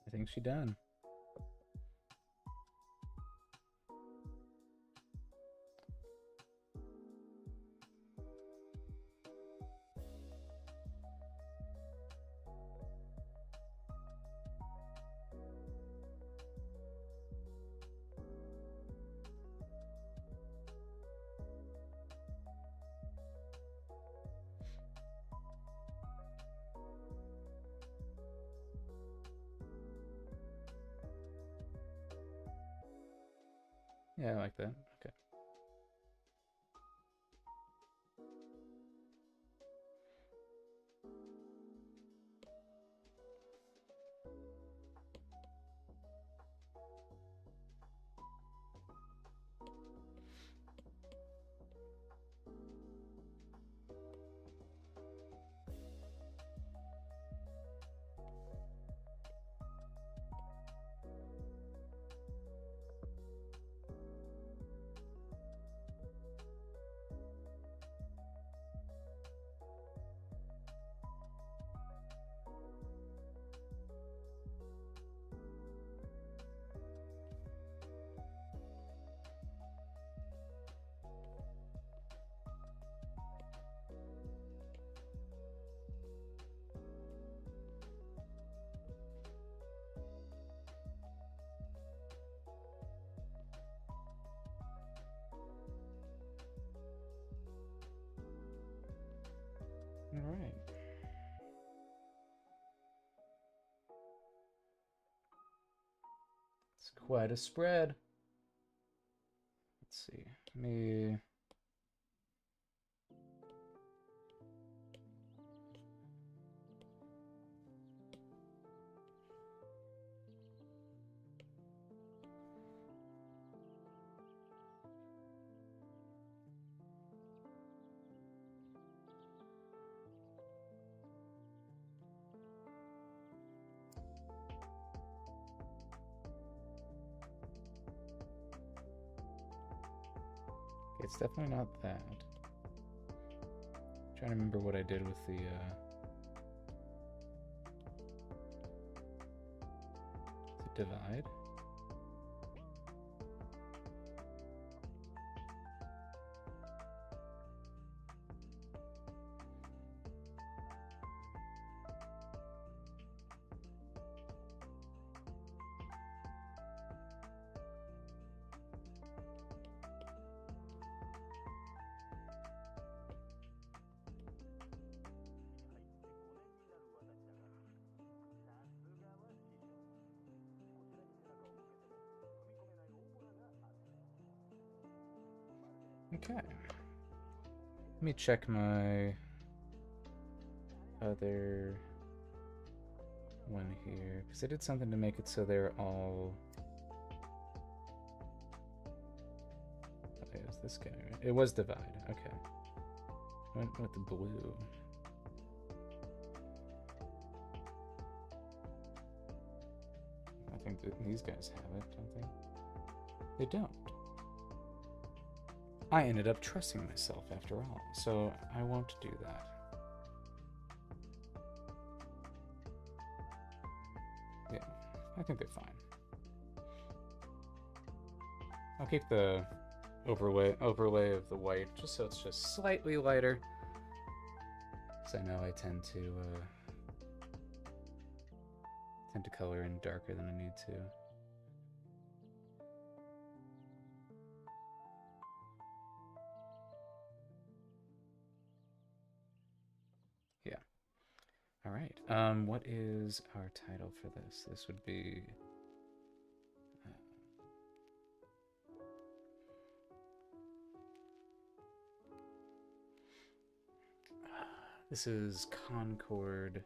I think she done. Yeah, I like that. Okay. Alright. It's quite a spread. Let's see. Let me... It's definitely not that. I'm trying to remember what I did with the divide. Okay. Let me check my other one here, because I did something to make it so they're all... Okay, it was this guy, right? It was divide, okay. Went with the blue. I think that these guys have it, don't they? They don't. I ended up trusting myself after all, so I won't do that. Yeah, I think they're fine. I'll keep the overlay of the white just so it's just slightly lighter. Because I know I tend to color in darker than I need to. Yeah. All right. What is our title for this? This would be... this is Concord...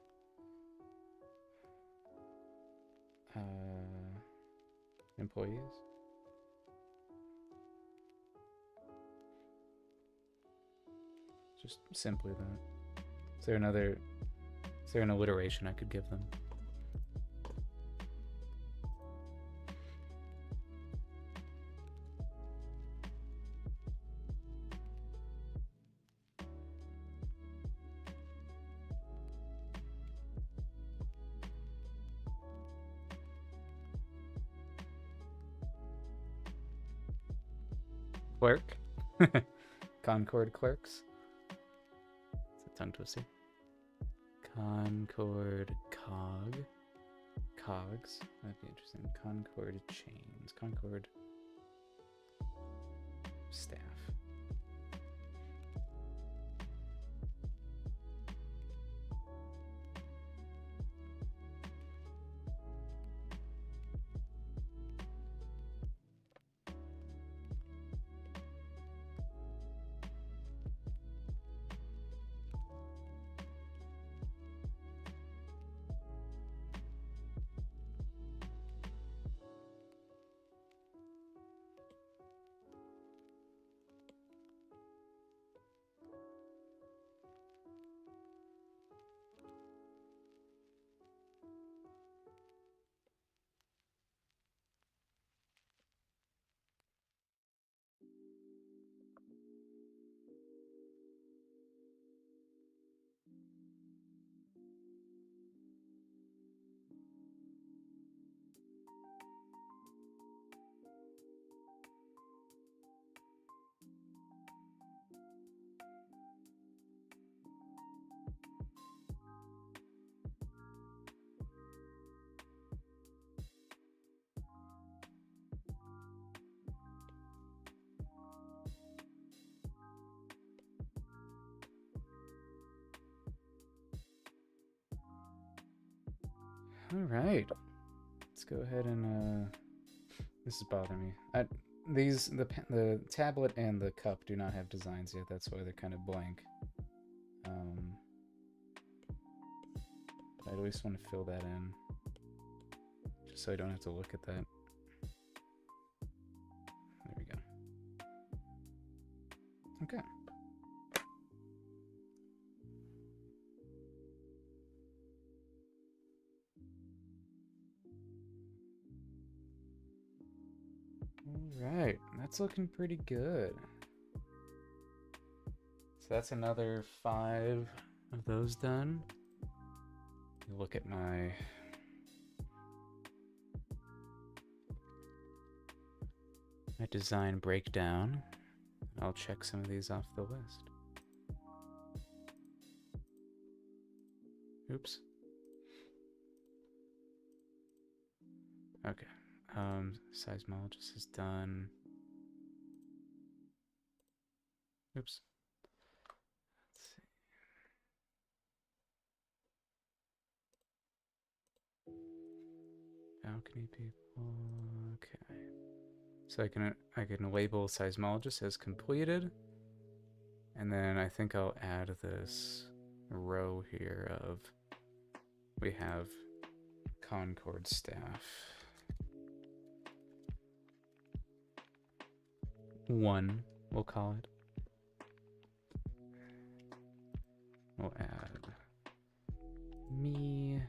employees. Just simply that. Is there an alliteration I could give them? Clerk? Concord clerks? It's a tongue twister. Concord cog. Cogs. That'd be interesting. Concord chains. Concord staff. All right. Let's go ahead and this is bothering me. The tablet and the cup do not have designs yet. That's why they're kind of blank. I at least want to fill that in, just so I don't have to look at that. There we go. Okay. Alright, that's looking pretty good. So that's another 5 of those done. Look at my design breakdown. I'll check some of these off the list. Oops. Okay. Seismologist is done. Oops. Let's see. Balcony people. Okay. So I can label seismologist as completed, and then I think I'll add this row here of we have Concord staff. 1, we'll call it. We'll add me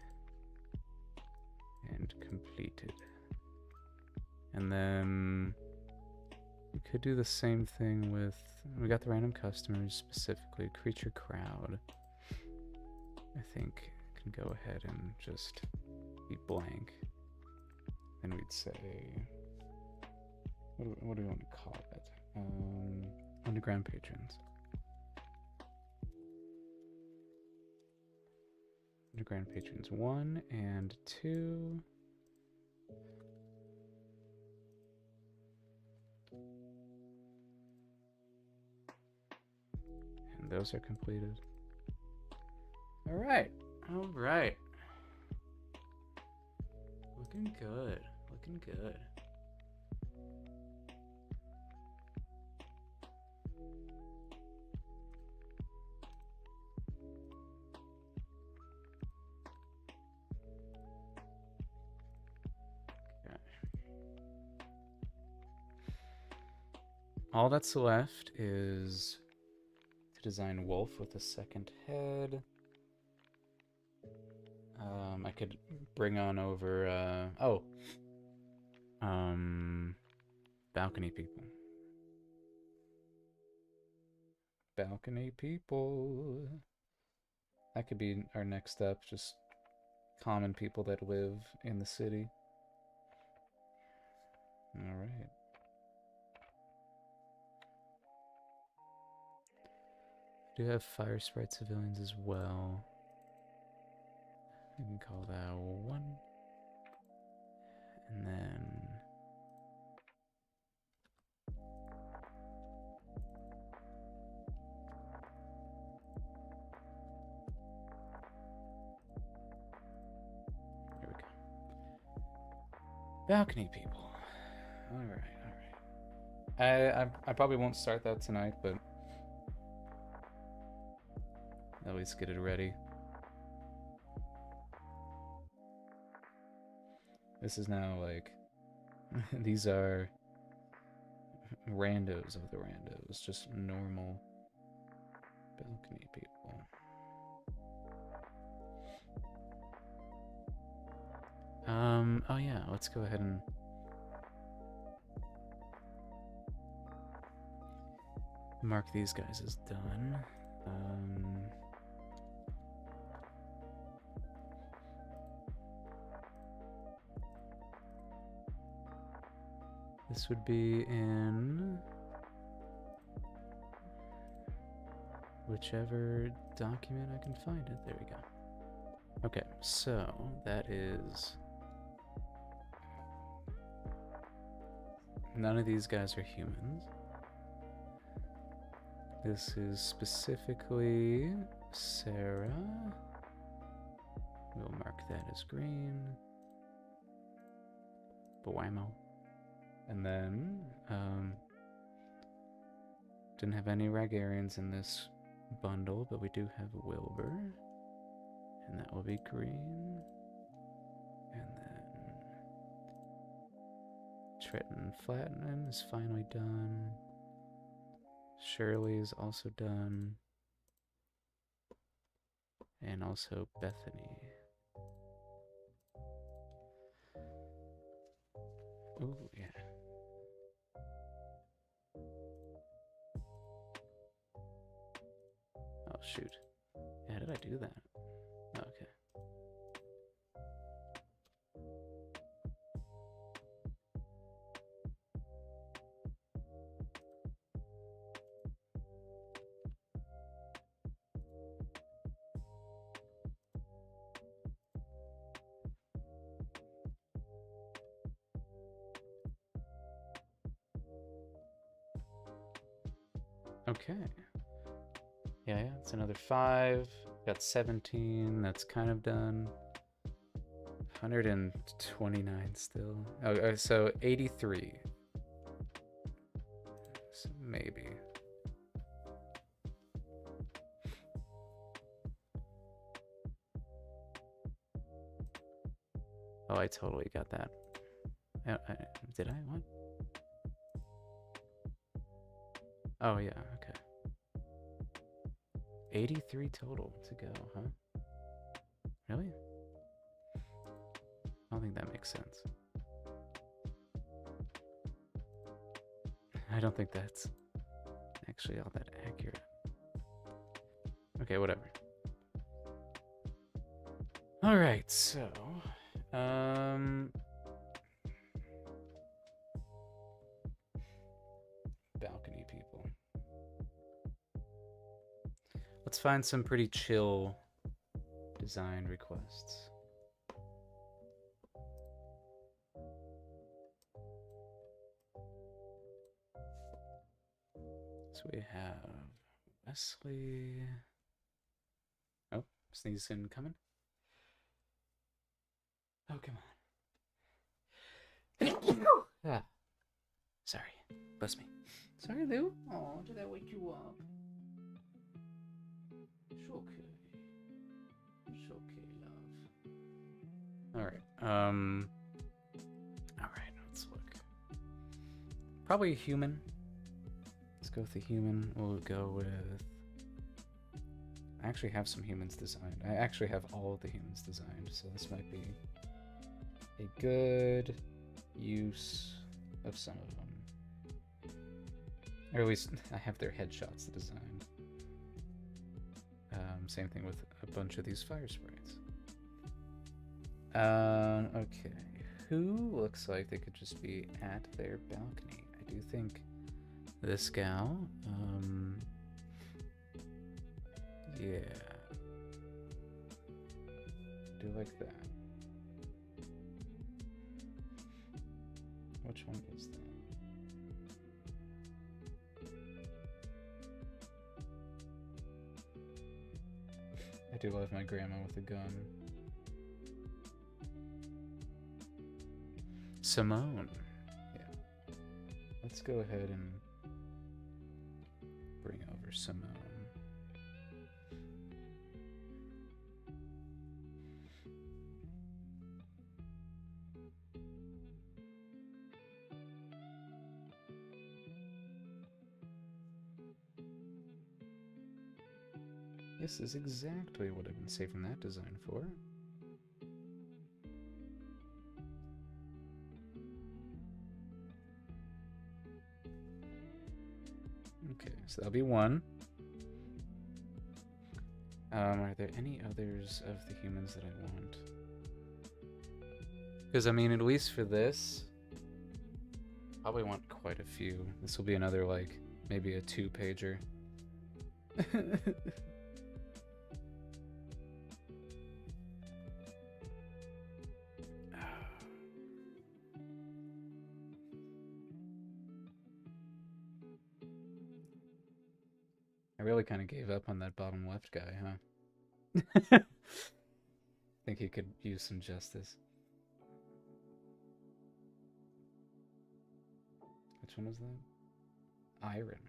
and completed. And then we could do the same thing with, we got the random customers, specifically creature crowd. I think can go ahead and just be blank. Then we'd say, what do we want to call it? Underground patrons. Underground patrons 1 and 2. And those are completed. All right. All right. Looking good. Looking good. All that's left is to design Wolf with a second head. I could bring on over, balcony people. Balcony people. That could be our next step, just common people that live in the city. All right. Do have fire sprite civilians as well. We can call that 1. And then here we go. Balcony people. All right. I probably won't start that tonight, but at least get it ready. This is now like, these are randos of the randos, just normal balcony people. Oh yeah, let's go ahead and mark these guys as done. This would be in whichever document I can find it. There we go. Okay, so that is... None of these guys are humans. This is specifically Sarah. We'll mark that as green. Bwamo. And then, didn't have any Ragarians in this bundle, but we do have Wilbur. And that will be green. And then Triton Flatman is finally done. Shirley is also done. And also Bethany. Ooh, yeah. Oh, shoot. How did I do that? Okay. Okay. Yeah, it's another 5. Got 17. That's kind of done. 129 still. Oh, so 83. So maybe. Oh, I totally got that. Did I? What? Oh, yeah, okay. 83 total to go, huh? Really? I don't think that makes sense. I don't think that's actually all that accurate. Okay, whatever. Alright, so... balcony people. Let's find some pretty chill design requests. So we have Wesley. Oh, sneeze incoming. Oh, come on. Ah. Sorry. Bless me. Sorry, Lou. Oh, did that wake you up? It's okay. It's okay, love. Alright, alright, let's look. Probably a human. Let's go with a human. We'll go with... I actually have some humans designed. I actually have all of the humans designed, so this might be a good use of some of them. Or at least I have their headshots designed. Same thing with a bunch of these fire sprites. Okay. Who looks like they could just be at their balcony? I do think this gal. Yeah. Do like that. Which one is that? I do love my grandma with a gun. Simone. Yeah. Let's go ahead and bring over Simone. This is exactly what I've been saving that design for. Okay, so that'll be one. Are there any others of the humans that I want? Because, I mean, at least for this, probably want quite a few. This will be another, like, maybe a 2-pager. I really kind of gave up on that bottom left guy, huh? think he could use some justice. Which one was that? Iron.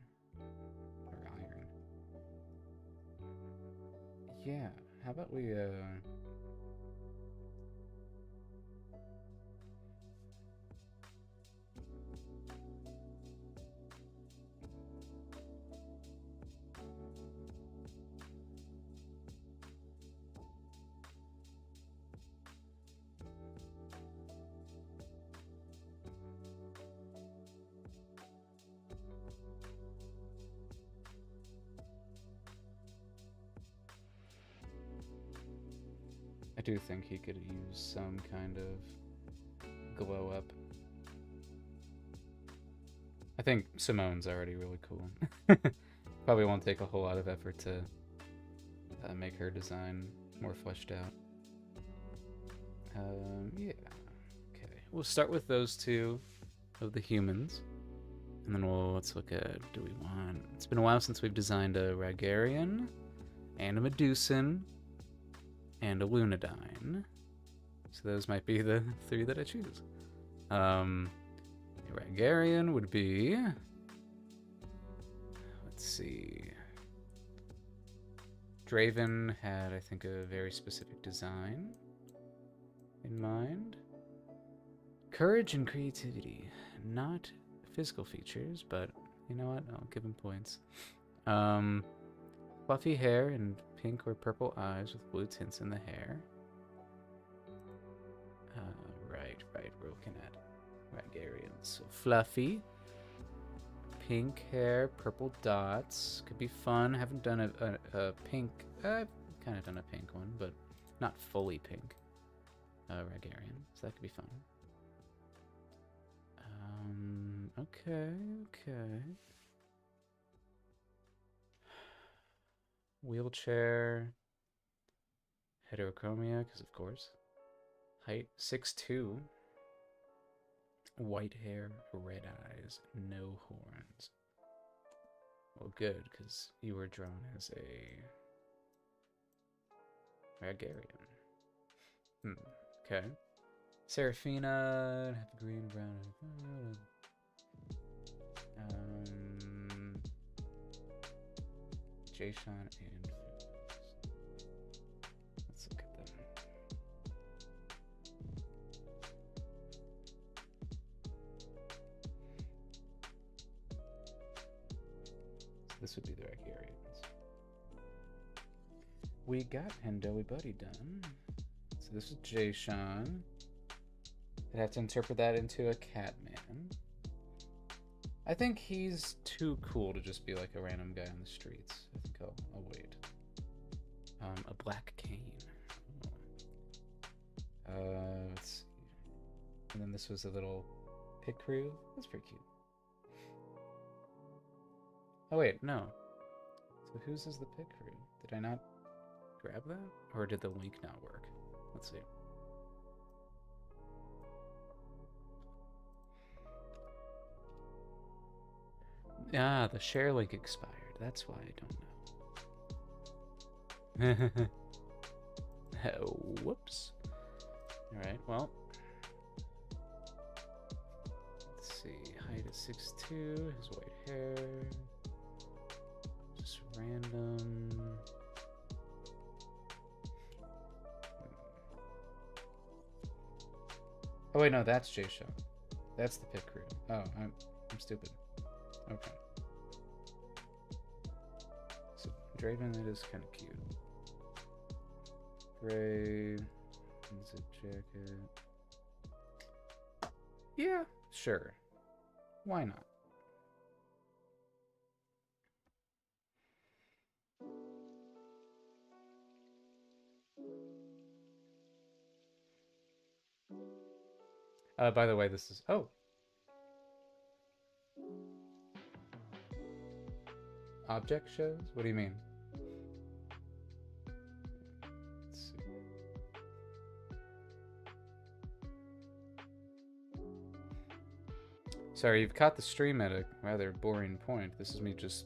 Or iron. Yeah, how about we, I do think he could use some kind of glow up. I think Simone's already really cool. Probably won't take a whole lot of effort to make her design more fleshed out. Yeah. Okay. We'll start with those two of the humans. And then let's look at, do we want... It's been a while since we've designed a Ragarian, and a Medusan, and a Lunadyne. So those might be the three that I choose. Ragarian would be... Let's see... Draven had, I think, a very specific design in mind. Courage and creativity. Not physical features, but you know what? I'll give him points. Fluffy hair and pink or purple eyes with blue tints in the hair. Right. We're looking at Ragarians. So fluffy. Pink hair, purple dots. Could be fun. Haven't done a pink. I've kind of done a pink one, but not fully pink. Ragarian. So that could be fun. Okay. Wheelchair. Heterochromia, because of course. Height 6'2". White hair, red eyes, no horns. Well, good, because you were drawn as a Ragarian. Okay. Seraphina, have green, brown, Jason and let's look at them. So this would be the Ragarians. We got Hendoey Buddy done. So this is Jason. I'd have to interpret that into a Catman. I think he's too cool to just be like a random guy on the streets. I think I'll wait. A black cane. Let's see. And then this was a little pit crew. That's pretty cute. Oh wait, no. So whose is the pit crew? Did I not grab that? Or did the link not work? Let's see. Ah, the share link expired. That's why I don't know. Whoops. Alright, well. Let's see. Height is 6'2". His white hair. Just random. Oh wait, no, that's J-Show. That's the pit crew. Oh, I'm stupid. Okay. So Draven, it is kind of cute. Gray, zip jacket. Yeah, sure. Why not? By the way, this is... Oh! Object shows? What do you mean? Let's see. Sorry, you've caught the stream at a rather boring point. This is me just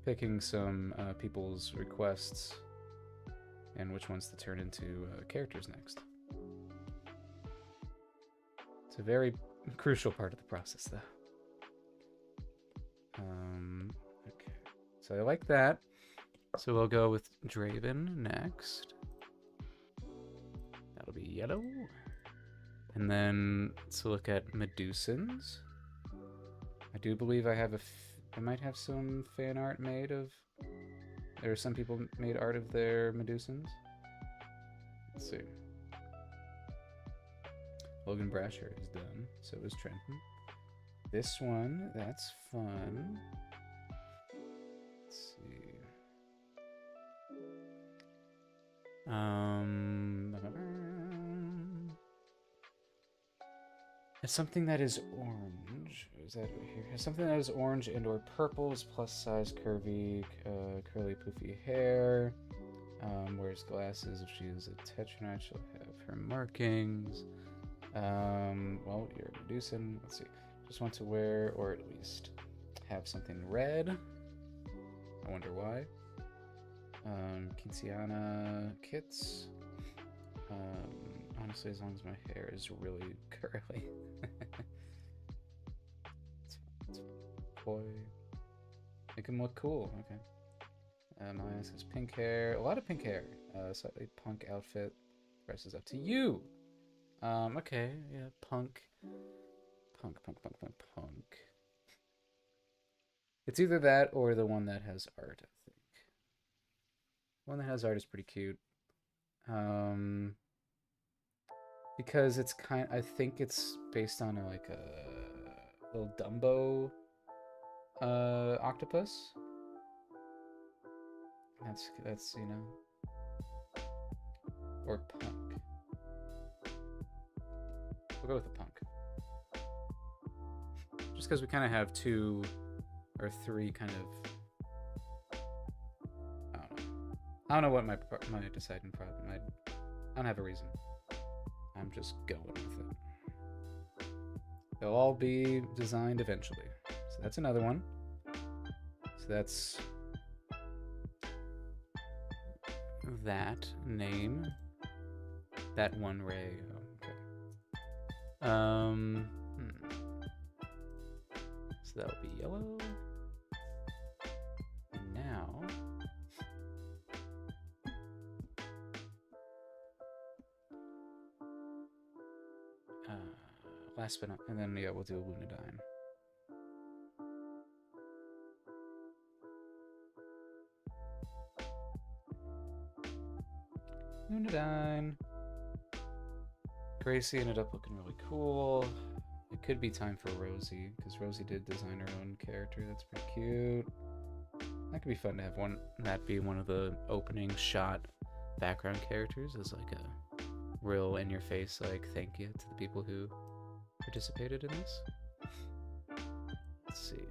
picking some people's requests and which ones to turn into characters next. It's a very crucial part of the process, though. Okay, so I like that. So we'll go with Draven next. That'll be yellow. And then let's look at Medusans. I do believe I have I might have some fan art made of. There are some people made art of their Medusans. Let's see. Logan Brasher is done. So is Trenton. This one, that's fun. Let's see. It's something that is orange. Is that right here? Has something that is orange and or purples, plus size, curvy, curly, poofy hair. Wears glasses. If she is a Tetrarch, she'll have her markings. Well, you're a Medusan. Let's see. Just want to wear, or at least have something red. I wonder why. Quintiana kits. Honestly, as long as my hair is really curly. It's boy. Make him look cool. Okay. Maya says pink hair. A lot of pink hair. Slightly punk outfit. The rest is up to you. Okay. Yeah, punk. Punk. It's either that or the one that has art, I think. The one that has art is pretty cute. Because it's I think it's based on a little Dumbo octopus. That's you know, or punk. We'll go with the punk. Just because we kind of have 2 or 3 kind of, I don't know what my deciding problem. I don't have a reason. I'm just going with it. They'll all be designed eventually. So that's another one. So that's that name. That one ray. Okay. So that'll be yellow. And now last but not, and then yeah, we'll do a Lunadyne. Lunadyne. Gracie ended up looking really cool. It could be time for Rosie, because Rosie did design her own character. That's pretty cute. That could be fun to have that be one of the opening shot background characters, as like a real in-your-face thank you to the people who participated in this. Let's see.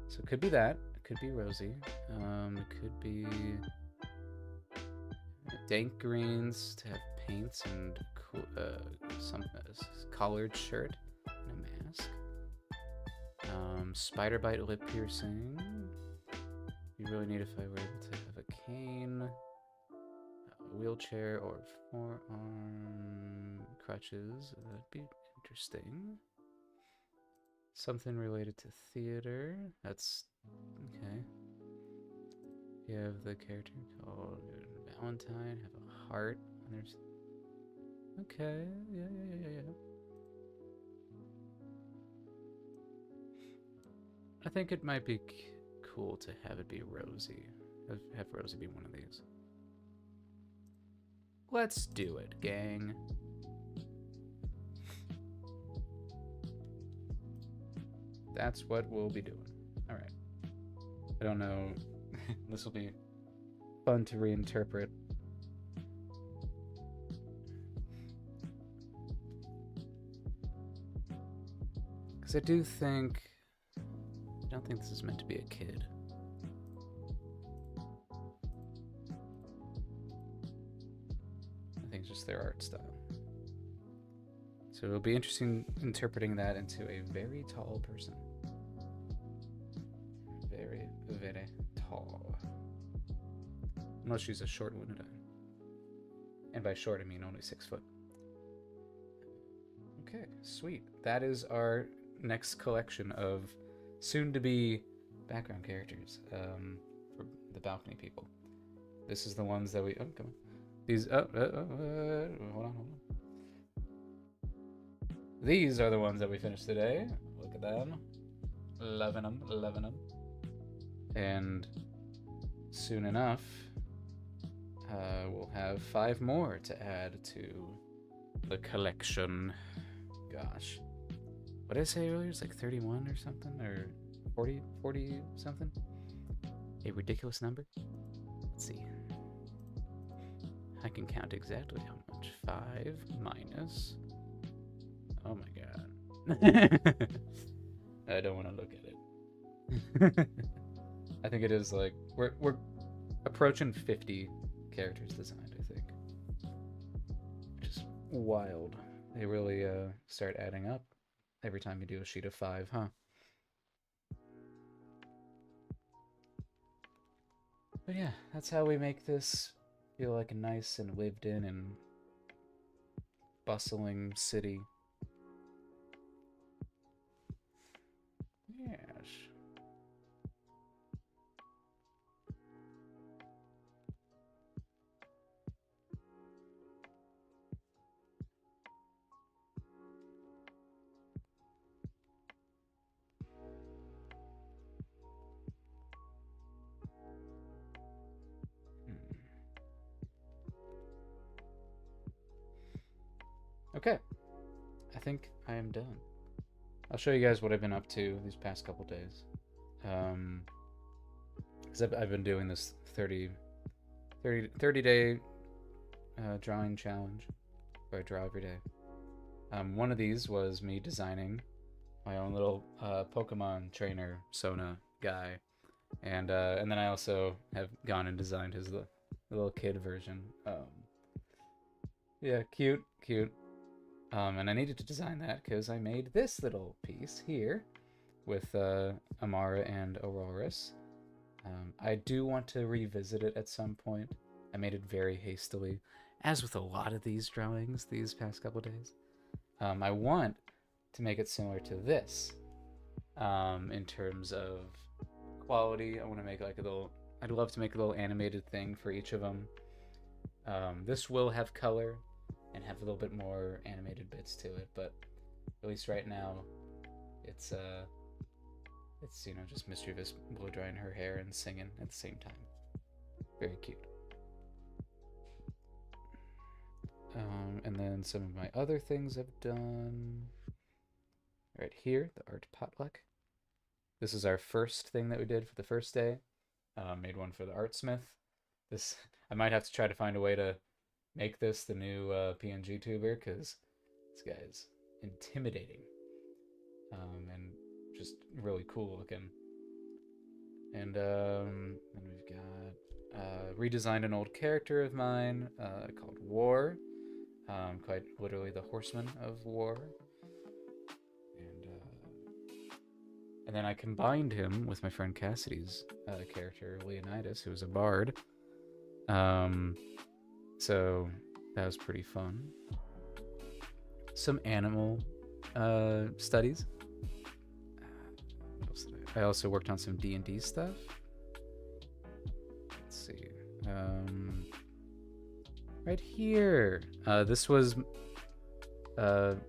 So it could be that. It could be Rosie. It could be dank greens to have paints and some collared shirt and a mask. Spider bite lip piercing. You really need if I were able to have a cane, a wheelchair, or forearm crutches. That'd be interesting. Something related to theater. That's okay. You have the character called Valentine. Have a heart. And there's okay. Yeah. I think it might be cool to have it be Rosie. Have Rosie be one of these. Let's do it, gang. That's what we'll be doing. Alright. I don't know. This will be fun to reinterpret. Because I don't think this is meant to be a kid. I think it's just their art style. So it'll be interesting interpreting that into a very tall person. Very, very tall. Unless she's a short Lunadine. And by short, I mean only 6 foot. Okay, sweet. That is our next collection of soon-to-be background characters for the balcony people. This is the ones that we... Oh, come on. These... hold on. These are the ones that we finished today. Look at them. Loving them. And soon enough, we'll have 5 more to add to the collection. Gosh. What did I say earlier? It's like 31 or something? Or 40 something? A ridiculous number? Let's see. I can count exactly how much. 5 minus... Oh my god. I don't want to look at it. I think it is like... We're approaching 50 characters designed, I think. Which is wild. They really start adding up every time you do a sheet of 5, huh? But yeah, that's how we make this feel like a nice and lived in and bustling city. Yes. Okay, I think I am done. I'll show you guys what I've been up to these past couple days. Because I've been doing this 30 day drawing challenge, where I draw every day. One of these was me designing my own little Pokemon trainer Sona guy, and then I also have gone and designed his little kid version. Yeah, cute. And I needed to design that because I made this little piece here with Amara and Auroras. I do want to revisit it at some point. I made it very hastily, as with a lot of these drawings these past couple days. I want to make it similar to this in terms of quality. I want to make like a little... I'd love to make a little animated thing for each of them. This will have color and have a little bit more animated bits to it, but at least right now, it's you know, just Mischievous blow drying her hair and singing at the same time. Very cute. And then some of my other things I've done. Right here, the art potluck. This is our first thing that we did for the first day. Made one for the artsmith. This I might have to try to find a way to make this the new PNG tuber, because this guy is intimidating and just really cool looking. And then we've got redesigned an old character of mine called War, quite literally the Horseman of War. And then I combined him with my friend Cassidy's character Leonidas, who was a bard. So that was pretty fun. Some animal studies. What else did I also worked on some D&D stuff. Let's see. Right here. This was what'd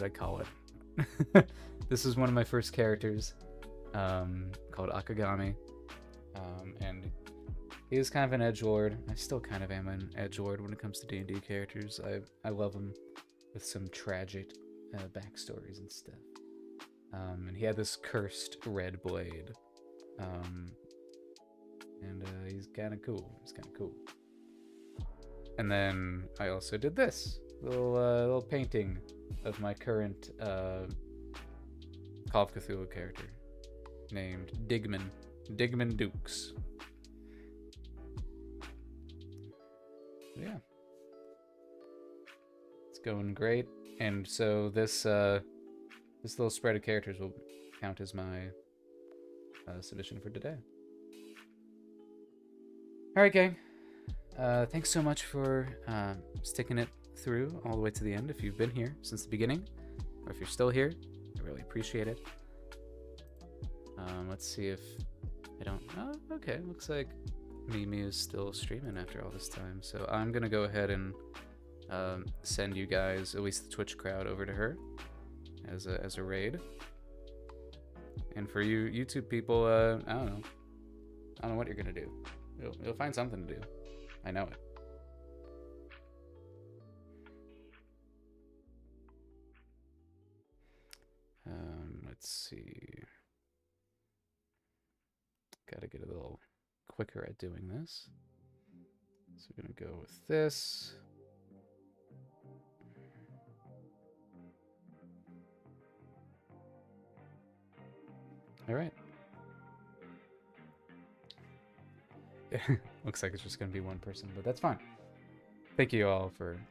I call it? This is one of my first characters, called Akagami, and he is kind of an edgelord. I still kind of am an edgelord when it comes to D&D characters. I love them with some tragic backstories and stuff. And he had this cursed red blade, and he's kind of cool. And then I also did this little painting of my current Call of Cthulhu character named Digman Dukes. Yeah, it's going great. And so this little spread of characters will count as my submission for today. All right, gang. Thanks so much for sticking it through all the way to the end. If you've been here since the beginning, or if you're still here, I really appreciate it. Let's see if I don't. Oh, okay. Looks like Mimi is still streaming after all this time. So I'm gonna go ahead and send you guys, at least the Twitch crowd, over to her as a raid. And for you YouTube people, I don't know what you're gonna do. You'll find something to do. I know it. Let's see. Gotta get a little quicker at doing this. So we're gonna go with this. All right. Looks like it's just gonna be one person, but that's fine. Thank you all for coming.